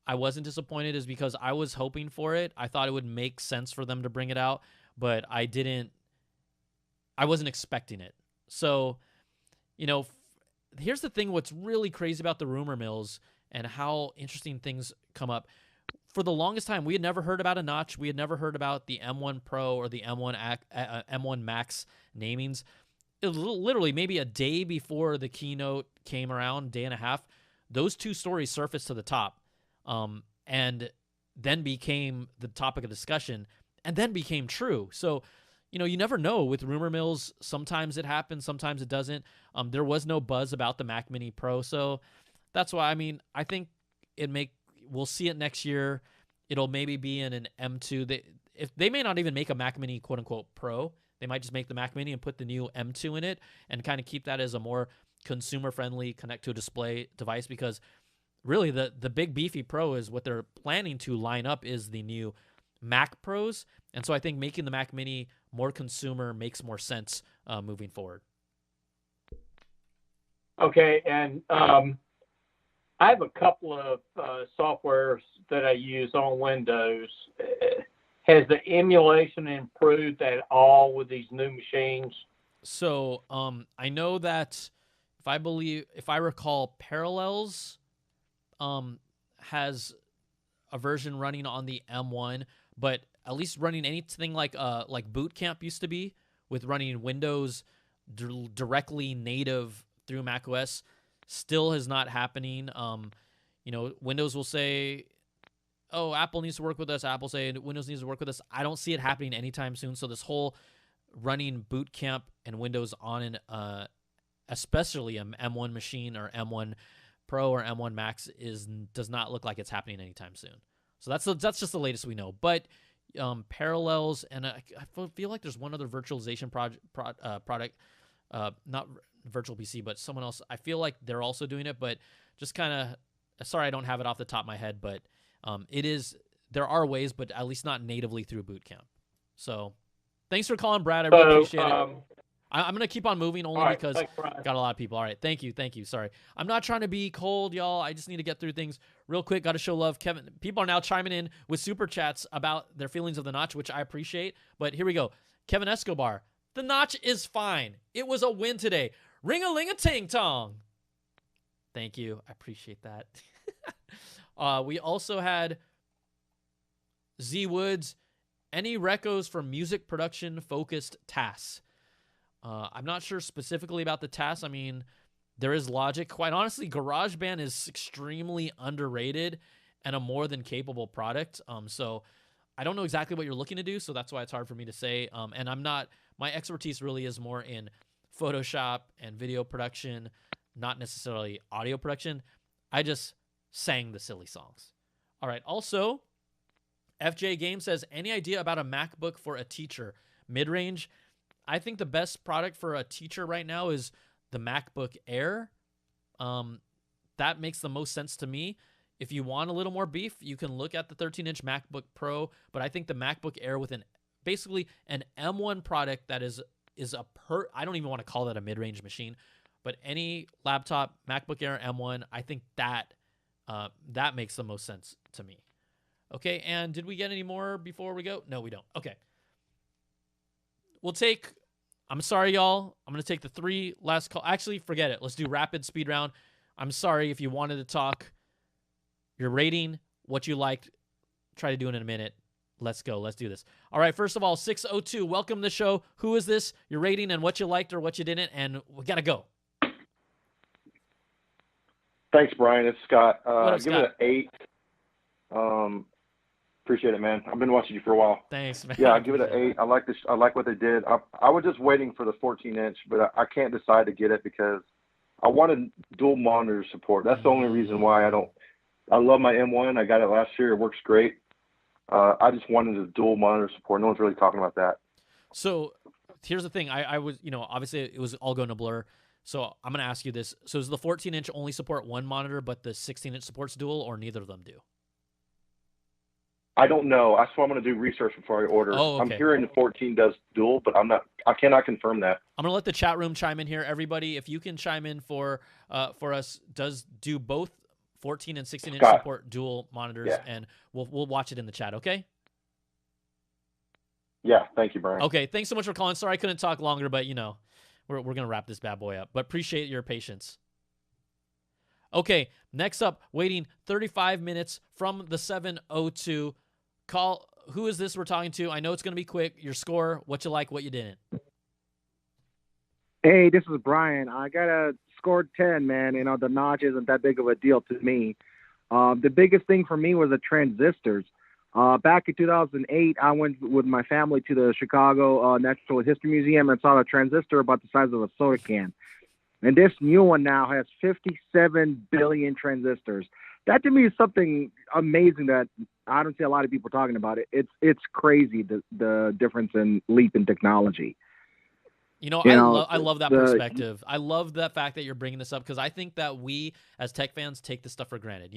I wasn't disappointed is because I was hoping for it. I thought it would make sense for them to bring it out, but I wasn't expecting it. So, you know, here's the thing, what's really crazy about the rumor mills and how interesting things come up. For the longest time, we had never heard about a notch. We had never heard about the M1 Pro or the M1 Max namings. It was literally maybe a day before the keynote came around, day and a half. Those two stories surfaced to the top and then became the topic of discussion and then became true. So, you know, you never know with rumor mills. Sometimes it happens, sometimes it doesn't. There was no buzz about the Mac Mini Pro. So that's why, I mean, I think we'll see it next year. It'll maybe be in an M2. They may not even make a Mac Mini quote unquote Pro. They might just make the Mac Mini and put the new M2 in it and kind of keep that as a more consumer friendly connect to a display device, because really the big beefy Pro is what they're planning to line up is the new Mac Pros. And so I think making the Mac Mini more consumer makes more sense moving forward. Okay, and I have a couple of softwares that I use on Windows. Has the emulation improved at all with these new machines? So I know that if I recall, Parallels has a version running on the M1, but at least running anything like Boot Camp used to be, with running Windows directly native through macOS, still is not happening. You know, Windows will say, oh, Apple needs to work with us. Apple say Windows needs to work with us. I don't see it happening anytime soon. So this whole running Boot Camp and Windows on an especially an M1 machine or M1 Pro or M1 Max does not look like it's happening anytime soon. So that's just the latest we know. But Parallels, and I feel like there's one other virtualization product, not Virtual PC, but someone else. I feel like they're also doing it, but just kind of, sorry, I don't have it off the top of my head, but there are ways, but at least not natively through Boot Camp. So thanks for calling, Brad. I really appreciate it. I'm going to keep on moving only because got a lot of people. All right. Thank you. Sorry. I'm not trying to be cold, y'all. I just need to get through things real quick. Got to show love. Kevin, people are now chiming in with super chats about their feelings of the notch, which I appreciate. But here we go. Kevin Escobar, the notch is fine. It was a win today. Ring-a-ling-a-ting tong. Thank you. I appreciate that. We also had Z Woods. Any recos for music production focused tasks? I'm not sure specifically about the tasks. I mean, there is Logic. Quite honestly, GarageBand is extremely underrated and a more than capable product. So I don't know exactly what you're looking to do, so that's why it's hard for me to say. And my expertise really is more in Photoshop and video production, not necessarily audio production. I just sang the silly songs. All right. Also, FJ Game says, any idea about a MacBook for a teacher? Mid-range? I think the best product for a teacher right now is the MacBook Air. That makes the most sense to me. If you want a little more beef, you can look at the 13-inch MacBook Pro, but I think the MacBook Air with basically an M1 product that is I don't even want to call that a mid-range machine, but any laptop, MacBook Air M1, I think that makes the most sense to me. Okay, and did we get any more before we go? No, we don't. Okay. I'm sorry, y'all. I'm going to take the 3 last call. Actually, forget it. Let's do rapid speed round. I'm sorry if you wanted to talk. Your rating, what you liked. Try to do it in a minute. Let's go. Let's do this. All right, first of all, 602, welcome to the show. Who is this? Your rating and what you liked or what you didn't, and we got to go. Thanks, Brian. It's Scott. What up, give Scott? it an 8. Appreciate it, man. I've been watching you for a while. Thanks, man. Yeah, I'll give it an 8. I like this. I like what they did. I was just waiting for the 14-inch, but I can't decide to get it because I wanted dual monitor support. That's the only reason why I don't. I love my M1. I got it last year. It works great. I just wanted the dual monitor support. No one's really talking about that. So here's the thing. I was, obviously it was all going to blur. So I'm going to ask you this. So does the 14-inch only support one monitor, but the 16-inch supports dual, or neither of them do? I don't know. That's why I'm going to do research before I order. Oh, okay. I'm hearing the 14 does dual, but I cannot confirm that. I'm going to let the chat room chime in here. Everybody, if you can chime in for us, do both 14 and 16-inch support dual monitors, and we'll watch it in the chat, okay? Yeah, thank you, Brian. Okay, thanks so much for calling. Sorry I couldn't talk longer, but, we're going to wrap this bad boy up. But appreciate your patience. Okay, next up, waiting 35 minutes from the 702. Call. Who is this we're talking to? I know it's going to be quick. Your score, what you like, what you didn't. Hey, this is Brian. I got a scored 10, man. The notch isn't that big of a deal to me. The biggest thing for me was the transistors. Back in 2008, I went with my family to the Chicago Natural History Museum and saw a transistor about the size of a soda can. And this new one now has 57 billion transistors. That to me is something amazing that I don't see a lot of people talking about it. It's crazy, the difference in leap in technology. I love that perspective. I love the fact that you're bringing this up because I think that we as tech fans take this stuff for granted.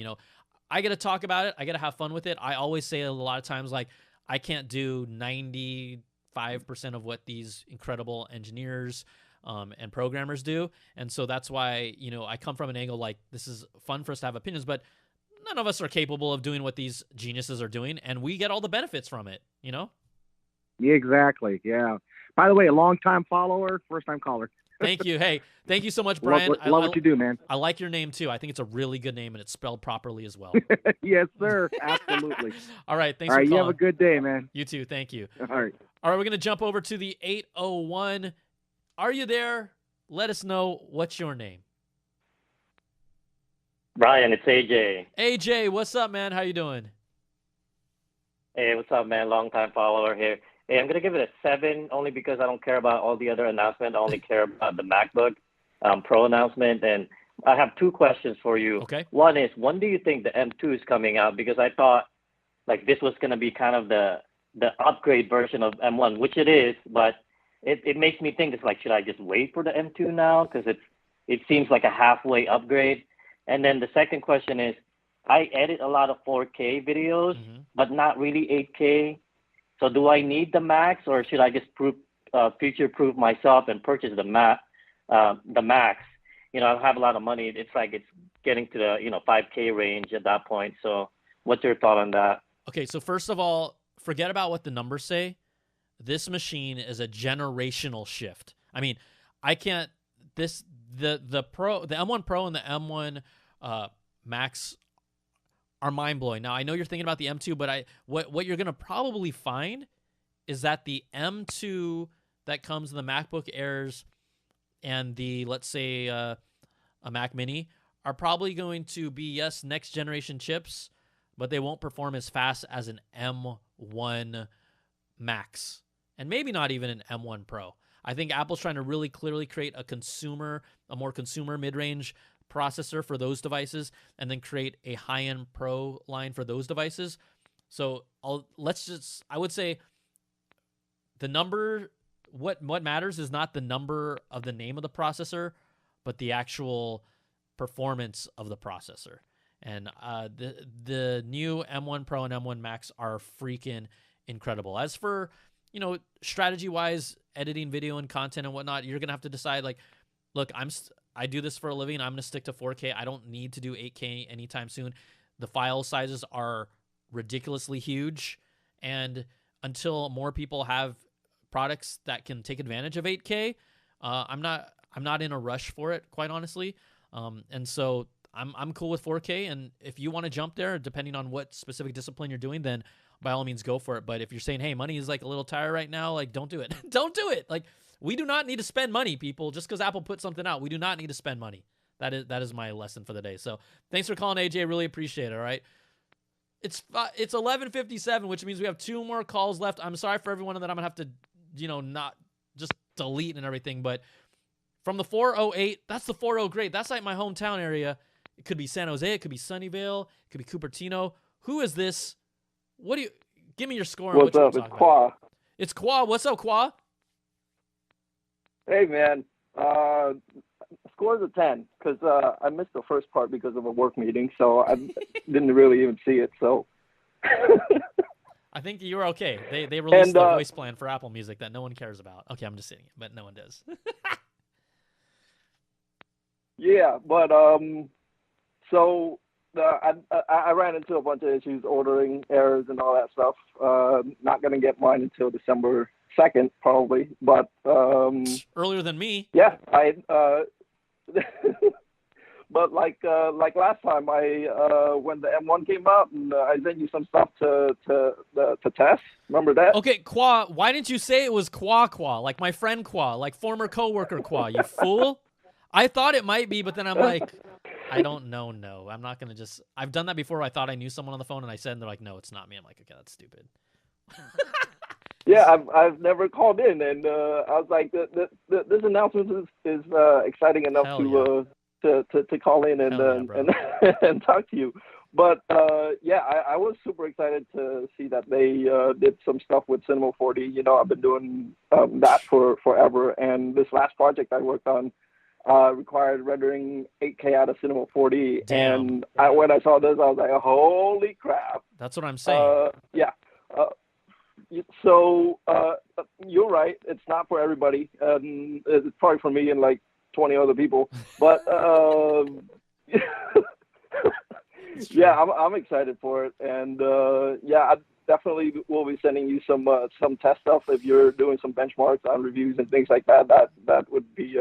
I get to talk about it. I get to have fun with it. I always say a lot of times, like, I can't do 95% of what these incredible engineers and programmers do. And so that's why, I come from an angle like this is fun for us to have opinions, but none of us are capable of doing what these geniuses are doing. And we get all the benefits from it, Yeah, exactly. Yeah. By the way, a long-time follower, first-time caller. Thank you. Hey, thank you so much, Brian. Love what you do, man. I like your name, too. I think it's a really good name, and it's spelled properly as well. Yes, sir. Absolutely. All right. Thanks for calling. You have a good day, man. You too. Thank you. All right. All right, we're going to jump over to the 801. Are you there? Let us know what's your name. Brian, it's AJ. AJ, what's up, man? How you doing? Hey, what's up, man? Long-time follower here. Hey, I'm going to give it a 7 only because I don't care about all the other announcements. I only care about the MacBook Pro announcement. And I have 2 questions for you. Okay. One is, when do you think the M2 is coming out? Because I thought this was going to be kind of the upgrade version of M1, which it is, but it makes me think should I just wait for the M2 now? Because it seems like a halfway upgrade. And then the second question is, I edit a lot of 4K videos, but not really 8K. So do I need the Max, or should I just future-proof myself and purchase the Max, I have a lot of money. It's like it's getting to the 5K range at that point. So what's your thought on that? Okay, so first of all, forget about what the numbers say. This machine is a generational shift. I mean, I can't. The M1 Pro and the M1 Max are mind blowing. Now I know you're thinking about the M2, but what you're gonna probably find is that the M2 that comes in the MacBook Airs and the, let's say, a Mac Mini are probably going to be, yes, next generation chips, but they won't perform as fast as an M1 Max, and maybe not even an M1 Pro. I think Apple's trying to really clearly create a more consumer mid-range processor for those devices, and then create a high-end Pro line for those devices. So I would say the number, what matters is not the number of the name of the processor, but the actual performance of the processor. And the new M1 Pro and M1 Max are freaking incredible. As for, strategy-wise, editing video and content and whatnot, you're going to have to decide, like, look, I do this for a living. I'm going to stick to 4K. I don't need to do 8K anytime soon. The file sizes are ridiculously huge, and until more people have products that can take advantage of 8K, I'm not in a rush for it, quite honestly. And so I'm cool with 4K, and if you want to jump there, depending on what specific discipline you're doing, then by all means go for it. But if you're saying, hey, money is like a little tight right now, like, don't do it. Don't do it. Like, we do not need to spend money, people. Just because Apple put something out, we do not need to spend money. That is my lesson for the day. So thanks for calling, AJ. Really appreciate it. All right. It's 11:57, which means we have 2 more calls left. I'm sorry for everyone that I'm gonna have to, not just delete and everything. But from the 408, that's the 40 great. That's like my hometown area. It could be San Jose. It could be Sunnyvale. It could be Cupertino. Who is this? Give me your score. What's up? It's Qua. It's Qua. What's up, Qua? Hey, man. Score's a 10 because I missed the first part because of a work meeting, so I didn't really even see it. So I think you were okay. They released the voice plan for Apple Music that no one cares about. Okay, I'm just saying it, but no one does. Yeah, but so I ran into a bunch of issues ordering errors and all that stuff. Not gonna get mine until December 2nd probably, but earlier than me. Yeah, but like last time, when the M1 came out and I sent you some stuff to test. Remember that? Okay, Qua. Why didn't you say it was Qua, like my friend Qua, like former coworker Qua? You fool! I thought it might be, but then I'm like, I don't know. No, I'm not gonna just. I've done that before. I thought I knew someone on the phone, and I said, and they're like, no, it's not me. I'm like, okay, that's stupid. Yeah, I've never called in, and I was like, this announcement is exciting enough to call in and talk to you. But I was super excited to see that they did some stuff with Cinema 4D. I've been doing that for forever, and this last project I worked on required rendering 8K out of Cinema 4D. Damn. And when I saw this, I was like, holy crap. That's what I'm saying. Yeah. So you're right. It's not for everybody. It's probably for me and like 20 other people. But yeah, I'm excited for it. And I definitely will be sending you some test stuff if you're doing some benchmarks on reviews and things like that. That would be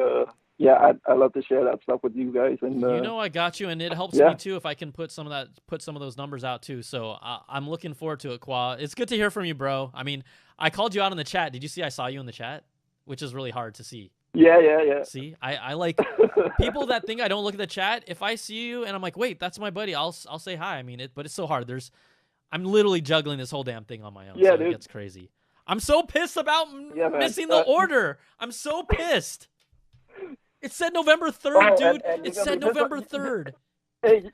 I'd love to share that stuff with you guys. And I got you, and it helps me too if I can put some of those numbers out too. So I'm looking forward to it, Qua. It's good to hear from you, bro. I mean, I called you out in the chat. Did you see I saw you in the chat? Which is really hard to see. Yeah. See, I like people that think I don't look at the chat. If I see you and I'm like, wait, that's my buddy, I'll say hi. I mean, but it's so hard. I'm literally juggling this whole damn thing on my own. Yeah, so dude. It gets crazy. I'm so pissed about missing the order. I'm so pissed. It said November 3rd, dude. It said November 3rd. Hey,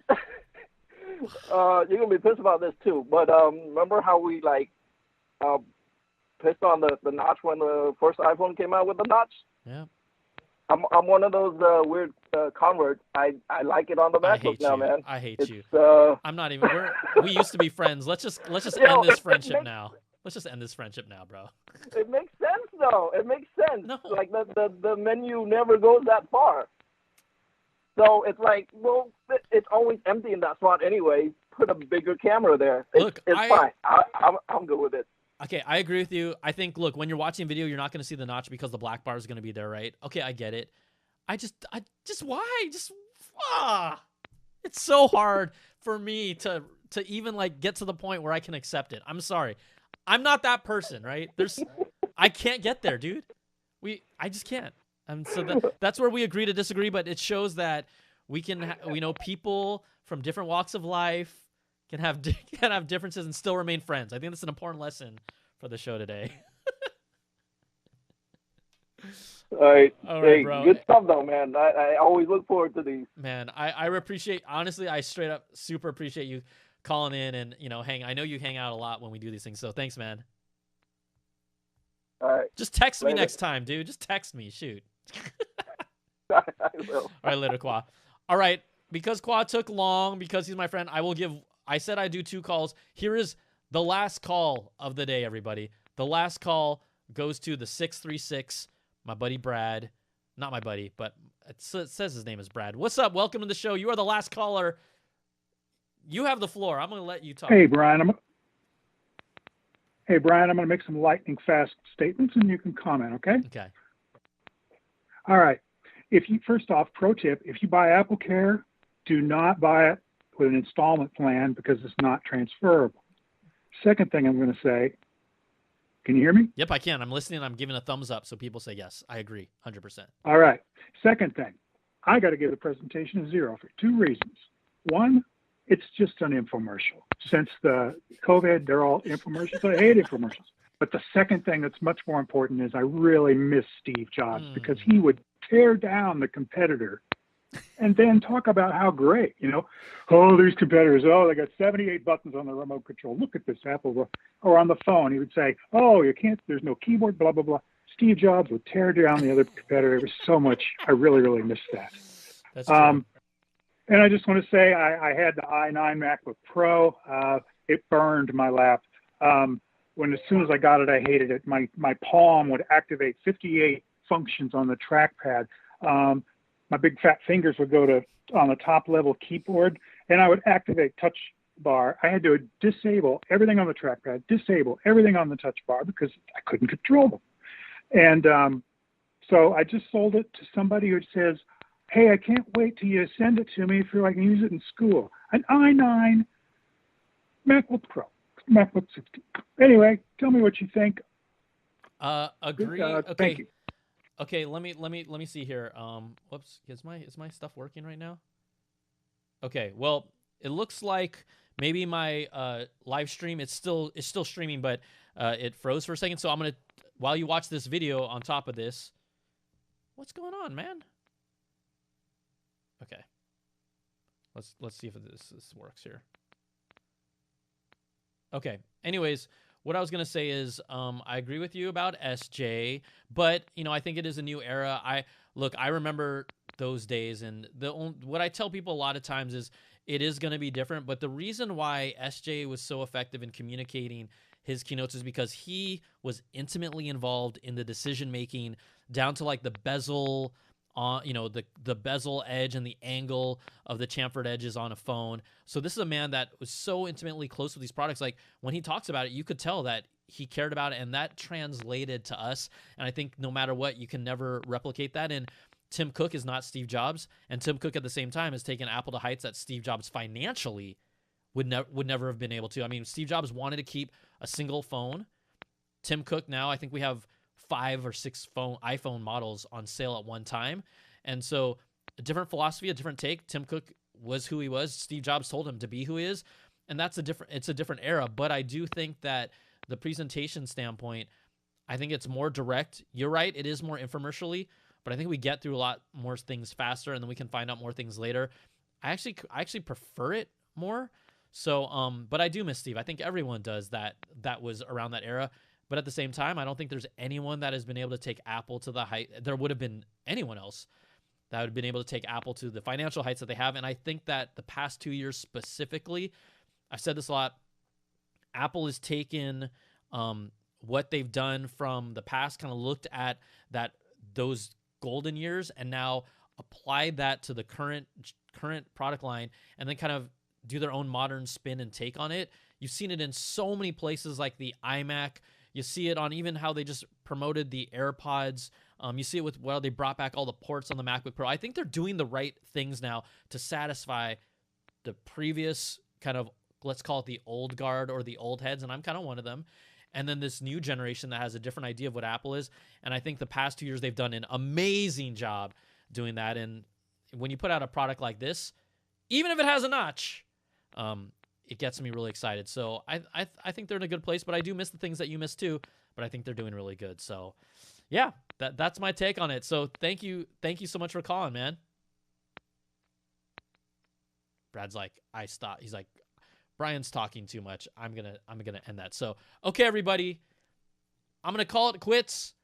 you're gonna be pissed about this too. But remember how we pissed on the notch when the first iPhone came out with the notch? Yeah. I'm one of those weird converts. I like it on the MacBook now, man. I hate you. I'm not even. We used to be friends. Let's just end this friendship now. Let's just end this friendship now, bro. It makes sense, though. It makes sense. No. Like, the menu never goes that far. So it's like, well, it's always empty in that slot anyway. Put a bigger camera there. It's fine. I'm good with it. Okay, I agree with you. I think, look, when you're watching video, you're not going to see the notch because the black bar is going to be there, right? Okay, I get it. I just why? It's so hard for me to even like get to the point where I can accept it. I'm sorry. I'm not that person, right? I can't get there, dude. I just can't. And so that's where we agree to disagree, but it shows that we know people from different walks of life can have differences and still remain friends. I think that's an important lesson for the show today. All right, hey, bro. Good stuff though, man. I always look forward to these. Man, I appreciate, honestly, I straight up super appreciate you calling in and, I know you hang out a lot when we do these things, so thanks, man. All right. Just text me next time, dude. Just text me. Shoot. I will. All right, later, Kwa. All right, because Kwa took long, because he's my friend, I said I do 2 calls. Here is the last call of the day, everybody. The last call goes to the 636, my buddy Brad. Not my buddy, but it says his name is Brad. What's up? Welcome to the show. You are the last caller. You have the floor. I'm going to let you talk. Hey, Brian. I'm going to make some lightning fast statements, and you can comment, okay? Okay. All right. First off, pro tip, if you buy Apple Care, do not buy it with an installment plan because it's not transferable. Second thing I'm going to say, can you hear me? Yep, I can. I'm listening. I'm giving a thumbs up so people say yes. I agree, 100%. All right. Second thing, I got to give the presentation a 0 for 2 reasons. One, it's just an infomercial. Since the COVID, they're all infomercials. I hate infomercials. But the second thing that's much more important is I really miss Steve Jobs because he would tear down the competitor and then talk about how great, oh, these competitors, they got 78 buttons on the remote control. Look at this Apple. Or on the phone, he would say, there's no keyboard, blah, blah, blah. Steve Jobs would tear down the other competitor. It was so much. I really, really miss that. That's true. And I just want to say I had the i9 MacBook Pro. It burned my lap. As soon as I got it, I hated it. My palm would activate 58 functions on the trackpad. My big fat fingers would go on the top level keyboard, and I would activate touch bar. I had to disable everything on the trackpad, disable everything on the touch bar because I couldn't control them. And so I just sold it to somebody who says, hey, I can't wait till you send it to me so I can use it in school. An i9 MacBook Pro, MacBook 16. Anyway, tell me what you think. Agree. Okay. Thank you. Okay, let me see here. Whoops, is my stuff working right now? Okay, well, it looks like maybe my live stream it's still streaming, but it froze for a second. So I'm gonna, while you watch this video on top of this, what's going on, man? Okay, let's see if this works here. Okay. Anyways, what I was gonna say is, I agree with you about SJ, but I think it is a new era. I remember those days, and what I tell people a lot of times is it is gonna be different. But the reason why SJ was so effective in communicating his keynotes is because he was intimately involved in the decision making, down to like the bezel. The bezel edge and the angle of the chamfered edges on a phone. So this is a man that was so intimately close with these products. Like when he talks about it, you could tell that he cared about it, and that translated to us. And I think no matter what, you can never replicate that. And Tim Cook is not Steve Jobs, and Tim Cook at the same time has taken Apple to heights that Steve Jobs financially would never have been able to. I mean, Steve Jobs wanted to keep a single phone. Tim Cook now, I think we have 5 or 6 iPhone models on sale at one time. And so a different philosophy, a different take. Tim Cook was who he was. Steve Jobs told him to be who he is. And it's a different era. But I do think that the presentation standpoint, I think it's more direct. You're right. It is more infomercially, but I think we get through a lot more things faster, and then we can find out more things later. I actually prefer it more. So, but I do miss Steve. I think everyone does that was around that era. But at the same time, I don't think there's anyone that has been able to take Apple to the height. There would have been anyone else that would have been able to take Apple to the financial heights that they have. And I think that the past 2 years specifically, I've said this a lot, Apple has taken what they've done from the past, kind of looked at those golden years and now applied that to the current product line, and then kind of do their own modern spin and take on it. You've seen it in so many places like the iMac. You see it on even how they just promoted the AirPods. You see it with, well, they brought back all the ports on the MacBook Pro. I think they're doing the right things now to satisfy the previous kind of, let's call it the old guard or the old heads, and I'm kind of one of them. And then this new generation that has a different idea of what Apple is. And I think the past 2 years they've done an amazing job doing that. And when you put out a product like this, even if it has a notch, it gets me really excited. So I think they're in a good place, but I do miss the things that you miss too. But I think they're doing really good. So yeah, that's my take on it. So thank you so much for calling, man. Brad's like, I stopped. He's like, Brian's talking too much. I'm gonna end that. So okay, everybody, I'm gonna call it quits.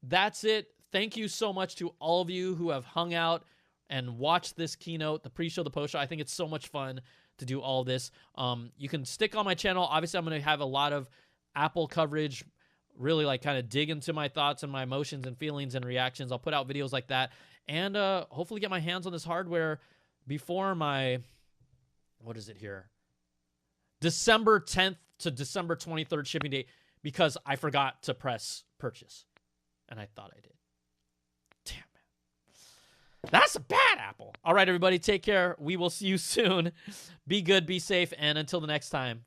That's it. Thank you so much to all of you who have hung out and watched this keynote, the pre-show, the post-show. I think it's so much fun to do all this. You can stick on my channel. Obviously, I'm gonna have a lot of Apple coverage, really like kind of dig into my thoughts and my emotions and feelings and reactions. I'll put out videos like that, and hopefully get my hands on this hardware before my, what is it here? December 10th to December 23rd shipping date, because I forgot to press purchase. And I thought I did. Damn it. That's a bad Apple. All right, everybody, take care. We will see you soon. Be good, be safe, and until the next time,